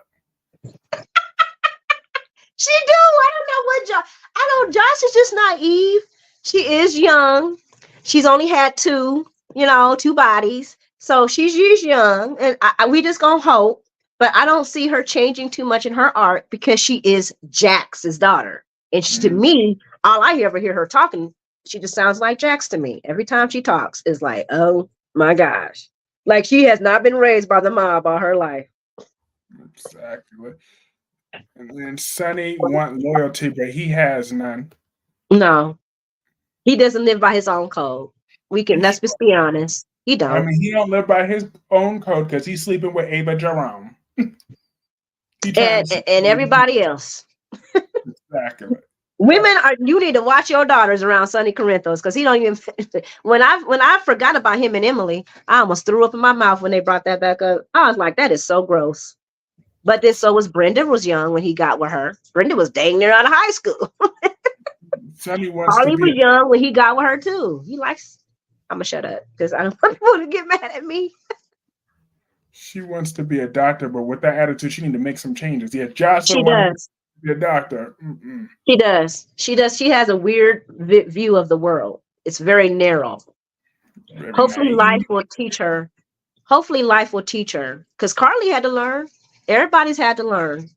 She do. I don't know what Josh. I know Josh is just naive. She is young. She's only had two bodies. So she's young, and we just gonna hope. But I don't see her changing too much in her art because she is Jax's daughter. And to me, all I ever hear her talking, she just sounds like Jax to me. Every time she talks, is like, oh my gosh. Like she has not been raised by the mob all her life. Exactly. And then Sonny wants loyalty, but he has none. No. He doesn't live by his own code. Let's just be honest. He don't. I mean, he don't live by his own code because he's sleeping with Ava Jerome. and everybody else. Exactly. Women you need to watch your daughters around Sonny Corinthos, because he don't even. When I forgot about him and Emily, I almost threw up in my mouth when they brought that back up. I was like, that is so gross. But then so was Brenda was young when he got with her. Brenda was dang near out of high school. Sonny wants Harley to be was young when he got with her too. He likes. I'm gonna shut up because I don't want people to get mad at me. She wants to be a doctor, but with that attitude, she need to make some changes. Yeah, Josslyn She does. Be a doctor. She does. She does. She has a weird view of the world. It's very narrow. Hopefully life will teach her. Because Carly had to learn. Everybody's had to learn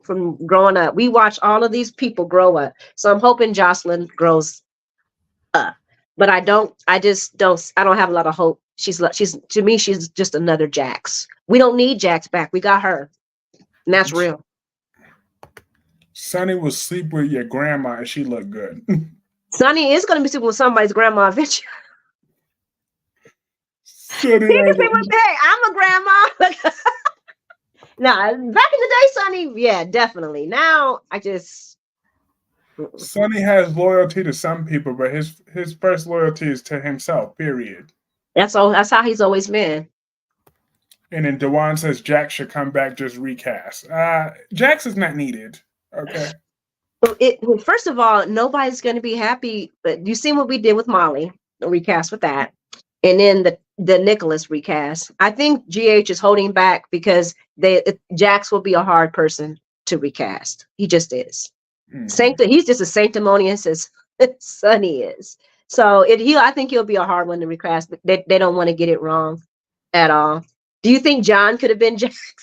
from growing up. We watch all of these people grow up. So I'm hoping Josslyn grows up. But I don't have a lot of hope. She's to me, she's just another Jax. We don't need Jax back. We got her. And that's real. Sonny will sleep with your grandma and she look good. Sonny is going to be sleeping with somebody's grandma eventually. He can say, hey, I'm a grandma. Nah, back in the day, Sonny, yeah, definitely. Now, Sonny has loyalty to some people, but his first loyalty is to himself, period. That's how he's always been. And then Dewan says Jax should come back, just recast. Jax is not needed. Okay. First of all, nobody's going to be happy. But you seen what we did with Molly, the recast with that. And then the Nikolas recast. I think GH is holding back because Jax will be a hard person to recast. He just is. He's just as sanctimonious as Sonny is. So I think he'll be a hard one to recast. But they don't want to get it wrong at all. Do you think John could have been Jax?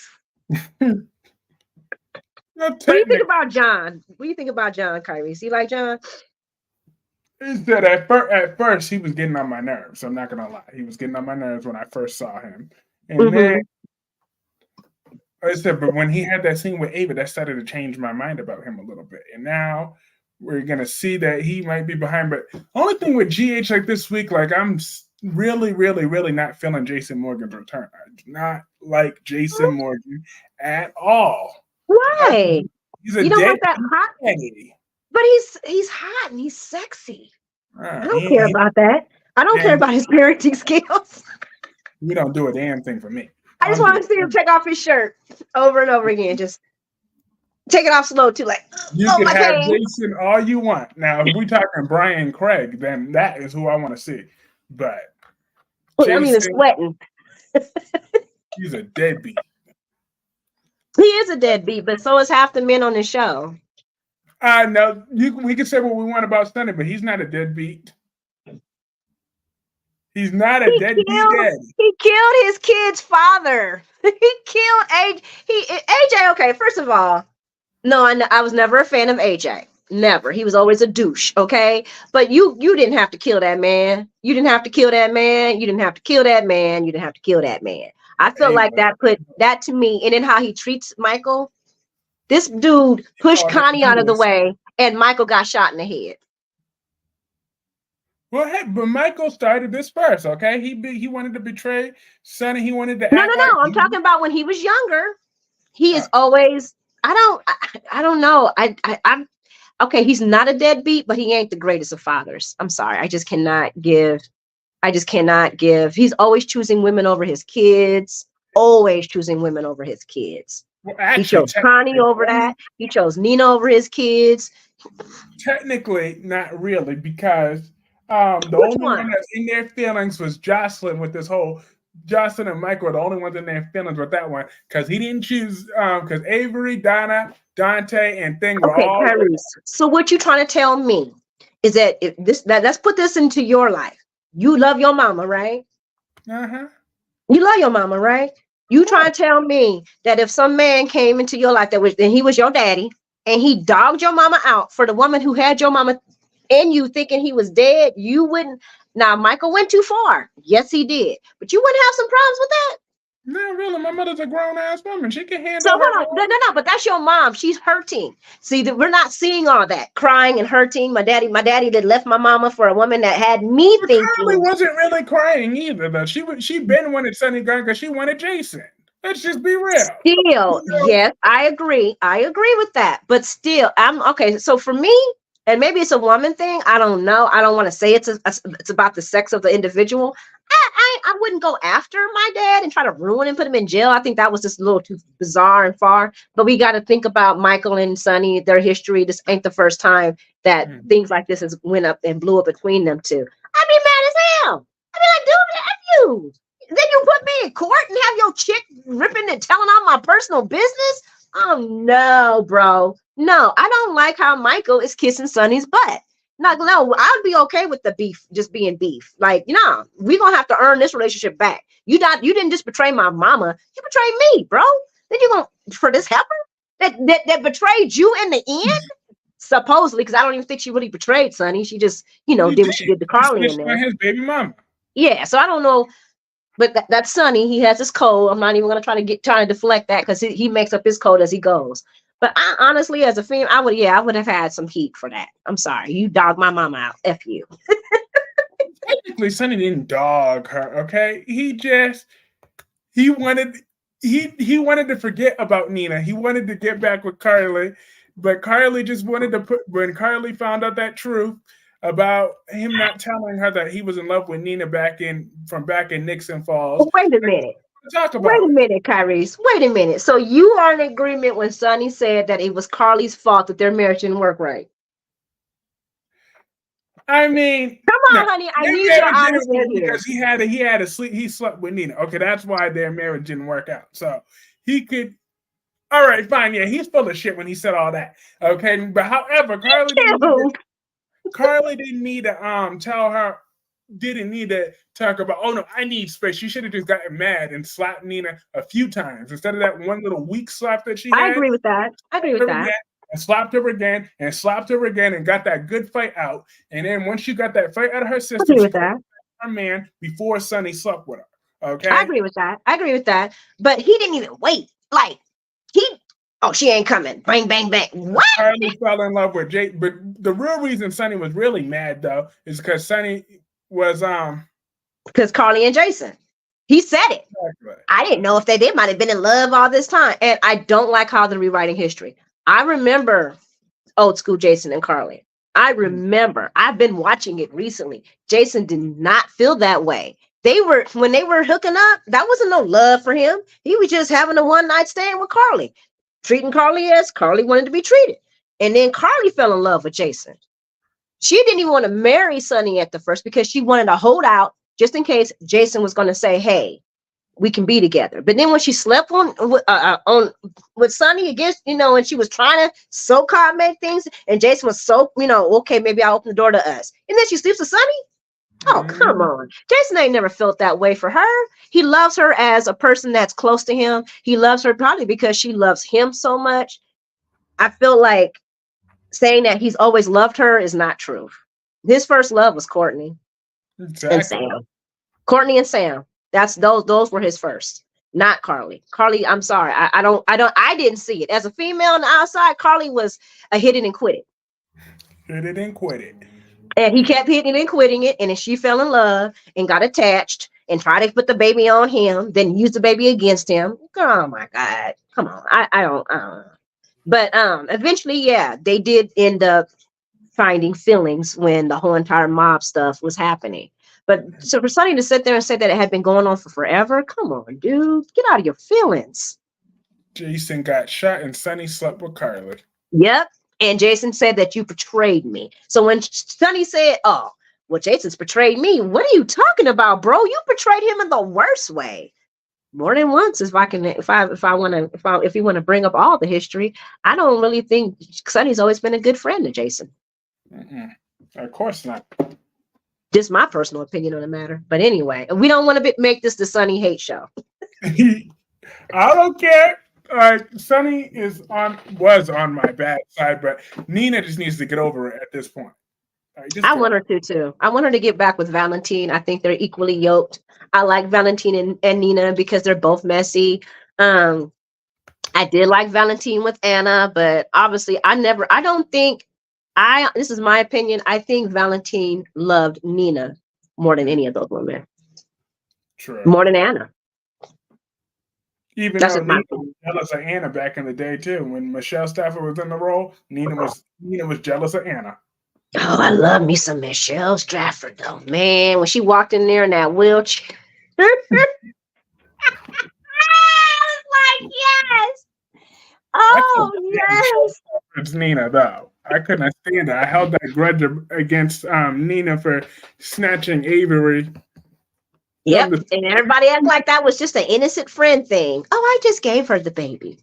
What do you think about John? What do you think about John, Kyreese? You like John? He said at first he was getting on my nerves. I'm not gonna lie. He was getting on my nerves when I first saw him. And then I said, but when he had that scene with Ava, that started to change my mind about him a little bit. And now we're gonna see that he might be behind. But only thing with GH like this week, like I'm really, really, really not feeling Jason Morgan's return. I do not like Jason Morgan at all. Why? He's a You don't dead like that hot? daddy. But he's hot and he's sexy. I don't He- care about that. I don't care and about his parenting skills. we don't do a damn thing for me. I just I'm want to see him take off his shirt over and over again. Just take it off slow too, like You oh can my have Cain. Jason all you want. Now, if we talking Bryan Craig, then that is who I want to see. But I'm even Jason, sweating. he's a deadbeat. He is a deadbeat, but so is half the men on the show. No, we can say what we want about Sonny, but he's not a deadbeat. He's not a deadbeat daddy. He killed his kid's father. He killed AJ. Okay, first of all, no, I was never a fan of AJ. Never. He was always a douche. Okay, but you didn't have to kill that man. You didn't have to kill that man. You didn't have to kill that man. You didn't have to kill that man. I feel like that put that to me, and then how he treats Michael. This dude pushed Connie out of the way, and Michael got shot in the head. Well, hey, but Michael started this first, okay? He wanted to betray Sonny. He wanted to No. I'm talking about when he was younger. He is always. I don't know. I'm okay. He's not a deadbeat, but he ain't the greatest of fathers. I'm sorry. I just cannot give. He's always choosing women over his kids. Always choosing women over his kids. Well, actually, he chose Connie over that. He chose Nina over his kids. Technically, not really, because the only one that's in their feelings was Josslyn with this whole Josslyn and Michael are the only ones in their feelings with that one, because he didn't choose because Avery, Donna, Dante, and Thing were all. Kyreese. So what you trying to tell me is that let's put this into your life. You love your mama, right? Uh-huh. You love your mama, right? You trying to tell me that if some man came into your life and he was your daddy and he dogged your mama out for the woman who had your mama and you thinking he was dead, you wouldn't. Now, Michael went too far. Yes, he did. But you wouldn't have some problems with that. No, really. My mother's a grown-ass woman. She can handle. So hold on. No. But that's your mom. She's hurting. See, we're not seeing all that crying and hurting. My daddy that left my mama for a woman that had me thinking. Carly wasn't really crying either, though. She been wanted Sonny gone because she wanted Jason. Let's just be real. Still, yes, I agree. I agree with that. But still, I'm okay. So for me, and maybe it's a woman thing. I don't know. I don't want to say it's about the sex of the individual. I wouldn't go after my dad and try to ruin him, put him in jail. I think that was just a little too bizarre and far. But we got to think about Michael and Sonny, their history. This ain't the first time that things like this has went up and blew up between them two. I'd be mad as hell. I'd be like, dude, F you. Then you put me in court and have your chick ripping and telling all my personal business? Oh, no, bro. No, I don't like how Michael is kissing Sonny's butt. No, I'd be okay with the beef just being beef. Like, we're going to have to earn this relationship back. You didn't just betray my mama. You betrayed me, bro. Then you're going to, for this heifer that betrayed you in the end? Supposedly, because I don't even think she really betrayed Sonny. She just, did what she did to Carly in there. His baby mama. Yeah, so I don't know. But that's Sonny. He has his code. I'm not even going to try to deflect that because he makes up his code as he goes. But I honestly, as a female, I would have had some heat for that. I'm sorry. You dogged my mama out. F you. Technically, Sonny didn't dog her, okay? He wanted to forget about Nina. He wanted to get back with Carly, but Carly just wanted to when Carly found out that truth about him not telling her that he was in love with Nina back in Nixon Falls. Wait a minute. Wait a minute, Kyreese. Wait a minute. So you are in agreement when Sonny said that it was Carly's fault that their marriage didn't work right? I mean, come on, honey. I need your honesty here. Because he slept with Nina. Okay, that's why their marriage didn't work out. So he could. All right, fine. Yeah, he's full of shit when he said all that. Okay, but however, Carly didn't need to tell her. Didn't need to talk about, oh no, I need space. She should have just gotten mad and slapped Nina a few times instead of that one little weak slap that she had. I agree with that. And slapped her again and slapped her again and got that good fight out. And then once you got that fight out of her system, she got her man before Sonny slept with her. Okay. I agree with that. But he didn't even wait. Like, she ain't coming. Bang, bang, bang. What? Carly fell in love with Jake, but the real reason Sonny was really mad though is because Sonny was Because Carly and Jason. He said it. Exactly. I didn't know if they might have been in love all this time. And I don't like how they're rewriting history. I remember old school Jason and Carly. I remember. I've been watching it recently. Jason did not feel that way. When they were hooking up, that wasn't no love for him. He was just having a one-night stand with Carly, treating Carly as Carly wanted to be treated. And then Carly fell in love with Jason. She didn't even want to marry Sonny at the first because she wanted to hold out just in case Jason was going to say, hey, we can be together. But then when she slept with Sonny against, and she was trying to so-called make things, and Jason was okay, maybe I'll open the door to us. And then she sleeps with Sonny? Oh, come on. Jason ain't never felt that way for her. He loves her as a person that's close to him. He loves her probably because she loves him so much. I feel like saying that he's always loved her is not true. His first love was Courtney and Sam. Courtney and Sam. Those were his first, not Carly. Carly, I'm sorry. I didn't see it. As a female on the outside, Carly was a hit it and quit it. Hit it and quit it. And he kept hitting and quitting it. And then she fell in love and got attached and tried to put the baby on him, then use the baby against him. Oh my God. Come on. I don't know. But eventually, yeah, they did end up finding feelings when the whole entire mob stuff was happening. But so for Sonny to sit there and say that it had been going on for forever, come on, dude, get out of your feelings. Jason got shot and Sonny slept with Carly. Yep. And Jason said that you betrayed me. So when Sonny said, oh, well, Jason's betrayed me. What are you talking about, bro? You betrayed him in the worst way. More than once, if you want to bring up all the history, I don't really think Sonny's always been a good friend to Jason. Of course not. Just my personal opinion on the matter. But anyway, we don't want to make this the Sonny hate show. I don't care. Sonny was on my bad side, but Nina just needs to get over it at this point. I want her to too. I want her to get back with Valentin. I think they're equally yoked. I like Valentin and Nina because they're both messy. I did like Valentin with Anna, but obviously this is my opinion. I think Valentin loved Nina more than any of those women. True. More than Anna. Even though Nina was jealous of Anna back in the day too. When Michelle Stafford was in the role, Nina was jealous of Anna. Oh, I love me some Michelle Stafford though, man. When she walked in there in that wheelchair, I was like, yes. Oh, yes. It's Nina though. I couldn't stand it. I held that grudge against Nina for snatching Avery. Yep, and everybody act like that was just an innocent friend thing. Oh, I just gave her the baby.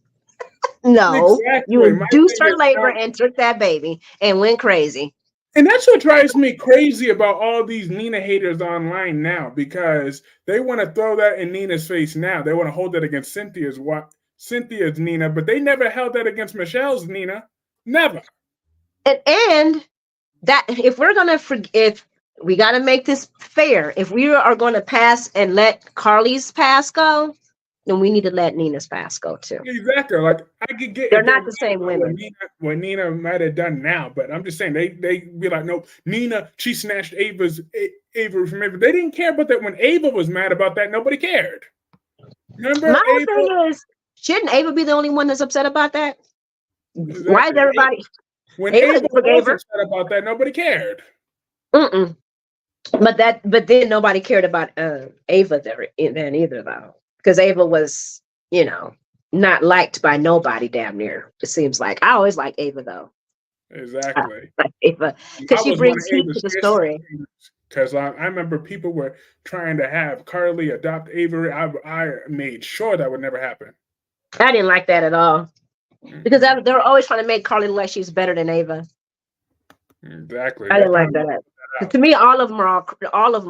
No, exactly. You induced her labor and took that baby and went crazy. And that's what drives me crazy about all these Nina haters online now, because they want to throw that in Nina's face now. They want to hold that against Cynthia's Nina, but they never held that against Michelle's Nina. Never. And that if we got to make this fair. If we are going to pass and let Carly's pass go, then we need to let Nina's pass go too. Exactly. Like I could get. They're not the same women. What Nina might have done now, but I'm just saying they be like, no, Nina, she snatched Ava from Ava. They didn't care about that when Ava was mad about that. Nobody cared. Remember? My thing is, shouldn't Ava be the only one that's upset about that? Exactly. Why is everybody? When Ava was upset about that, nobody cared. But then nobody cared about Ava then either, though, because Ava was, not liked by nobody damn near. It seems like I always like Ava though. Exactly. Like Ava, because she brings heat to the story. Because I remember people were trying to have Carly adopt Avery. I made sure that would never happen. I didn't like that at all. Because they're always trying to make Carly look like she's better than Ava. Exactly. I didn't like that. To me, all of them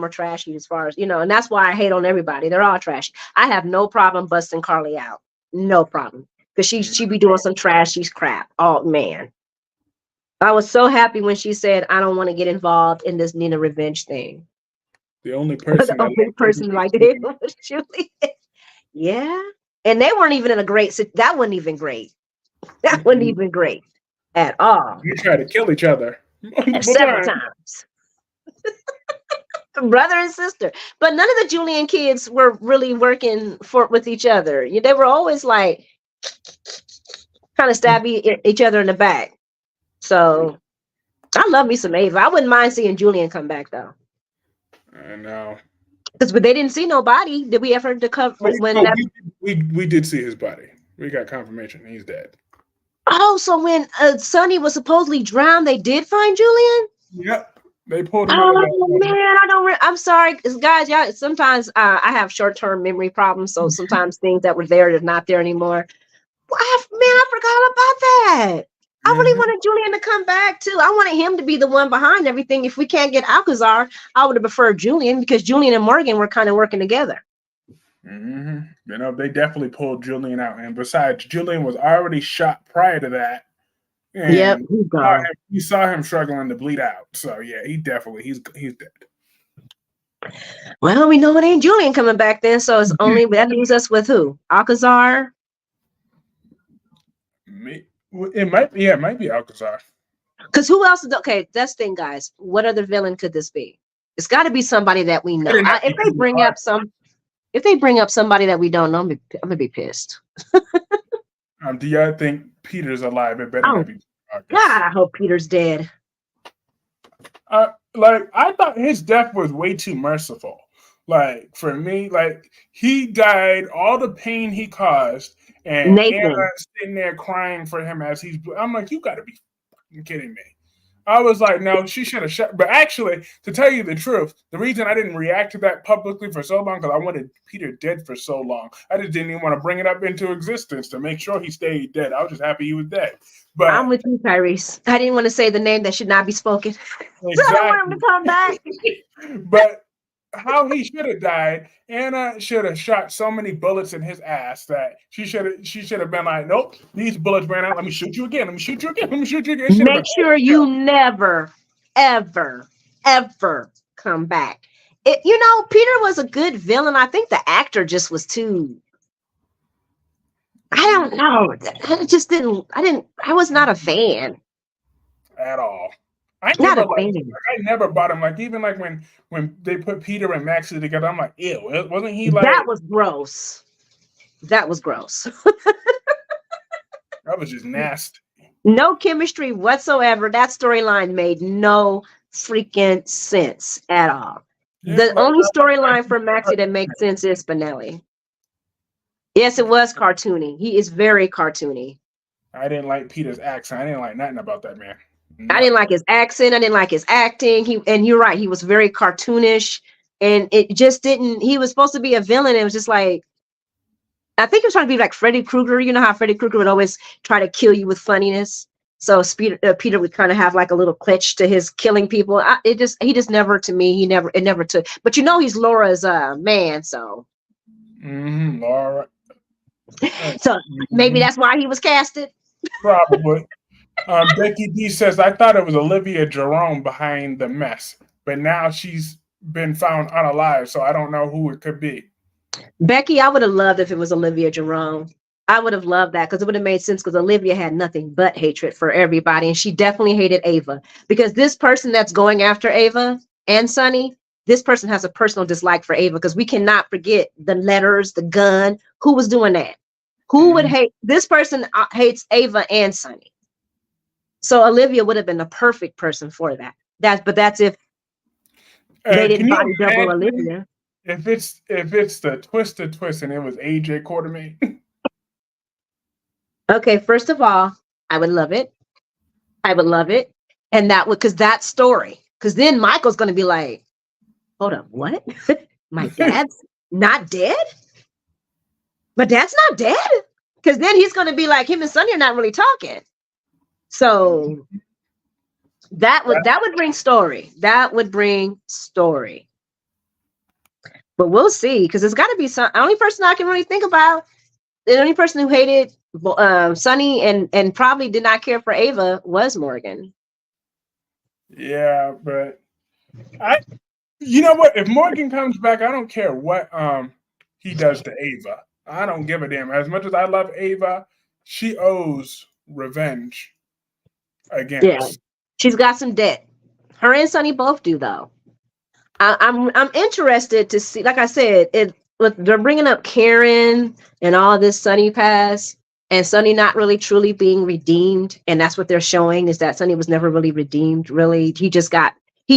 are trashy as far as, and that's why I hate on everybody. They're all trashy. I have no problem busting Carly out. No problem. Because she be doing some trashy crap. Oh, man. I was so happy when she said, I don't want to get involved in this Nina revenge thing. The only person like Ava was Julie. Yeah. And they weren't even in a great, that wasn't even great. That wasn't even great at all. They tried to kill each other Several times. Brother and sister. But none of the Julian kids were really working with each other. They were always like trying to stab each other in the back. So I love me some Ava. I wouldn't mind seeing Julian come back though. I know. Because they didn't see nobody. Did we ever discover we did see his body. We got confirmation he's dead. Oh, so when Sonny was supposedly drowned, they did find Julian? Yep. They pulled him out. out. Oh man, I'm sorry, guys. Y'all, sometimes I have short-term memory problems, so sometimes things that were there are not there anymore. I forgot about that. I really wanted Julian to come back too. I wanted him to be the one behind everything. If we can't get Alcazar, I would have preferred Julian because Julian and Morgan were kind of working together. Mm-hmm. They definitely pulled Julian out, and besides, Julian was already shot prior to that. And we saw him struggling to bleed out. So yeah, he's dead. Well, we know it ain't Julian coming back then, so it's only that leaves us with who? Alcazar. It might be Alcazar. Because who else? Okay, that's the thing, guys. What other villain could this be? It's got to be somebody that we know. If they bring up somebody that we don't know, I'm gonna be pissed. Do y'all think Peter's alive? It better not be. God, I hope Peter's dead. I thought his death was way too merciful. Like for me, he died, all the pain he caused, and Anna's sitting there crying for him as I'm like, you got to be kidding me. I was like, no, she should have shut. But actually, to tell you the truth, the reason I didn't react to that publicly for so long, because I wanted Peter dead for so long. I just didn't even want to bring it up into existence to make sure he stayed dead. I was just happy he was dead. But I'm with you, Kyreese. I didn't want to say the name that should not be spoken. Exactly. So I don't want him to come back. But how he should have died, Anna should have shot so many bullets in his ass that she should have been like, nope, these bullets ran out. Let me shoot you again. Let me shoot you again. Let me shoot you again. Make sure you never, ever, ever come back. Peter was a good villain. I think the actor just was too. I don't know. I was not a fan at all. I never bought him. Even when they put Peter and Maxie together, I'm like, ew. Wasn't he like? That was gross. That was gross. That was just nasty. No chemistry whatsoever. That storyline made no freaking sense at all. Yeah, the only storyline for Maxie that makes sense is Spinelli. Yes, it was cartoony. He is very cartoony. I didn't like Peter's accent. I didn't like nothing about that man. I didn't like his accent. I didn't like his acting. And you're right. He was very cartoonish, and it just didn't. He was supposed to be a villain. It was just like, I think he was trying to be like Freddy Krueger. You know how Freddy Krueger would always try to kill you with funniness. So Peter would kind of have like a little clutch to his killing people. He just never, to me, it never took. But he's Laura's man, so. Laura. So maybe that's why he was casted. Probably. Becky D says, I thought it was Olivia Jerome behind the mess, but now she's been found unalive, so I don't know who it could be. Becky, I would have loved if it was Olivia Jerome. I would have loved that because it would have made sense, because Olivia had nothing but hatred for everybody, and she definitely hated Ava, because this person that's going after Ava and Sonny, this person has a personal dislike for Ava, because we cannot forget the letters, the gun. Who was doing that? Who would hate? This person hates Ava and Sonny. So Olivia would have been the perfect person for that. That's if they didn't body double Olivia. If it's the twist and it was AJ Quartermain. Okay, first of all, I would love it. And because that story, because then Michael's going to be like, hold up, what? My dad's not dead? My dad's not dead? Because then he's going to be like, him and Sonny are not really talking. So that would bring story. That would bring story. But we'll see, because it's got to be the only person I can really think about. The only person who hated Sonny and probably did not care for Ava was Morgan. Yeah, but you know what? If Morgan comes back, I don't care what he does to Ava. I don't give a damn. As much as I love Ava, she owes revenge Yeah, against. she's got some debt. Her and Sonny both do, though. I'm interested to see. Like I said, they're bringing up Karen and all this Sonny past, and Sonny not really truly being redeemed, and that's what they're showing is that Sonny was never really redeemed. Really, he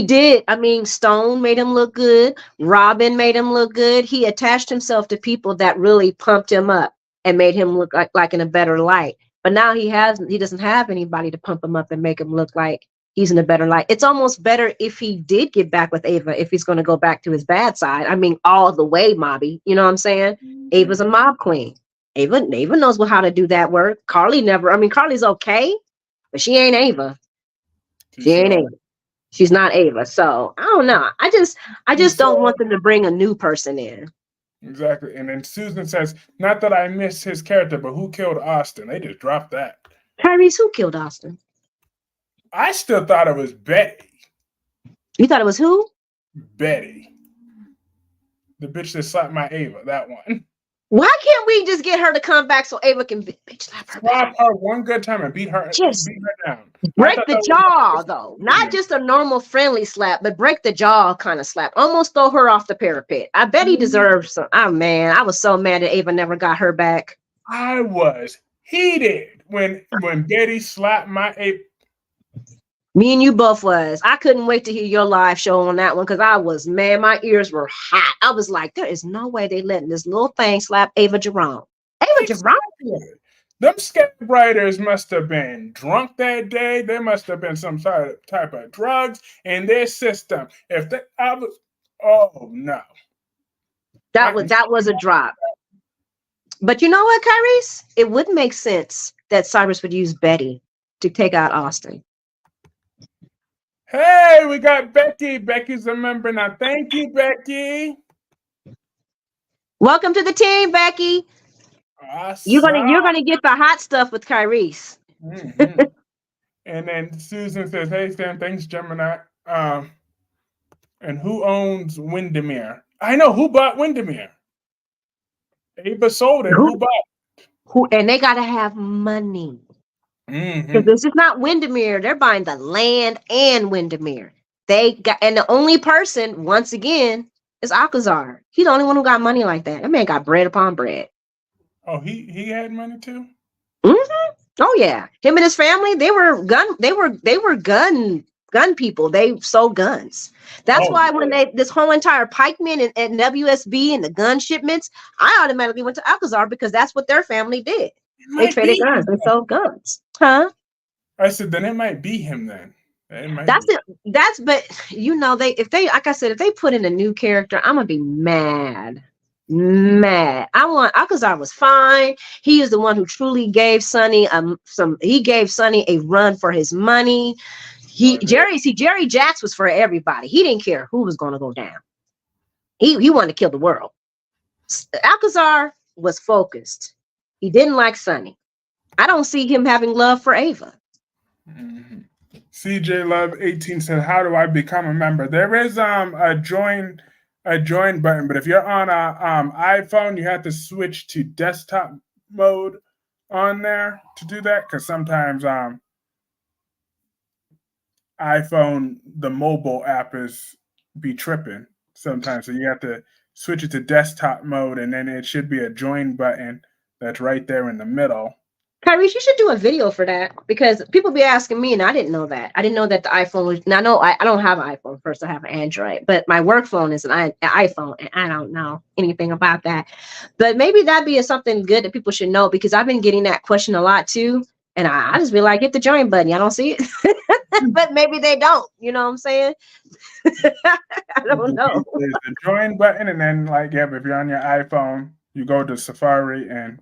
did. I mean, Stone made him look good. Robin made him look good. He attached himself to people that really pumped him up and made him look like in a better light. But now he doesn't have anybody to pump him up and make him look like he's in a better light. It's almost better if he did get back with Ava, if he's going to go back to his bad side. I mean, all the way, Mobby. You know what I'm saying? Ava's a mob queen. Ava knows how to do that work. Carly's okay, but she ain't Ava. She ain't Ava. She's not Ava. So I don't know. I just don't want them to bring a new person in. Exactly. And then Susan says, not that I miss his character, but who killed Austin? They just dropped that. Kyreese, who killed Austin? I still thought it was Betty. You thought it was who? Betty. The bitch that slapped my Ava, that one. Why can't we just get her to come back so Ava can bitch slap her? Slap her one good time and beat her down. Break the jaw, though. Not just a normal friendly slap, but break the jaw kind of slap. Almost throw her off the parapet. I bet he deserves some. Oh, man. I was so mad that Ava never got her back. I was heated when Betty slapped my Ava. Me and you both was. I couldn't wait to hear your live show on that one because I was mad. My ears were hot. I was like, there is no way they letting this little thing slap Ava Jerome. Ava Jerome. Them scab writers must have been drunk that day. There must have been some type of drugs in their system. Oh no. That was a drop. But you know what, Kyreese? It would make sense that Cyrus would use Betty to take out Austin. Hey, we got Becky. Becky's a member now. Thank you, Becky. Welcome to the team, Becky. Awesome. You're gonna get the hot stuff with Kyreese. Mm-hmm. And then Susan says, "Hey Sam, thanks, Gemini. And who owns Windermere? I know who bought Windermere. Ava sold it. Who bought? And they gotta have money. Because Mm-hmm. this is not Windermere. They're buying the land and Windermere. And the only person, once again, is Alcazar. He's the only one who got money like that. That man got bread upon bread. Oh, he had money too? Mm-hmm. Oh yeah. Him and his family, they were gun people. They sold guns. That's why when this whole entire pikemen and WSB and the gun shipments, I automatically went to Alcazar because that's what their family did. They traded guns. They sold guns. Huh? I said, then it might be him then. But you know, if they put in a new character, I'm gonna be mad. Alcazar was fine. He is the one who truly gave Sonny a run for his money. Jerry Jacks was for everybody. He didn't care who was gonna go down. He wanted to kill the world. Alcazar was focused. He didn't like Sonny. I don't see him having love for Ava. Mm-hmm. CJ Love 18 said, "How do I become a member?" There is a join button, but if you're on a iPhone, you have to switch to desktop mode on there to do that, because sometimes iPhone, the mobile app be tripping sometimes, so you have to switch it to desktop mode, and then it should be a join button that's right there in the middle. Kyreese, you should do a video for that because people be asking me, and I didn't know that. I didn't know that the iPhone was. And I know I don't have an iPhone. First, I have an Android, but my work phone is an iPhone, and I don't know anything about that. But maybe that'd be something good that people should know because I've been getting that question a lot too, and I just be like, hit the join button. I don't see it, but maybe they don't. You know what I'm saying? I don't know. There's the join button, and then if you're on your iPhone, you go to Safari and.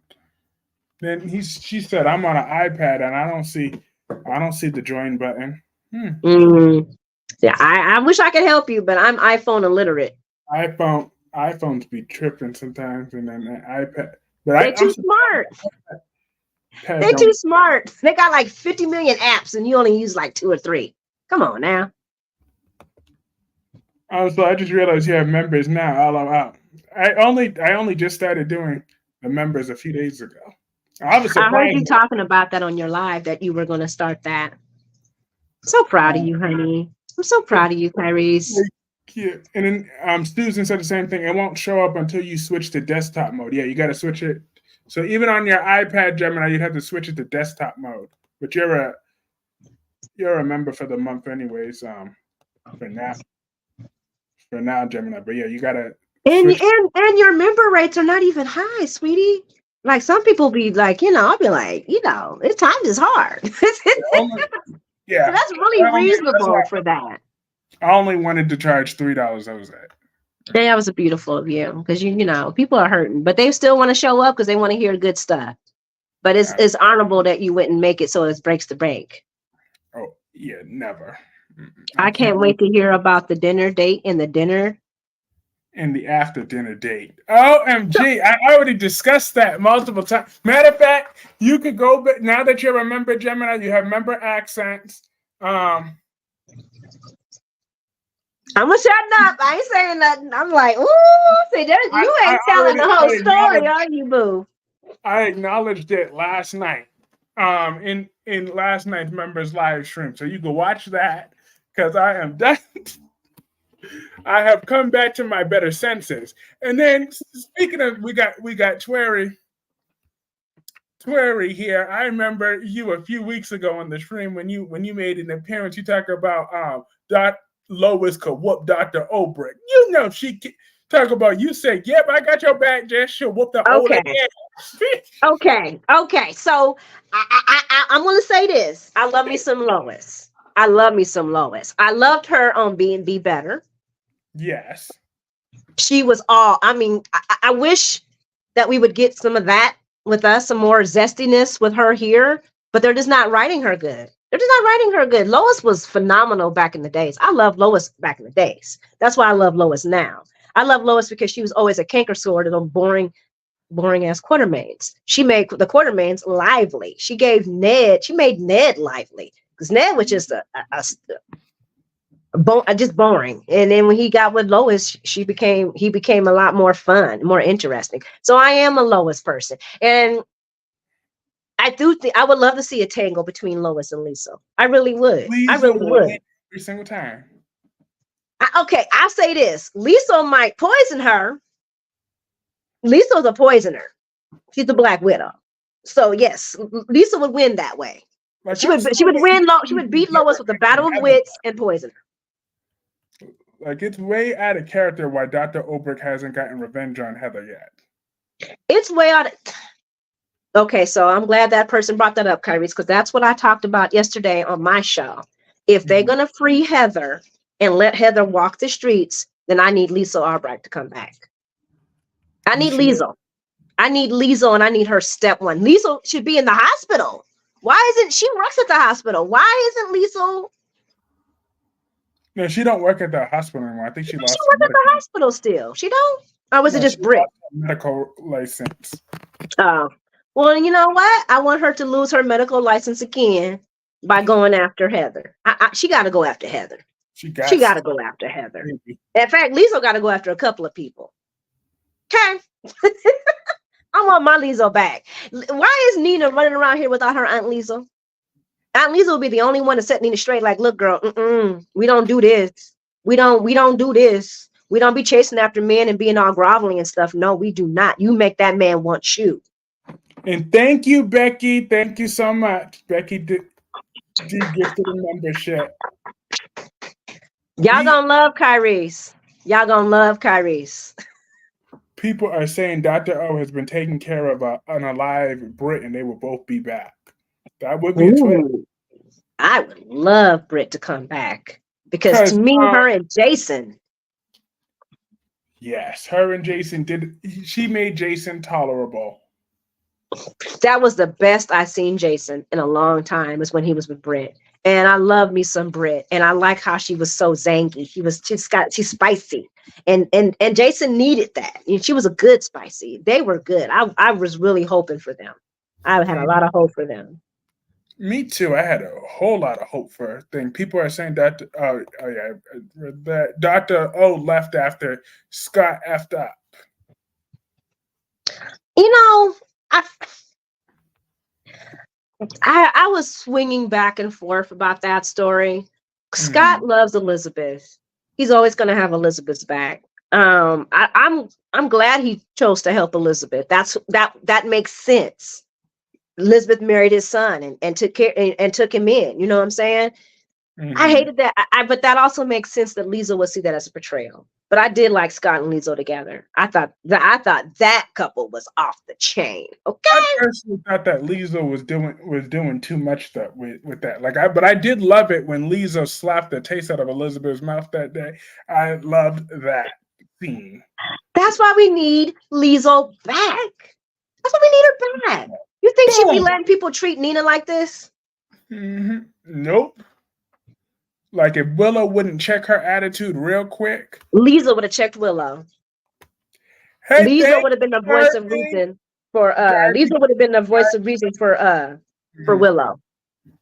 Then she said, "I'm on an iPad and I don't see the join button." Yeah, I wish I could help you, but I'm iPhone illiterate. iPhones be tripping sometimes, and then the iPad. But they're too smart. They're too smart. They got like 50 million apps, and you only use like 2 or 3. Come on now. So I just realized you have members now. All I'm out. I only just started doing the members a few days ago. I was I heard surprised. you talking about that on your live, that you were going to start that. So proud of you, honey. I'm so proud of you, Kyreese. Yeah. And then Susan said the same thing. It won't show up until you switch to desktop mode. Yeah, you got to switch it. So even on your iPad, Gemini, you'd have to switch it to desktop mode. But you're a member for the month, anyways. For now, Gemini. But yeah, you gotta. And your member rates are not even high, sweetie. Like some people be like, I'll be like, it's times is hard. Yeah, so that's really reasonable for that. I only wanted to charge $3. That was it. That was beautiful of you, because people are hurting, but they still want to show up because they want to hear good stuff. But it's honorable that you wouldn't make it so it breaks the bank. Oh yeah, never. I can't wait to hear about the dinner date and the dinner. And the after dinner date. OMG, I already discussed that multiple times. Matter of fact, you could go, but now that you're a member, Gemini, you have member accents. I'm gonna shut up. I ain't saying nothing. I'm like, ooh, see, you ain't telling the whole story, are you, boo? I acknowledged it last night. In last night's members live stream. So you can watch that, because I am done. I have come back to my better senses. And then speaking of, we got Tuere here. I remember you a few weeks ago on the stream when you made an appearance. You talk about Lois could whoop Dr. Obrick. She talk about, you said, yep, I got your back, Jess. She'll whoop the old Okay. So I'm gonna say this. I love me some Lois. I loved her on Be Better. Yes. She was all, I wish that we would get some of that with us, some more zestiness with her here, but they're just not writing her good. Lois was phenomenal back in the days. I love Lois back in the days. That's why I love Lois now. I love Lois because she was always a canker sword of them boring ass Quartermains. She made the Quartermains lively. She made Ned lively, because Ned was just just boring. And then when he got with Lois, he became a lot more fun, more interesting. So I am a Lois person, and I do think I would love to see a tangle between Lois and Lisa. I really would. I really would. Every single time. Okay, I'll say this: Lisa might poison her. Lisa's a poisoner. She's the Black Widow. So yes, Lisa would win that way. Like, she would win. She would beat Lois with the battle of wits and poison her. Like, it's way out of character why Dr. Obrick hasn't gotten revenge on Heather yet. It's way out of... Okay, so I'm glad that person brought that up, Kyreese, because that's what I talked about yesterday on my show. If they're going to free Heather and let Heather walk the streets, then I need Lisa Albrecht to come back. I need Liesl. And I need her step one. Liesl should be in the hospital. Why isn't she works at the hospital? Why isn't Liesl? No, she don't work at the hospital anymore. I think she lost. She works at the hospital still. She don't? Or was it just Britt? Medical license. Oh, well, you know what? I want her to lose her medical license again by going after Heather. She got to go after Heather. She got to go after Heather. In fact, Liesl got to go after a couple of people. Okay. I want my Liesl back. Why is Nina running around here without her Aunt Liesl? Aunt Liesl will be the only one to set Nina straight. Like, look, girl, we don't do this. We don't do this. We don't be chasing after men and being all groveling and stuff. No, we do not. You make that man want you. And thank you, Becky. Thank you so much. Becky did gifted a membership. Y'all gonna love Kyreese. Y'all gonna love Kyreese. People are saying Dr. O has been taking care of an alive Brit, and they will both be back. That would be a twist. I would love Britt to come back, because to me, her and Jason. Yes, her and Jason she made Jason tolerable. That was the best I've seen Jason in a long time, is when he was with Britt. And I love me some Britt. And I like how she was so zangy. She's spicy. And Jason needed that. And she was a good spicy. They were good. I was really hoping for them. I had a lot of hope for them. Me too. I had a whole lot of hope for a thing. People are saying that Dr. O left after Scott effed up. You know, I was swinging back and forth about that story. Scott loves Elizabeth. He's always going to have Elizabeth's back. I'm glad he chose to help Elizabeth. That makes sense. Elizabeth married his son and took care and took him in. You know what I'm saying? I hated that. But that also makes sense that Liesl would see that as a betrayal. But I did like Scott and Liesl together. I thought that couple was off the chain. Okay. I personally thought that Liesl was doing too much that with that. But I did love it when Liesl slapped the taste out of Elizabeth's mouth that day. I loved that scene. That's why we need Liesl back. That's why we need her back. You think she'd be letting people treat Nina like this? Nope. Like if Willow wouldn't check her attitude real quick. Liesl would have checked Willow. Hey, Liesl would have been the voice of reason for Liesl would have been the voice of reason for Willow.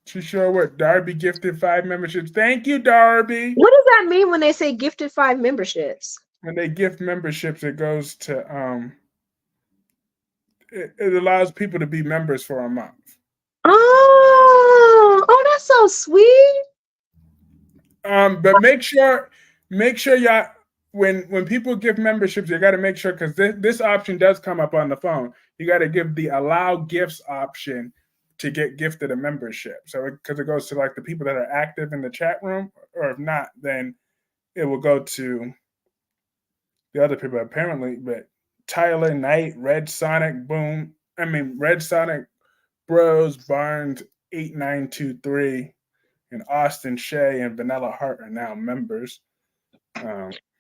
She sure would. Darby gifted 5 memberships. Thank you, Darby. What does that mean when they say gifted 5 memberships? When they gift memberships, it goes to it allows people to be members for a month. Oh, that's so sweet. But make sure y'all when people give memberships, you got to make sure because this option does come up on the phone. You got to give the allow gifts option to get gifted a membership. So because it goes to like the people that are active in the chat room, or if not, then it will go to the other people apparently. But Tyler Knight, Red Sonic Bros, Barnes 8923, and Austin Shea and Vanilla Heart are now members.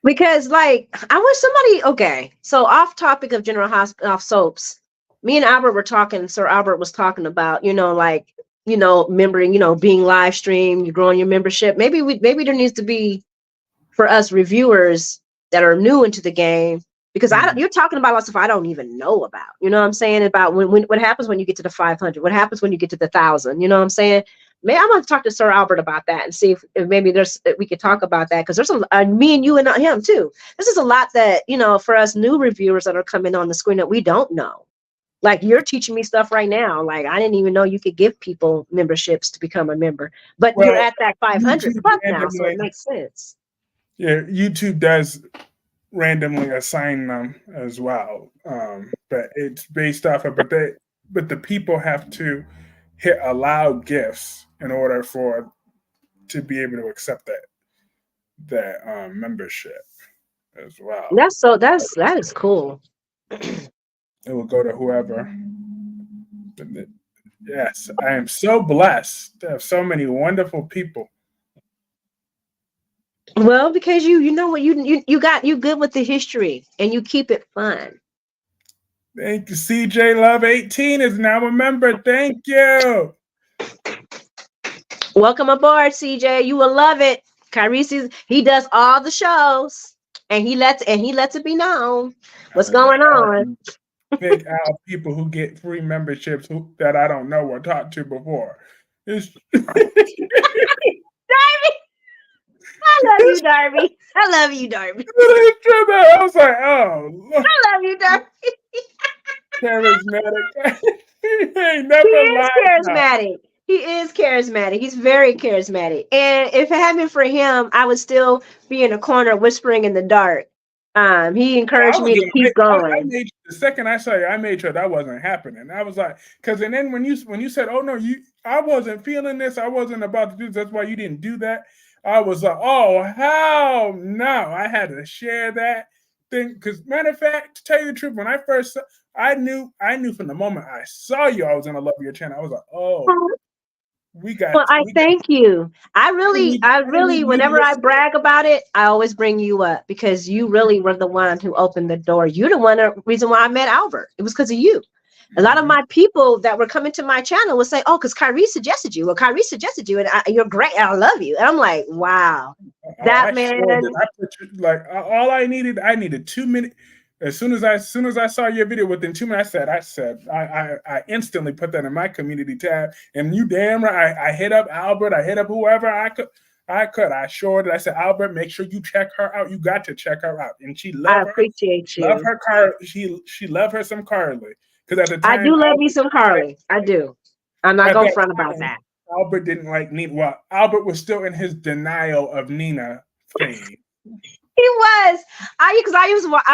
Because like I wish somebody so off topic of General Hospital off soaps, me and Albert were talking, Sir Albert was talking about, membering, being live stream, you growing your membership. Maybe there needs to be for us reviewers that are new into the game, because you're talking about a lot of stuff I don't even know about. You know what I'm saying? About what happens when you get to the 500, what happens when you get to the 1,000, you know what I'm saying? Maybe I'm going to talk to Sir Albert about that and see if maybe we could talk about that, because there's me and you and him too. This is a lot that, for us new reviewers that are coming on the screen that we don't know. Like you're teaching me stuff right now. Like I didn't even know you could give people memberships to become a member, but you're at that 500 plus now, so it makes sense. Yeah, YouTube does randomly assign them as well, but it's based off of but the people have to hit allow gifts in order to be able to accept that membership as well. That is cool. It will go to whoever. Yes, I am so blessed to have so many wonderful people. Well, because you know what you good with the history and you keep it fun. Thank you. CJ Love 18 is now a member. Thank you. Welcome aboard, CJ. You will love it. Kyreese, he does all the shows and he lets it be known what's going on. Big out people who get free memberships that I don't know or talked to before. Darby, I love you, Darby. I love you, Darby. I was like, oh, I love you, Darby. Charismatic. He ain't never lied. Charismatic. He is charismatic. He's very charismatic. And if it hadn't been for him, I would still be in a corner whispering in the dark. He encouraged me to keep going. The second I saw you, I made sure that wasn't happening. I was like, because and then when you said, oh no, I wasn't feeling this, I wasn't about to do this, that's why you didn't do that. I was like, oh hell no. I had to share that thing. Because matter of fact, to tell you the truth, when I first I knew from the moment I saw you, I was gonna love your channel. I was like, oh. I thank you. I really, whenever I brag about it, I always bring you up because you really were the one who opened the door. You're the reason why I met Albert. It was because of you. A lot of my people that were coming to my channel would say, "Oh, because Kyreese suggested you. Well, Kyreese suggested you, and you're great. And I love you." And I'm like, "Wow, that man!" All I needed 2 minutes. As soon as I saw your video, within 2 minutes, I instantly put that in my community tab. And you damn right, I hit up Albert, I hit up whoever I could. I showed it. I said, Albert, make sure you check her out. You got to check her out. And she loved her. I appreciate you. Love her She loved her some Carly. Because at the time I do love me some Carly. I do. I'm not At gonna that front about time, that. Albert didn't like Nina. Well, Albert was still in his denial of Nina phase. He was.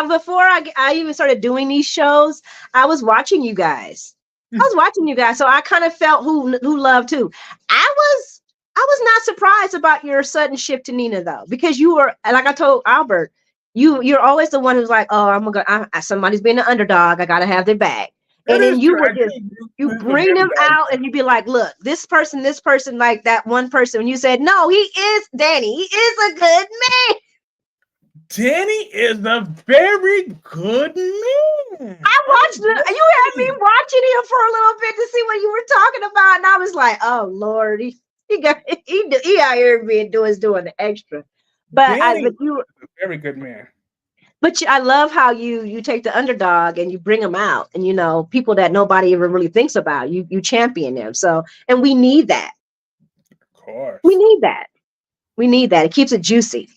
Before I even started doing these shows, I was watching you guys. So I kind of felt who loved who. I was not surprised about your sudden shift to Nina though, because you were, like I told Albert, you're always the one who's like, oh, somebody's being an underdog. I gotta have their back. That And then is you true. would just bring them out and you'd be like, look, this person, like that one person. When you said, no, he is Danny. He is a good man. Danny is a very good man. I watched you had me watching him for a little bit to see what you were talking about. And I was like, oh Lord, he out here doing the extra. But you a very good man. But I love how you take the underdog and you bring them out, and people that nobody even really thinks about, you champion them. So, and we need that. Of course. We need that. It keeps it juicy.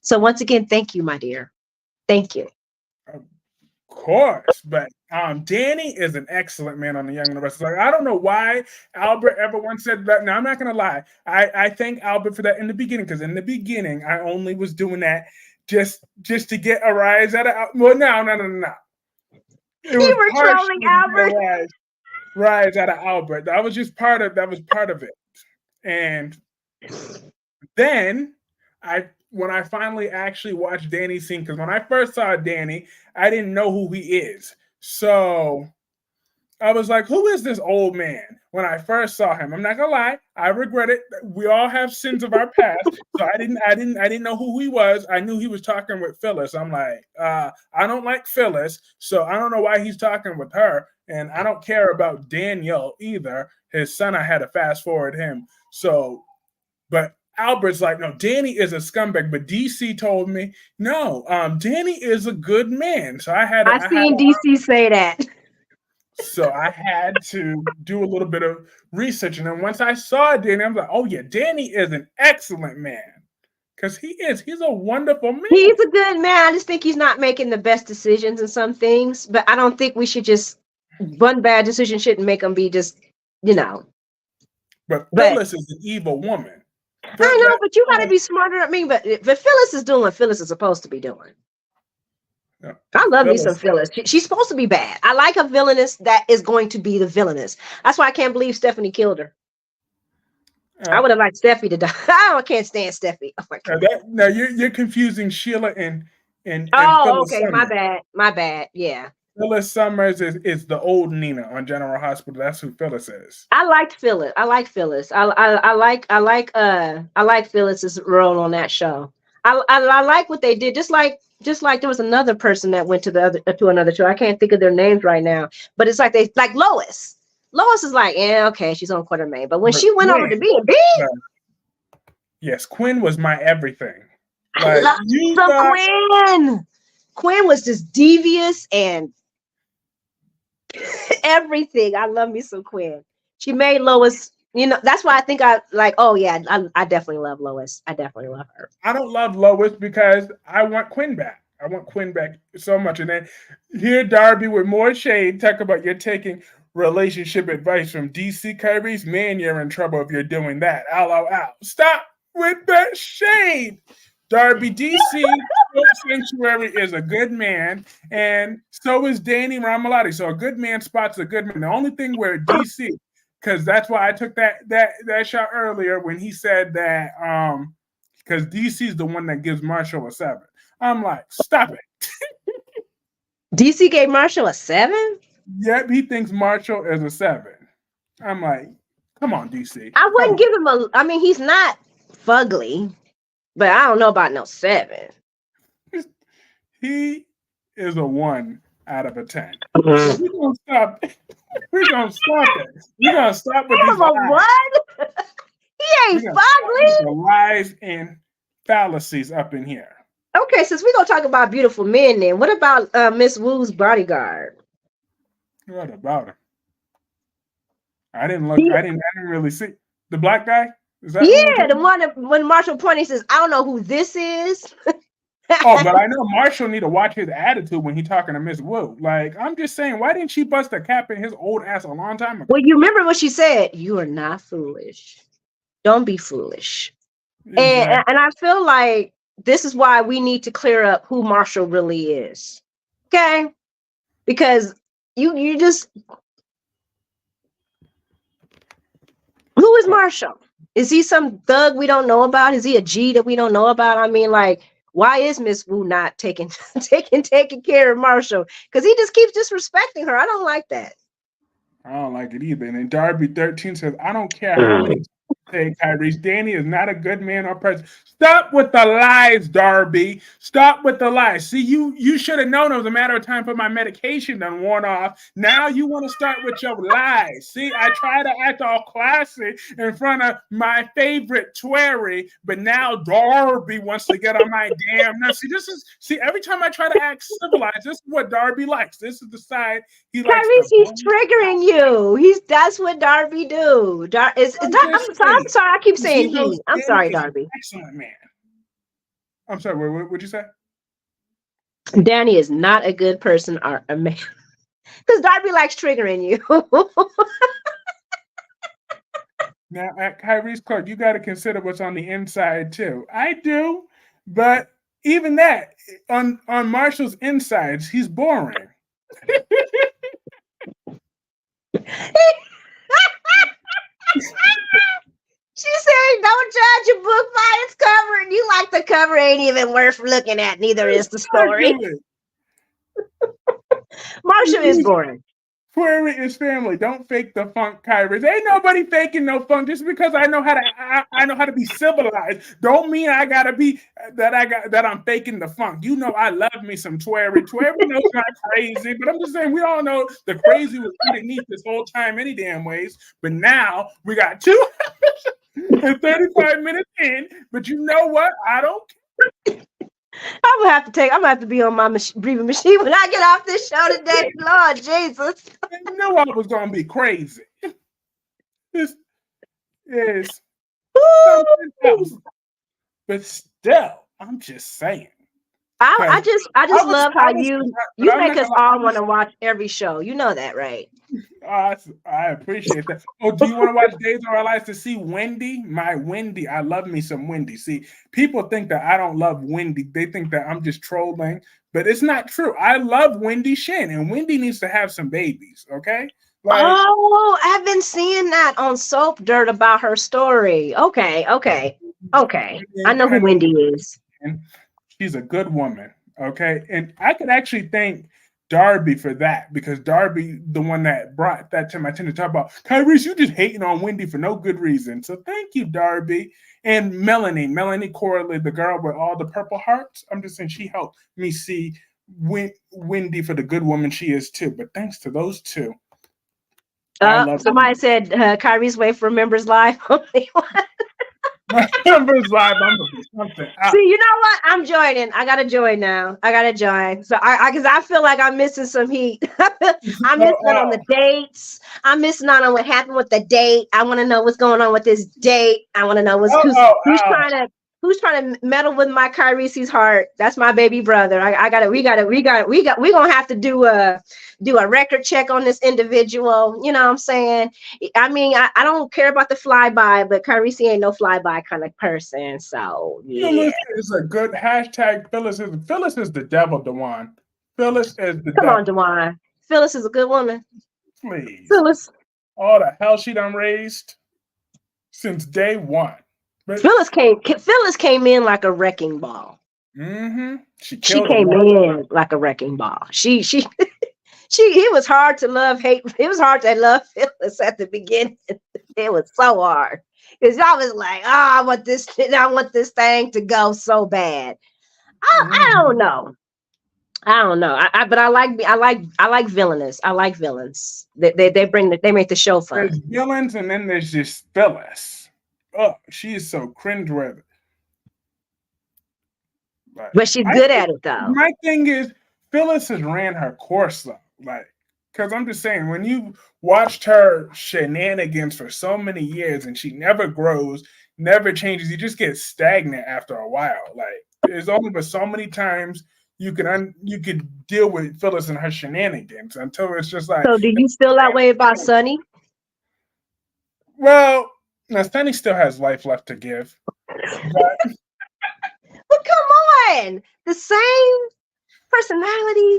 So once again, thank you, my dear. Thank you. Of course. But Danny is an excellent man on the Young and the Restless. Like, I don't know why Albert ever once said that. Now, I'm not going to lie. I thank Albert for that in the beginning, because in the beginning, I only was doing that just to get a rise out of. Well, no. You were trolling Albert. Rise out of Albert. That was part of it. And then when I finally actually watched Danny's scene, because when I first saw Danny, I didn't know who he is. So I was like, who is this old man? When I first saw him, I'm not gonna lie, I regret it. We all have sins of our past. So I didn't know who he was. I knew he was talking with Phyllis. I'm like, I don't like Phyllis, so I don't know why he's talking with her. And I don't care about Daniel either. His son, I had to fast forward him. So, but Albert's like, no, Danny is a scumbag. But DC told me, no, Danny is a good man. So I seen DC say that. So I had to do a little bit of research. And then once I saw Danny, I was like, oh yeah, Danny is an excellent man. Because he's a wonderful man. He's a good man. I just think he's not making the best decisions in some things. But I don't think we should one bad decision shouldn't make him be just, But Phyllis is an evil woman. I know, but you got to be smarter than me. But Phyllis is doing what Phyllis is supposed to be doing. Yeah. I love me some Phyllis. She's supposed to be bad. I like a villainess that is going to be the villainess. That's why I can't believe Stephanie killed her. I would have liked Steffi to die. I can't stand Steffi. Oh my God. Now you're confusing Sheila and Phyllis Summers. My bad. Yeah. Phyllis Summers is the old Nina on General Hospital. That's who Phyllis is. I like Phyllis. I like Phyllis's role on that show. I like what they did. Just like there was another person that went to another show. I can't think of their names right now, but it's like Lois. Lois is like, yeah, okay, she's on Quartermain. But when she went over to B&B, yes, Quinn was my everything. I love Quinn. Quinn was just devious and everything. I love me some Quinn. She made Lois. That's why I think I definitely love Lois. I definitely love her. I don't love Lois because I want Quinn back. I want Quinn back so much. And then here Darby with more shade talk about you're taking relationship advice from DC Kyreese. Man, you're in trouble if you're doing that. Ow. Stop with that shade. Darby, DC Sanctuary is a good man, and so is Danny Ramalotti. So a good man spots a good man. The only thing where DC, because that's why I took that shot earlier when he said that, because DC is the one that gives Marshall a 7. I'm like, stop it. DC gave Marshall a 7? Yep, he thinks Marshall is a 7. I'm like, come on, DC. I wouldn't give him I mean, he's not fugly, but I don't know about no 7. He is a 1 out of a 10. So we're gonna stop. We're gonna stop it. We're gonna stop with these lies. He ain't fugly. The lies and fallacies up in here. Okay, since we're gonna talk about beautiful men, then what about Miss Wu's bodyguard? What about him? I didn't look. I didn't really see the black guy. Is that the one that when Marshall pointed, he says, "I don't know who this is." Oh, but I know Marshall need to watch his attitude when he talking to Miss Wu. Like, I'm just saying, why didn't she bust a cap in his old ass a long time ago? Well, you remember what she said? You are not foolish. Don't be foolish. Exactly. And I feel like this is why we need to clear up who Marshall really is. Okay? Because you just, who is Marshall? Is he some thug we don't know about? Is he a G that we don't know about? I mean, like, why is Miss Wu not taking care of Marshall? Because he just keeps disrespecting her. I don't like that. I don't like it either. And then Darby 13 says, I don't care how many say Kyreese, Danny is not a good man or person. Stop with the lies, Darby. Stop with the lies. See, you should have known it was a matter of time for my medication done worn off. Now you want to start with your lies. See, I try to act all classy in front of my favorite Tuere, but now Darby wants to get on my damn nerves. See, every time I try to act civilized, this is what Darby likes. This is the side he likes. Kyreese, he's triggering you. That's what Darby do. I'm sorry, I keep saying he. I'm sorry, Darby. Excellent man. I'm sorry, what would you say? Danny is not a good person or a man. Because Darby likes triggering you. Now, at Kyreese Clarke, you got to consider what's on the inside too. I do, but even that, on Marshall's insides, he's boring. She said, don't judge a book by its cover. And you like the cover ain't even worth looking at. Neither is the story. Marshall is boring. Tuere is family. Don't fake the funk, Kyreese. Ain't nobody faking no funk. Just because I know how to be civilized, don't mean I gotta be that I'm faking the funk. You know I love me some Tuere. Tuere knows not crazy, but I'm just saying we all know the crazy was underneath this whole time any damn ways. But now we got 2 and 35 minutes in. But you know what? I don't care. I'm gonna have to be on my breathing machine when I get off this show today. Lord Jesus. I knew I was gonna be crazy. This is something else. But still, I'm just saying. I just love how you make us all want to watch every show. You know that, right? I appreciate that. Oh, do you want to watch Days of Our Lives to see Wendy? My Wendy. I love me some Wendy. See, people think that I don't love Wendy. They think that I'm just trolling, but it's not true. I love Wendy Shin, and Wendy needs to have some babies, okay? Like, oh, I've been seeing that on Soap Dirt about her story. Okay. I know who Wendy is. And she's a good woman, okay? And I could actually thank Darby for that, because Darby, the one that brought that to my attention, to talk about, Kyreese, you just hating on Wendy for no good reason. So thank you, Darby. And Melanie Corley, the girl with all the purple hearts. I'm just saying she helped me see Wendy for the good woman she is too. But thanks to those two. Somebody said Kyreese wait for Members Live. Members Live. I'm gonna do something. See, you know what? I'm joining. I gotta join now. I gotta join. So because I feel like I'm missing some heat. I'm missing out on the dates. I'm missing out on what happened with the date. I want to know what's going on with this date. I want to know who's trying to meddle with my Kyreese's heart. That's my baby brother. We gonna have to do a record check on this individual. You know what I'm saying? I mean, I don't care about the flyby, but Kyreese ain't no flyby kind of person. So yeah, it's a good hashtag. Phyllis is the devil, Dewan. Phyllis is the Come devil. on, Dewan. Phyllis is a good woman. Please. Phyllis. All the hell she done raised since day one. But Phyllis came in like a wrecking ball. Mm-hmm. She came in like a wrecking ball. It was hard to love, hate. It was hard to love Phyllis at the beginning. It was so hard because I was like, I want this thing to go so bad. I don't know. But I like villainous. I like villains. They make the show fun. There's villains, and then there's just Phyllis. Oh, she is so cringeworthy. But she's good at it, though. My thing is, Phyllis has ran her course, though. Because I'm just saying, when you watched her shenanigans for so many years and she never grows, never changes, you just get stagnant after a while. There's only but so many times you could deal with Phyllis and her shenanigans until it's just like. So do you feel that way about Sonny? Well, now Sonny still has life left to give. But come on, the same personality.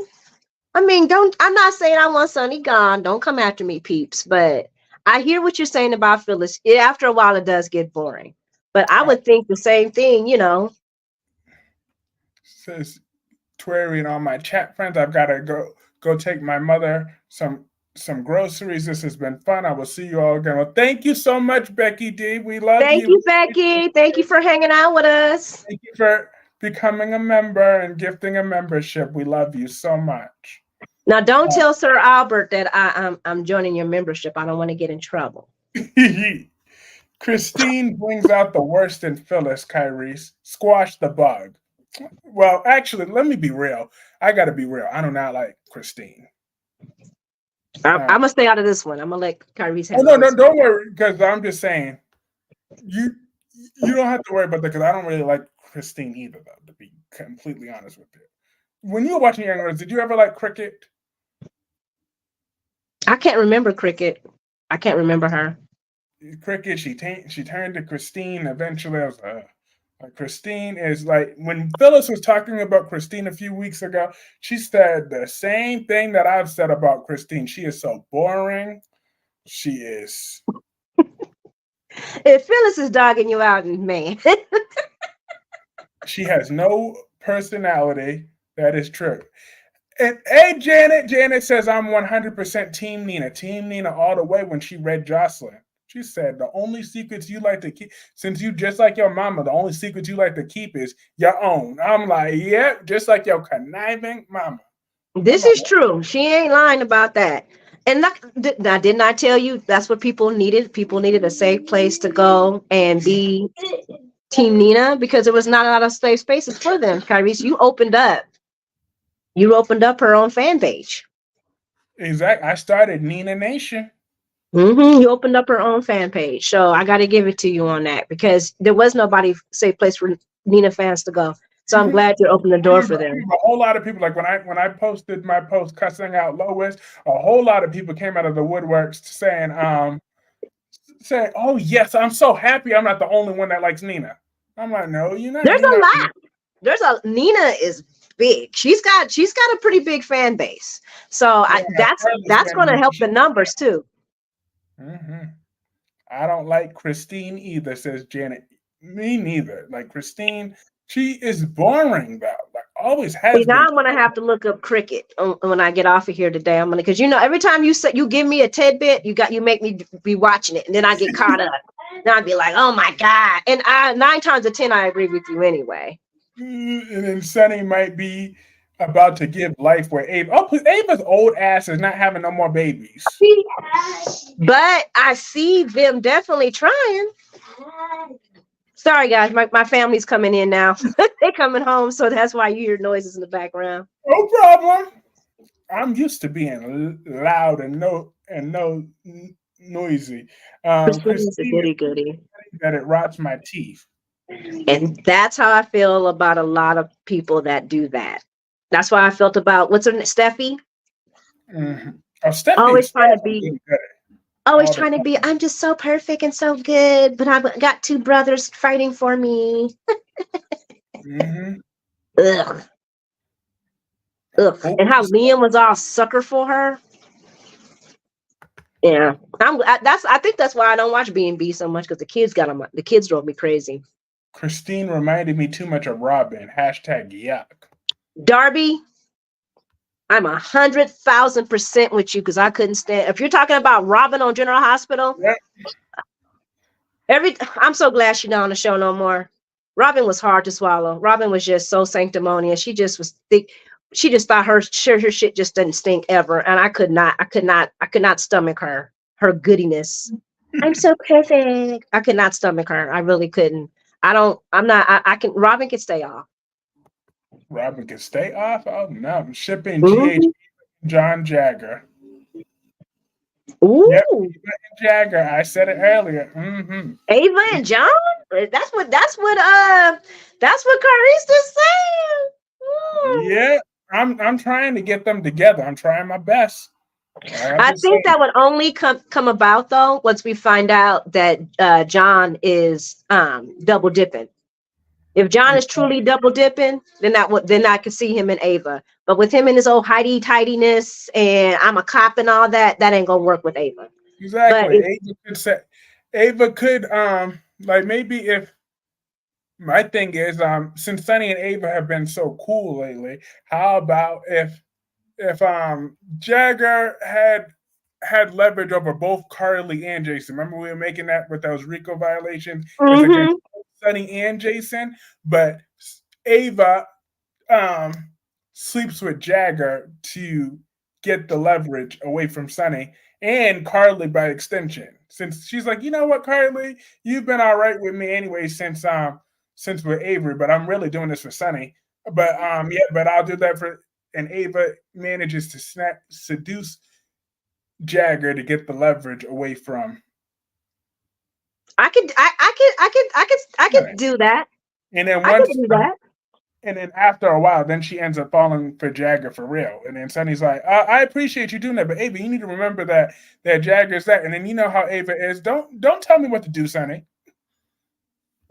I mean, I'm not saying I want Sonny gone. Don't come after me, peeps. But I hear what you're saying about Phyllis. After a while, it does get boring. But I would think the same thing, Says Tuere and all my chat friends, I've got to go take my mother some groceries. This has been fun. I will see you all again. Well, thank you so much, Becky D. We love you. Thank you, Becky. Thank you for hanging out with us. Thank you for becoming a member and gifting a membership. We love you so much. Now, don't tell Sir Albert that I'm joining your membership. I don't want to get in trouble. Christine brings out the worst in Phyllis, Kyreese. Squash the bug. Well, actually, let me be real. I got to be real. I do not like Christine. I'm going to stay out of this one. I'm going to let Kyreese have no, don't worry, because I'm just saying, you don't have to worry about that, because I don't really like Christine either, though, to be completely honest with you. When you were watching Young and The Restless, did you ever like Cricket? I can't remember Cricket. I can't remember her. Cricket, she turned to Christine. Eventually, I was like, Christine is like, when Phyllis was talking about Christine a few weeks ago, she said the same thing that I've said about Christine. She is so boring. She is. If Phyllis is dogging you out, man. She has no personality. That is true. And hey, Janet says I'm 100% Team Nina. Team Nina all the way when she read Josslyn. She said the only secrets you like to keep, since you just like your mama, the only secrets you like to keep is your own. I'm like, yep, just like your conniving mama. This is true. She ain't lying about that. And now, didn't I tell you that's what people needed? People needed a safe place to go and be Team Nina, because there was not a lot of safe spaces for them. Kyreese, you opened up her own fan page. Exactly. I started Nina Nation. You opened up her own fan page. So I got to give it to you on that, because there was nobody safe place for Nina fans to go. So I'm glad you opened the door for them. A whole lot of people, like when I posted my post cussing out Lois, a whole lot of people came out of the woodworks saying, oh yes, I'm so happy I'm not the only one that likes Nina. I'm like, no, you're not. There's a lot. Nina is big. She's got a pretty big fan base. So that's going to help the numbers too. I don't like Christine either, says Janet. Me neither. Like Christine, she is boring though. Like always has been. Now I'm gonna have to look up Cricket when I get off of here today. I'm gonna, because every time you give me a tidbit, you make me be watching it, and then I get caught up. Then I'd be like, oh my God. And 9 times out of 10 I agree with you anyway. And then Sonny might be about to give life where Ava's old ass is not having no more babies. But I see them definitely trying. Sorry guys, my family's coming in now. They're coming home, so that's why you hear noises in the background. No problem. I'm used to being loud and noisy. Christine's a goody. That it rots my teeth. And that's how I feel about a lot of people that do that. That's why I felt about, what's her name, Steffi? Mm-hmm. Oh, Steffi. Always trying to be, I'm just so perfect and so good, but I've got 2 brothers fighting for me. Ugh. And how Liam was all sucker for her. Yeah, I think that's why I don't watch B&B so much, because the kids drove me crazy. Christine reminded me too much of Robin. # yuck. Darby, I'm 100,000% with you, because I couldn't stand. If you're talking about Robin on General Hospital, I'm so glad she's not on the show no more. Robin was hard to swallow. Robin was just so sanctimonious. She just was thick. She just thought her shit just didn't stink ever, and I could not stomach her goodiness. I'm so perfect. I could not stomach her. I really couldn't. Robin can stay off. Robin can stay off? Oh no. Shipping GH John Jagger. Ooh. Yep, Jagger. I said it earlier. Ava and John? That's what That's what Kyreese is saying. Yeah, I'm trying to get them together. I'm trying my best. I think that would only come about though once we find out that John is double dipping. If John is truly double dipping, then I could see him and Ava. But with him and his old hidey tidiness and I'm a cop and all that, that ain't gonna work with Ava. Exactly. Ava could like maybe if my thing is since Sonny and Ava have been so cool lately, how about if Jagger had leverage over both Carly and Jason. Remember we were making that with those Rico violations against Sonny and Jason, but Ava sleeps with Jagger to get the leverage away from Sonny and Carly by extension. Since she's like, you know what, Carly, you've been all right with me anyway since we're Avery, but I'm really doing this for Sonny. But but I'll do that for. And Ava manages to seduce Jagger to get the leverage away from. I could do that. And then I could do that. And then after a while, then she ends up falling for Jagger for real. And then Sonny's like, I appreciate you doing that, but Ava, you need to remember that Jagger's that. And then you know how Ava is. Don't tell me what to do, Sonny.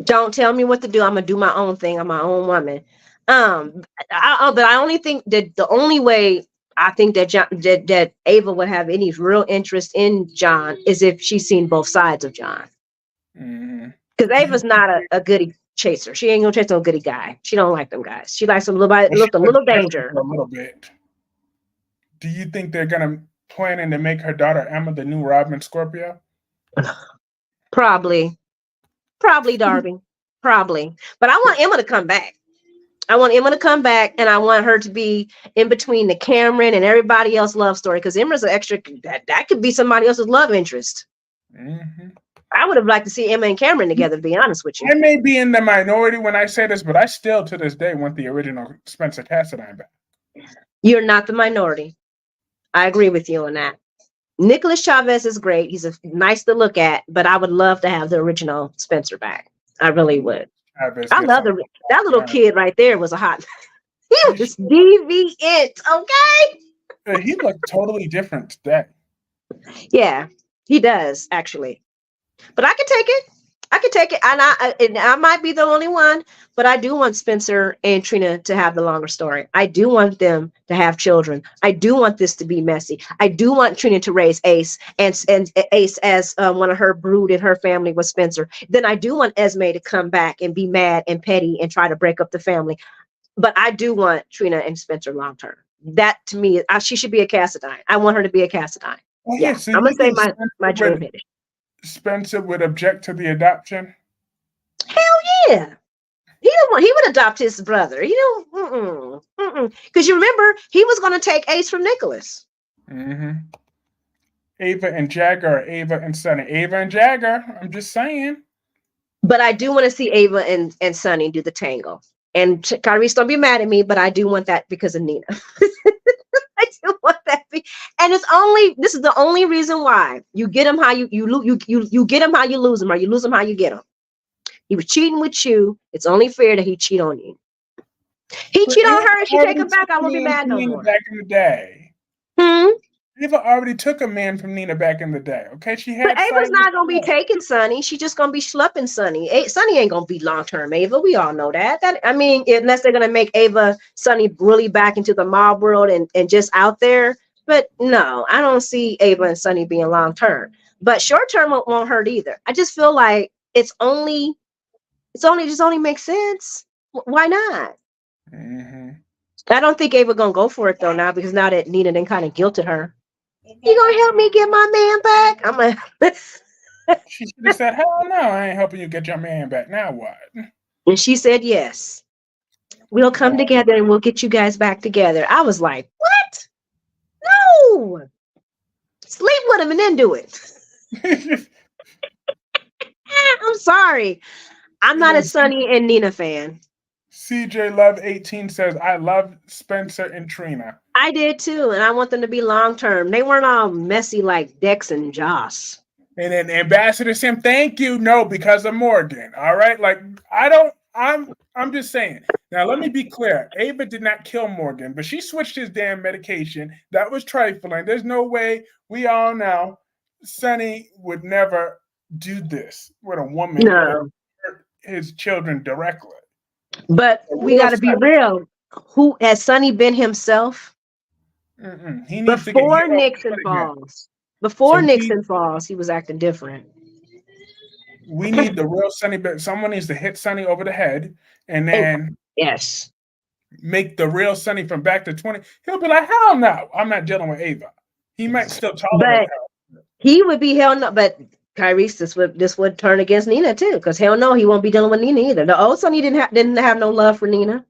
Don't tell me what to do. I'm gonna do my own thing. I'm my own woman. But I only think that the only way I think that Ava would have any real interest in John is if she's seen both sides of John. Because Ava's not a goody chaser. She ain't gonna chase no goody guy. She don't like them guys. She likes a little danger. A little bit. Do you think they're planning to make her daughter Emma the new Robin Scorpio? Probably, Darby. Probably. But I want Emma to come back. And I want her to be in between the Cameron and everybody else's love story, because Emma's an extra, that could be somebody else's love interest. I would have liked to see Emma and Cameron together, to be honest with you. I may be in the minority when I say this, but I still, to this day, want the original Spencer Cassadine back. You're not the minority. I agree with you on that. Nicholas Chavez is great. He's nice to look at, but I would love to have the original Spencer back. I really would. I love that little kid right there was a hot. He was deviant, okay? He looked totally different today. Yeah, he does actually. But I can take it. And I might be the only one, but I do want Spencer and Trina to have the longer story. I do want them to have children. I do want this to be messy. I do want Trina to raise Ace and Ace as one of her brood in her family was Spencer. Then I do want Esme to come back and be mad and petty and try to break up the family. But I do want Trina and Spencer long term. That to me, she should be a Cassadine. I want her to be a Cassadine. Well, yeah, so I'm gonna say my dream hit it. Spencer would object to the adoption? Hell yeah. He would adopt his brother. Because you remember, he was going to take Ace from Nikolas. Ava and Jagger, or Ava and Sonny. Ava and Jagger, I'm just saying. But I do want to see Ava and Sonny do the tango. And Kyreese, don't be mad at me, but I do want that because of Nina. I do want that. And this is the only reason why you get him how you get him how you lose him, or you lose him how you get him. He was cheating with you. It's only fair that he cheat on you. He cheat on her and she take him back. I won't be mad no more. Back in the day. Ava already took a man from Nina back in the day. Okay, she had. But Ava's not gonna be taking Sonny. She's just gonna be schlepping Sonny. Sonny ain't gonna be long term Ava. We all know that. Unless they're gonna make Ava Sonny really back into the mob world and just out there. But no, I don't see Ava and Sonny being long term. But short term won't hurt either. I just feel like it only makes sense. Why not? I don't think Ava gonna go for it though now, because now that Nina then kind of guilted her. You gonna help me get my man back? I'm like, she should have said, hell no, I ain't helping you get your man back. Now what? And she said yes. We'll come together and we'll get you guys back together. I was like, what? No. Sleep with him and then do it. I'm sorry. I'm not a Sonny and Nina fan. CJ Love 18 says, I love Spencer and Trina. I did too, and I want them to be long term. They weren't all messy like Dex and Joss. And then Ambassador Sim, thank you. No, because of Morgan. All right. Like, I I'm just saying. Now let me be clear. Ava did not kill Morgan, but she switched his damn medication. That was trifling. There's no way, we all know Sonny would never do this with a woman or hurt his children directly. But we got to be real. Who has Sonny been himself? He needs Before to get Nixon falls. Before Nixon falls, he was acting different. We need the real Sonny. Someone needs to hit Sonny over the head, and then make the real Sonny from back to 20. He'll be like, hell no, I'm not dealing with Ava. He might still tolerate her. He would be hell no, but Kyreese, this would turn against Nina too, because hell no, he won't be dealing with Nina either. The old Sonny didn't have no love for Nina.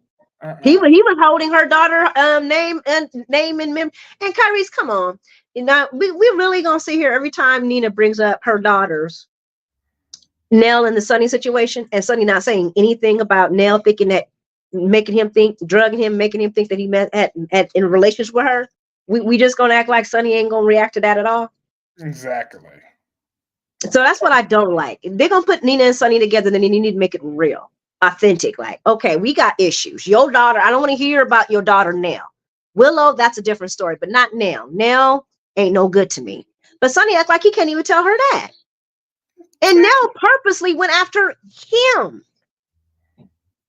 He was holding her daughter name and memory. And Kyreese, come on, we really gonna sit here every time Nina brings up her daughters, Nell in the Sonny situation, and Sonny not saying anything about Nell thinking that, making him think, drugging him, making him think that he met in relations with her. We just gonna act like Sonny ain't gonna react to that at all. Exactly. So that's what I don't like. If they're gonna put Nina and Sonny together, then you need to make it real, authentic. Like, okay, we got issues. Your daughter, I don't want to hear about your daughter Nell. Willow, that's a different story, but not Nell. Nell ain't no good to me. But Sonny act like he can't even tell her that. And Nell purposely went after him.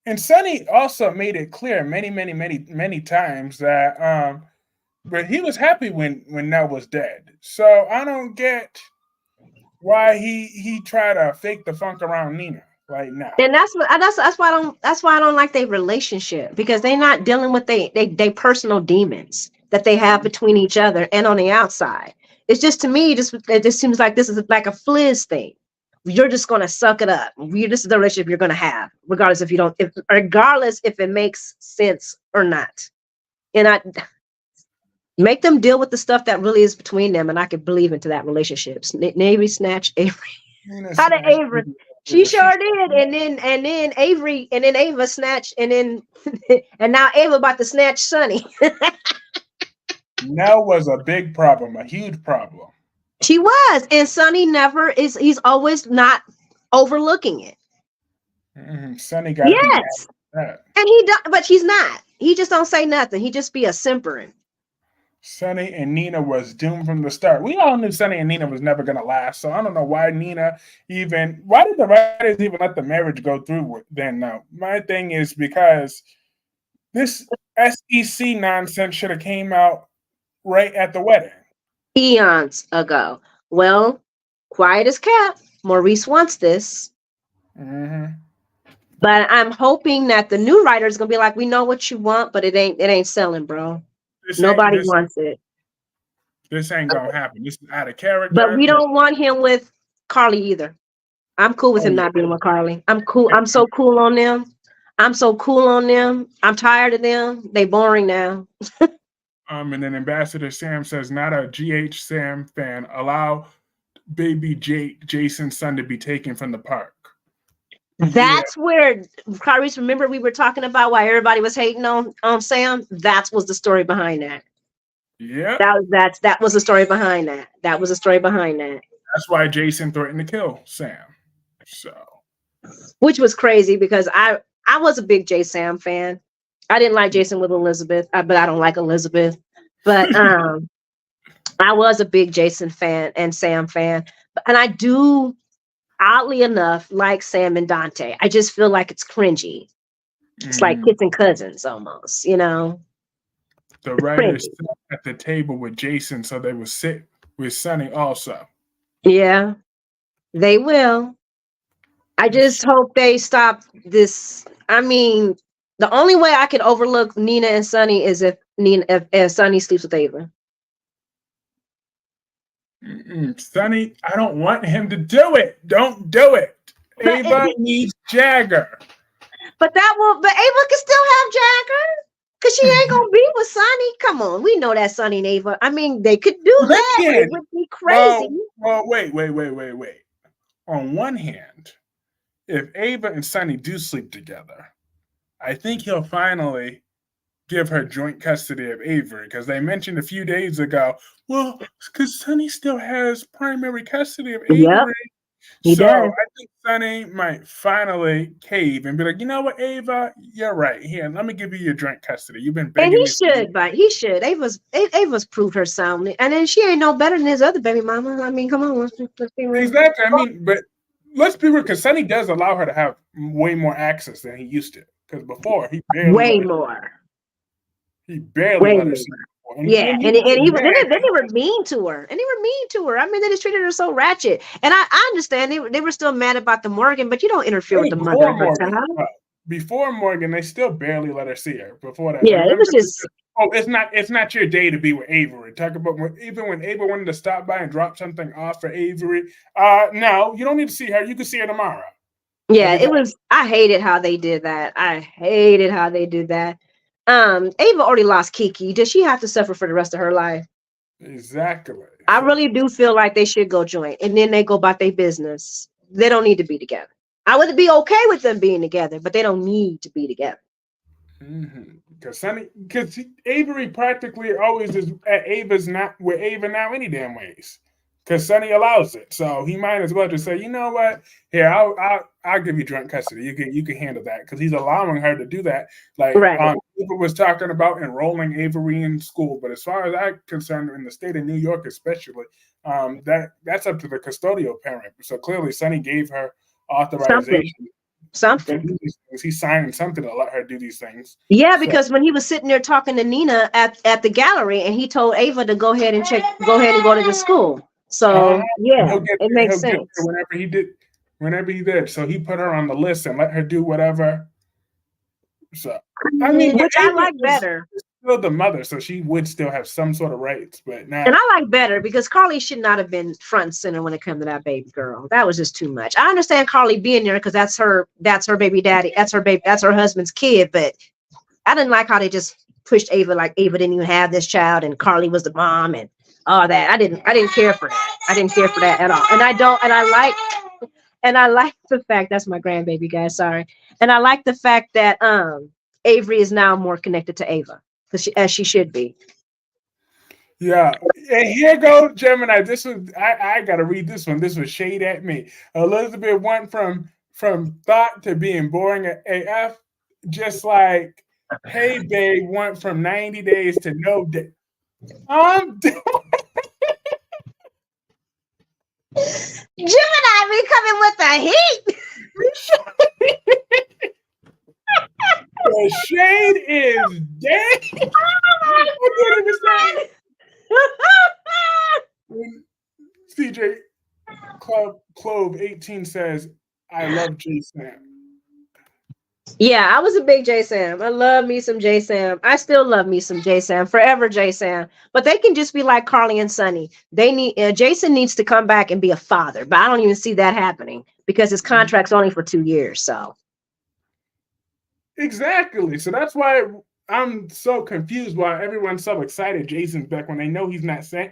And Sonny also made it clear many times that but he was happy when Nell was dead. So I don't get why he tried to fake the funk around Nina right now. And that's why I don't like their relationship, because they're not dealing with they personal demons that they have between each other and on the outside. It's just, to me, it just seems like this is like a Fliz thing. You're just gonna suck it up. This is the relationship you're gonna have, regardless if it makes sense or not. And I make them deal with the stuff that really is between them, and I could believe into that relationship. Navy snatched Avery. How did Avery? She sure did. And then Avery, and then Ava snatched, and then and now Ava about to snatch Sonny. Nell was a big problem, a huge problem. She was, and Sonny never is. He's always not overlooking it. Sonny got and but he's not. He just don't say nothing. He just be a simpering. Sonny and Nina was doomed from the start. We all knew Sonny and Nina was never going to last. So I don't know why did the writers even let the marriage go through then? No, my thing is because this SEC nonsense should have came out right at the wedding. Eons ago. Well, quiet as kept. Maurice wants this. But I'm hoping that the new writer is gonna be like, we know what you want, but it ain't selling, bro. Nobody wants it. This ain't gonna happen. This is out of character. But we don't want him with Carly either. I'm cool with him not being with Carly. I'm cool. I'm so cool on them. I'm tired of them. They boring now. And then Ambassador Sam says, not a GH Sam fan. Allow baby Jason's son to be taken from the park. That's where, Kyreese, remember we were talking about why everybody was hating on Sam? That was the story behind that. Yeah. That was the story behind that. That was the story behind that. That's why Jason threatened to kill Sam. So. Which was crazy, because I was a big J Sam fan. I didn't like Jason with Elizabeth, but I don't like Elizabeth. But I was a big Jason fan and Sam fan. And I do, oddly enough, like Sam and Dante. I just feel like it's cringy. It's like kissing cousins almost, you know? The writers sat at the table with Jason, so they would sit with Sonny also. Yeah, they will. I just hope they stop this. I mean, the only way I could overlook Nina and Sonny is if Sonny sleeps with Ava. Sonny, I don't want him to do it. Don't do it. Ava needs Jagger. But Ava can still have Jagger, because she ain't gonna be with Sonny. Come on, we know that Sonny and Ava. I mean, they could do that. It would be crazy. Well, wait. On one hand, if Ava and Sonny do sleep together, I think he'll finally give her joint custody of Avery, because they mentioned a few days ago, well, because Sonny still has primary custody of Avery. He So does. I think Sonny might finally cave and be like, you know what, Ava, you're right. Here, let me give you your joint custody. You've been And begging he me. should, but he should. Ava's proved her soundly. And then she ain't no better than his other baby mama. I mean, come on, let's be real. Exactly. I mean, but let's be real, because Sonny does allow her to have way more access than he used to. Because before, Way more. he barely Way let her more. see her before. And Yeah, when he and would get he mad, then they were mean to her, and they were mean to her. I mean, they just treated her so ratchet. And I understand they were still mad about the Morgan, but you don't interfere with the mother of her child. Before Morgan, they still barely let her see her. Before that, Yeah, like, it was just oh, it's not your day to be with Avery. Talk about even when Ava wanted to stop by and drop something off for Avery. No, you don't need to see her. You can see her tomorrow. yeah, it was. I hated how they did that. I hated how they did that. Ava already lost Kiki. Does she have to suffer for the rest of her life? Exactly. I really do feel like they should go joint, and then they go about their business. They don't need to be together. I would be okay with them being together, but they don't need to be together. Because Avery practically always is at Ava's not with Ava now any damn ways. Because Sonny allows it, so he might as well just say, you know what? Here, I'll give you joint custody. You can handle that, because he's allowing her to do that. Like, Right. Ava was talking about enrolling Avery in school, but as far as I'm concerned, in the state of New York especially, that's up to the custodial parent. So clearly, Sonny gave her authorization. Something. He's signing something to let her do these things. Yeah, because when he was sitting there talking to Nina at the gallery, and he told Ava to go ahead and go to the school. So yeah, it makes sense. Whenever he did. So he put her on the list and let her do whatever. So I mean, which I like better. Still the mother, so she would still have some sort of rights, but now. And I like better, because Carly should not have been front and center when it comes to that baby girl. That was just too much. I understand Carly being there because that's her baby daddy, that's her husband's kid, but I didn't like how they just pushed Ava, like Ava didn't even have this child and Carly was the mom and all that. I didn't care for that. I didn't care for that at all. And I like the fact, that's my grandbaby, guys, sorry. And I like the fact that Avery is now more connected to Ava, as she should be. Yeah, and here goes Gemini. This was I gotta read this one. This was shade at me. Elizabeth went from thought to being boring at AF, just like Hey Babe went from 90 days to no day. Gemini be coming with the heat. The shade is dead. When CJ Clove 18 says, I love J Sam. Yeah, I was a big J Sam. I love me some J Sam. I still love me some J Sam. Forever J Sam. But they can just be like Carly and Sonny. They need Jason needs to come back and be a father, but I don't even see that happening because his contract's only for 2 years. So exactly. So that's why I'm so confused why everyone's so excited Jason's back when they know he's not saying.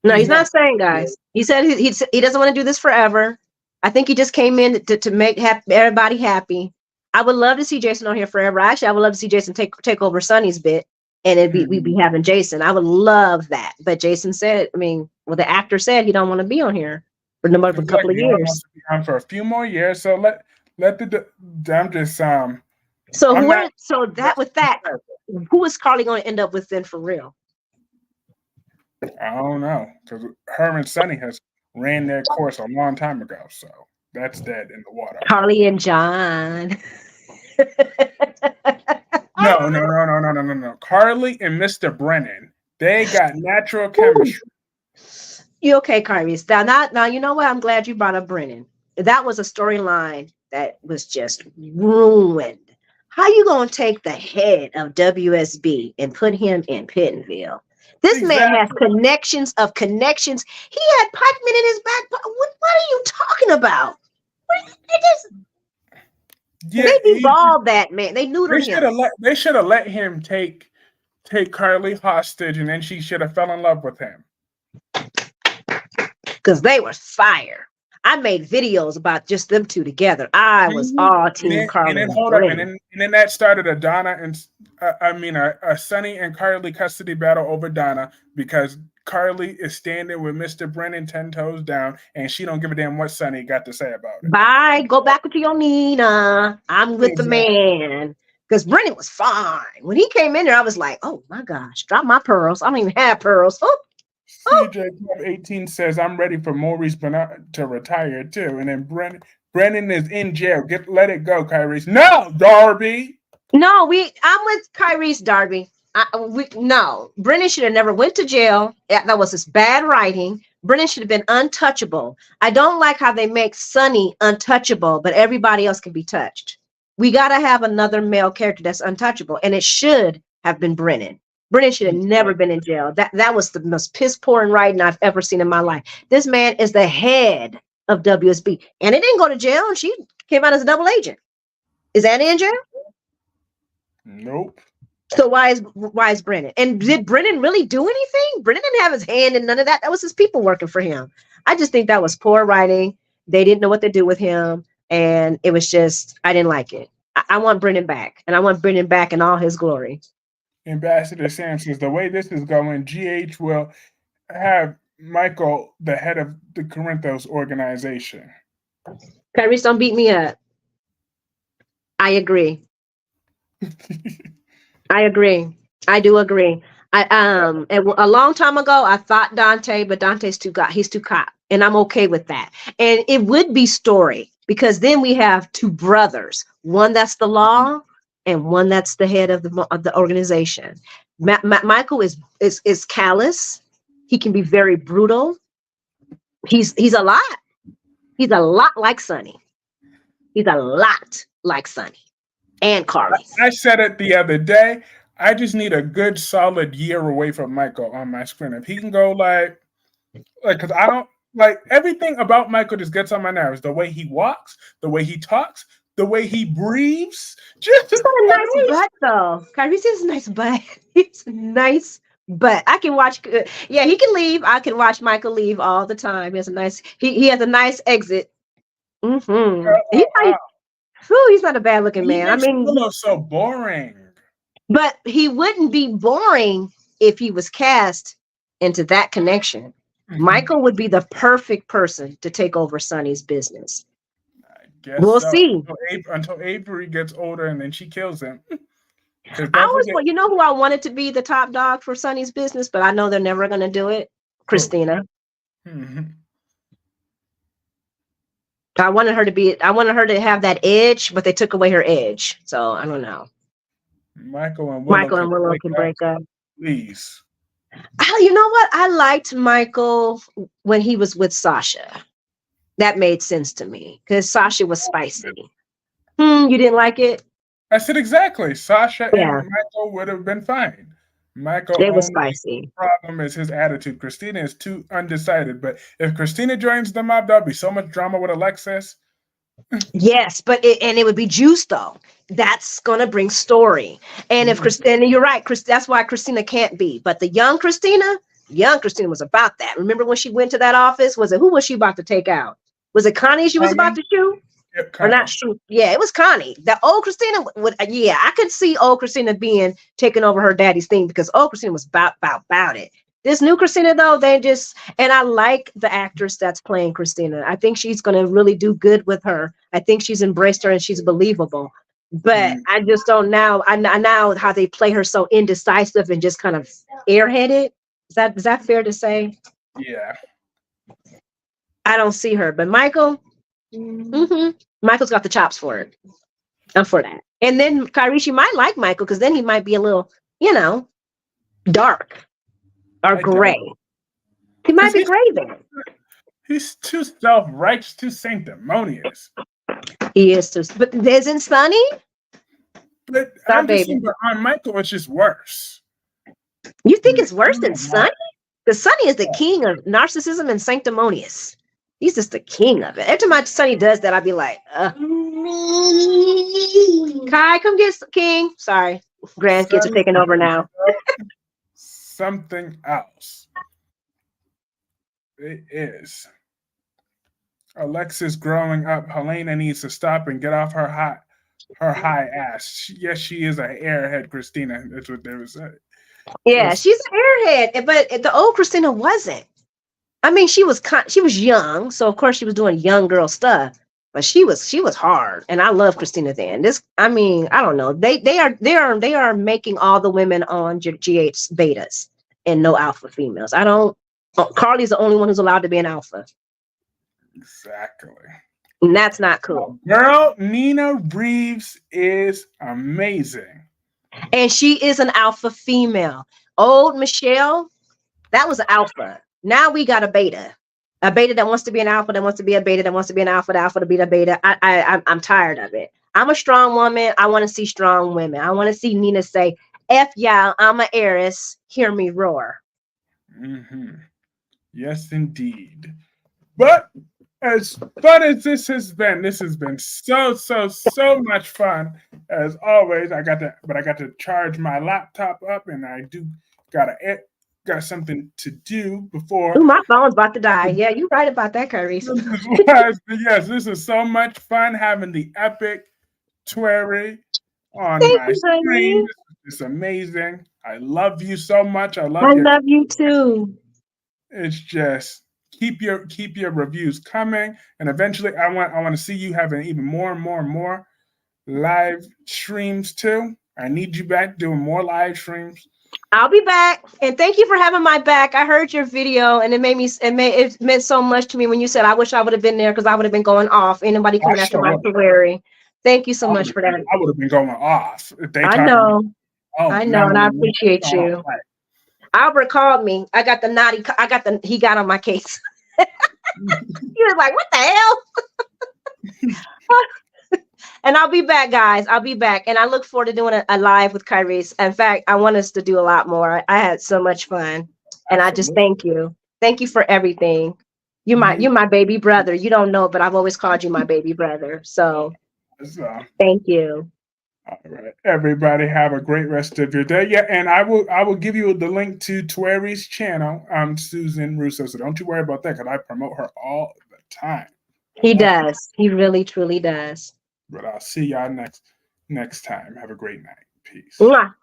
No, he's not saying, guys. He said he doesn't want to do this forever. I think he just came in to make everybody happy. I would love to see Jason on here forever. Actually, I would love to see Jason take over Sonny's bit, and we'd be having Jason. I would love that. But Jason said, the actor said he don't want to be on here for another couple of years. For a few more years. So let I'm just So who is Carly going to end up with then for real? I don't know, because her and Sonny has ran their course a long time ago, so that's dead in the water. Carly and John. No. Carly and Mr. Brennan, they got natural chemistry. You okay, Kyreese? Now, you know what? I'm glad you brought up Brennan. That was a storyline that was just ruined. How you gonna take the head of WSB and put him in Pittenville? This man has connections of connections. He had Pikeman in his back. What are you talking about? They devolved that man. They neutered him. They should have let him take Carly hostage, and then she should have fell in love with him. Because they were fire. I made videos about just them two together. I was all team Carly. And then that started a Donna and a Sonny and Carly custody battle over Donna because Carly is standing with Mr. Brennan 10 toes down, and she don't give a damn what Sonny got to say about it. Bye. Go back to your Nina. I'm with the Exactly. man. Because Brennan was fine. When he came in there, I was like, oh my gosh, drop my pearls. I don't even have pearls. Oh, CJ Club 18 says, I'm ready for Maurice Bernard to retire too. And then Brennan is in jail. Let it go, Kyreese. No, Darby. no, I'm with Kyreese Darby. No, Brennan should have never went to jail. That was his bad writing. Brennan should have been untouchable. I don't like how they make Sonny untouchable, but everybody else can be touched. We got to have another male character that's untouchable, and it should have been Brennan. Brennan should have never been in jail. That was the most piss-pouring writing I've ever seen in my life. This man is the head of WSB, and he didn't go to jail, and she came out as a double agent. Is Annie in jail? Nope. So why is Brennan? And did Brennan really do anything? Brennan didn't have his hand in none of that. That was his people working for him. I just think that was poor writing. They didn't know what to do with him. And it was just, I didn't like it. I want Brennan back. And I want Brennan back in all his glory. Ambassador Sam says, the way this is going, GH will have Michael the head of the Corinthos organization. Kyreese, don't beat me up. I agree. I agree. I do agree. And a long time ago, I thought Dante, but Dante's he's too cop, and I'm okay with that. And it would be story because then we have two brothers, one that's the law and one that's the head of the organization. Michael is callous. He can be very brutal. He's a lot. He's a lot like Sonny. He's a lot like Sonny and Carly. I said it the other day. I just need a good solid year away from Michael on my screen. If he can go like, because I don't like everything about Michael just gets on my nerves. The way he walks, the way he talks, the way he breathes. Just He's got a nice butt, though. Kyreese has a nice butt. He's a nice butt. I can watch. Yeah, he can leave. I can watch Michael leave all the time. He has a nice. He has a nice exit. Mm-hmm. He's not a bad looking man. I mean, so boring. But he wouldn't be boring if he was cast into that connection. Mm-hmm. Michael would be the perfect person to take over Sonny's business. We'll see. Until Avery gets older and then she kills him. You know who I wanted to be the top dog for Sonny's business, but I know they're never going to do it? Christina. Mm-hmm. I wanted her to have that edge, but they took away her edge. So I don't know. Michael and Willow can break up. Please. You know what? I liked Michael when he was with Sasha. That made sense to me because Sasha was spicy. You didn't like it? I said exactly. Sasha and Michael would have been fine. They were spicy. The problem is his attitude. Christina is too undecided. But if Christina joins the mob, there'll be so much drama with Alexis. Yes, but it would be juice though. That's gonna bring story. And if Christina, you're right, that's why Christina can't be. But the young Christina was about that. Remember when she went to that office? Who was she about to take out? Was it Connie she was about to shoot? Yep, or not shoot? Yeah, it was Connie. The old Christina I could see old Christina being taking over her daddy's thing because old Christina was about it. This new Christina, though, and I like the actress that's playing Christina. I think she's going to really do good with her. I think she's embraced her and she's believable. But I just don't know. I now how they play her so indecisive and just kind of airheaded. Is that fair to say? Yeah. I don't see her. But Michael, Michael's got the chops for it. I'm for that. And then Kyreese might like Michael because then he might be a little, dark. Or gray. He might be gray then. He's too self-righteous, too sanctimonious. He is too. But isn't Sonny? But I'm just saying, on Michael, it's just worse. You think it's worse than Sonny? Because Sonny is the king of narcissism and sanctimonious. He's just the king of it. Every time Sonny does that, I'd be like, Kai, come get King. Sorry. Grandkids are taking over now. Something else. It is. Alexis growing up. Helena needs to stop and get off her high ass. Yes, she is an airhead, Christina. That's what they were saying. Yeah, she's an airhead, but the old Christina wasn't. I mean, she was young, so of course she was doing young girl stuff. But she was hard, and I love Christina then. I mean, I don't know. They are making all the women on GH betas and no alpha females. I don't. Carly's the only one who's allowed to be an alpha. Exactly. And that's not cool. Girl, Nina Reeves is amazing. And she is an alpha female. Old Michelle, that was an alpha. Now we got a beta that wants to be an alpha, that wants to be a beta, that wants to be an alpha, the alpha to be the beta. I'm tired of it. I'm a strong woman. I want to see strong women. I want to see Nina say, F y'all, I'm an heiress. Hear me roar. Mm-hmm. Yes, indeed. But as fun as this has been so much fun. As always, I got to charge my laptop up, and I got something to do before. Ooh, my phone's about to die. Yeah, you're right about that, Kyreese. Yes, this is so much fun having the epic Tuere on Thank my you, screen. honey. It's amazing. I love you so much. I love you too. It's just keep your reviews coming, and eventually I want to see you having even more and more live streams too. I need you back doing more live streams. I'll be back, and thank you for having my back. I heard your video, and it meant so much to me when you said I wish I would have been there because I would have been going off. Ain't nobody coming after my career. Thank you so much for that. I would have been going off. If they I know, and I no, appreciate you. Right. Albert called me. He got on my case. He was like, what the hell? And I'll be back, guys. I'll be back. And I look forward to doing a live with Kyreese. In fact, I want us to do a lot more. I had so much fun. And I just thank you. Thank you for everything. You're my baby brother. You don't know, but I've always called you my baby brother. So thank you. All right, everybody, have a great rest of your day. Yeah, and I will give you the link to Tuere's channel. Susan Russo, so don't you worry about that because I promote her all the time. He does. He really, truly does. But I'll see y'all next time. Have a great night. Peace. Mwah.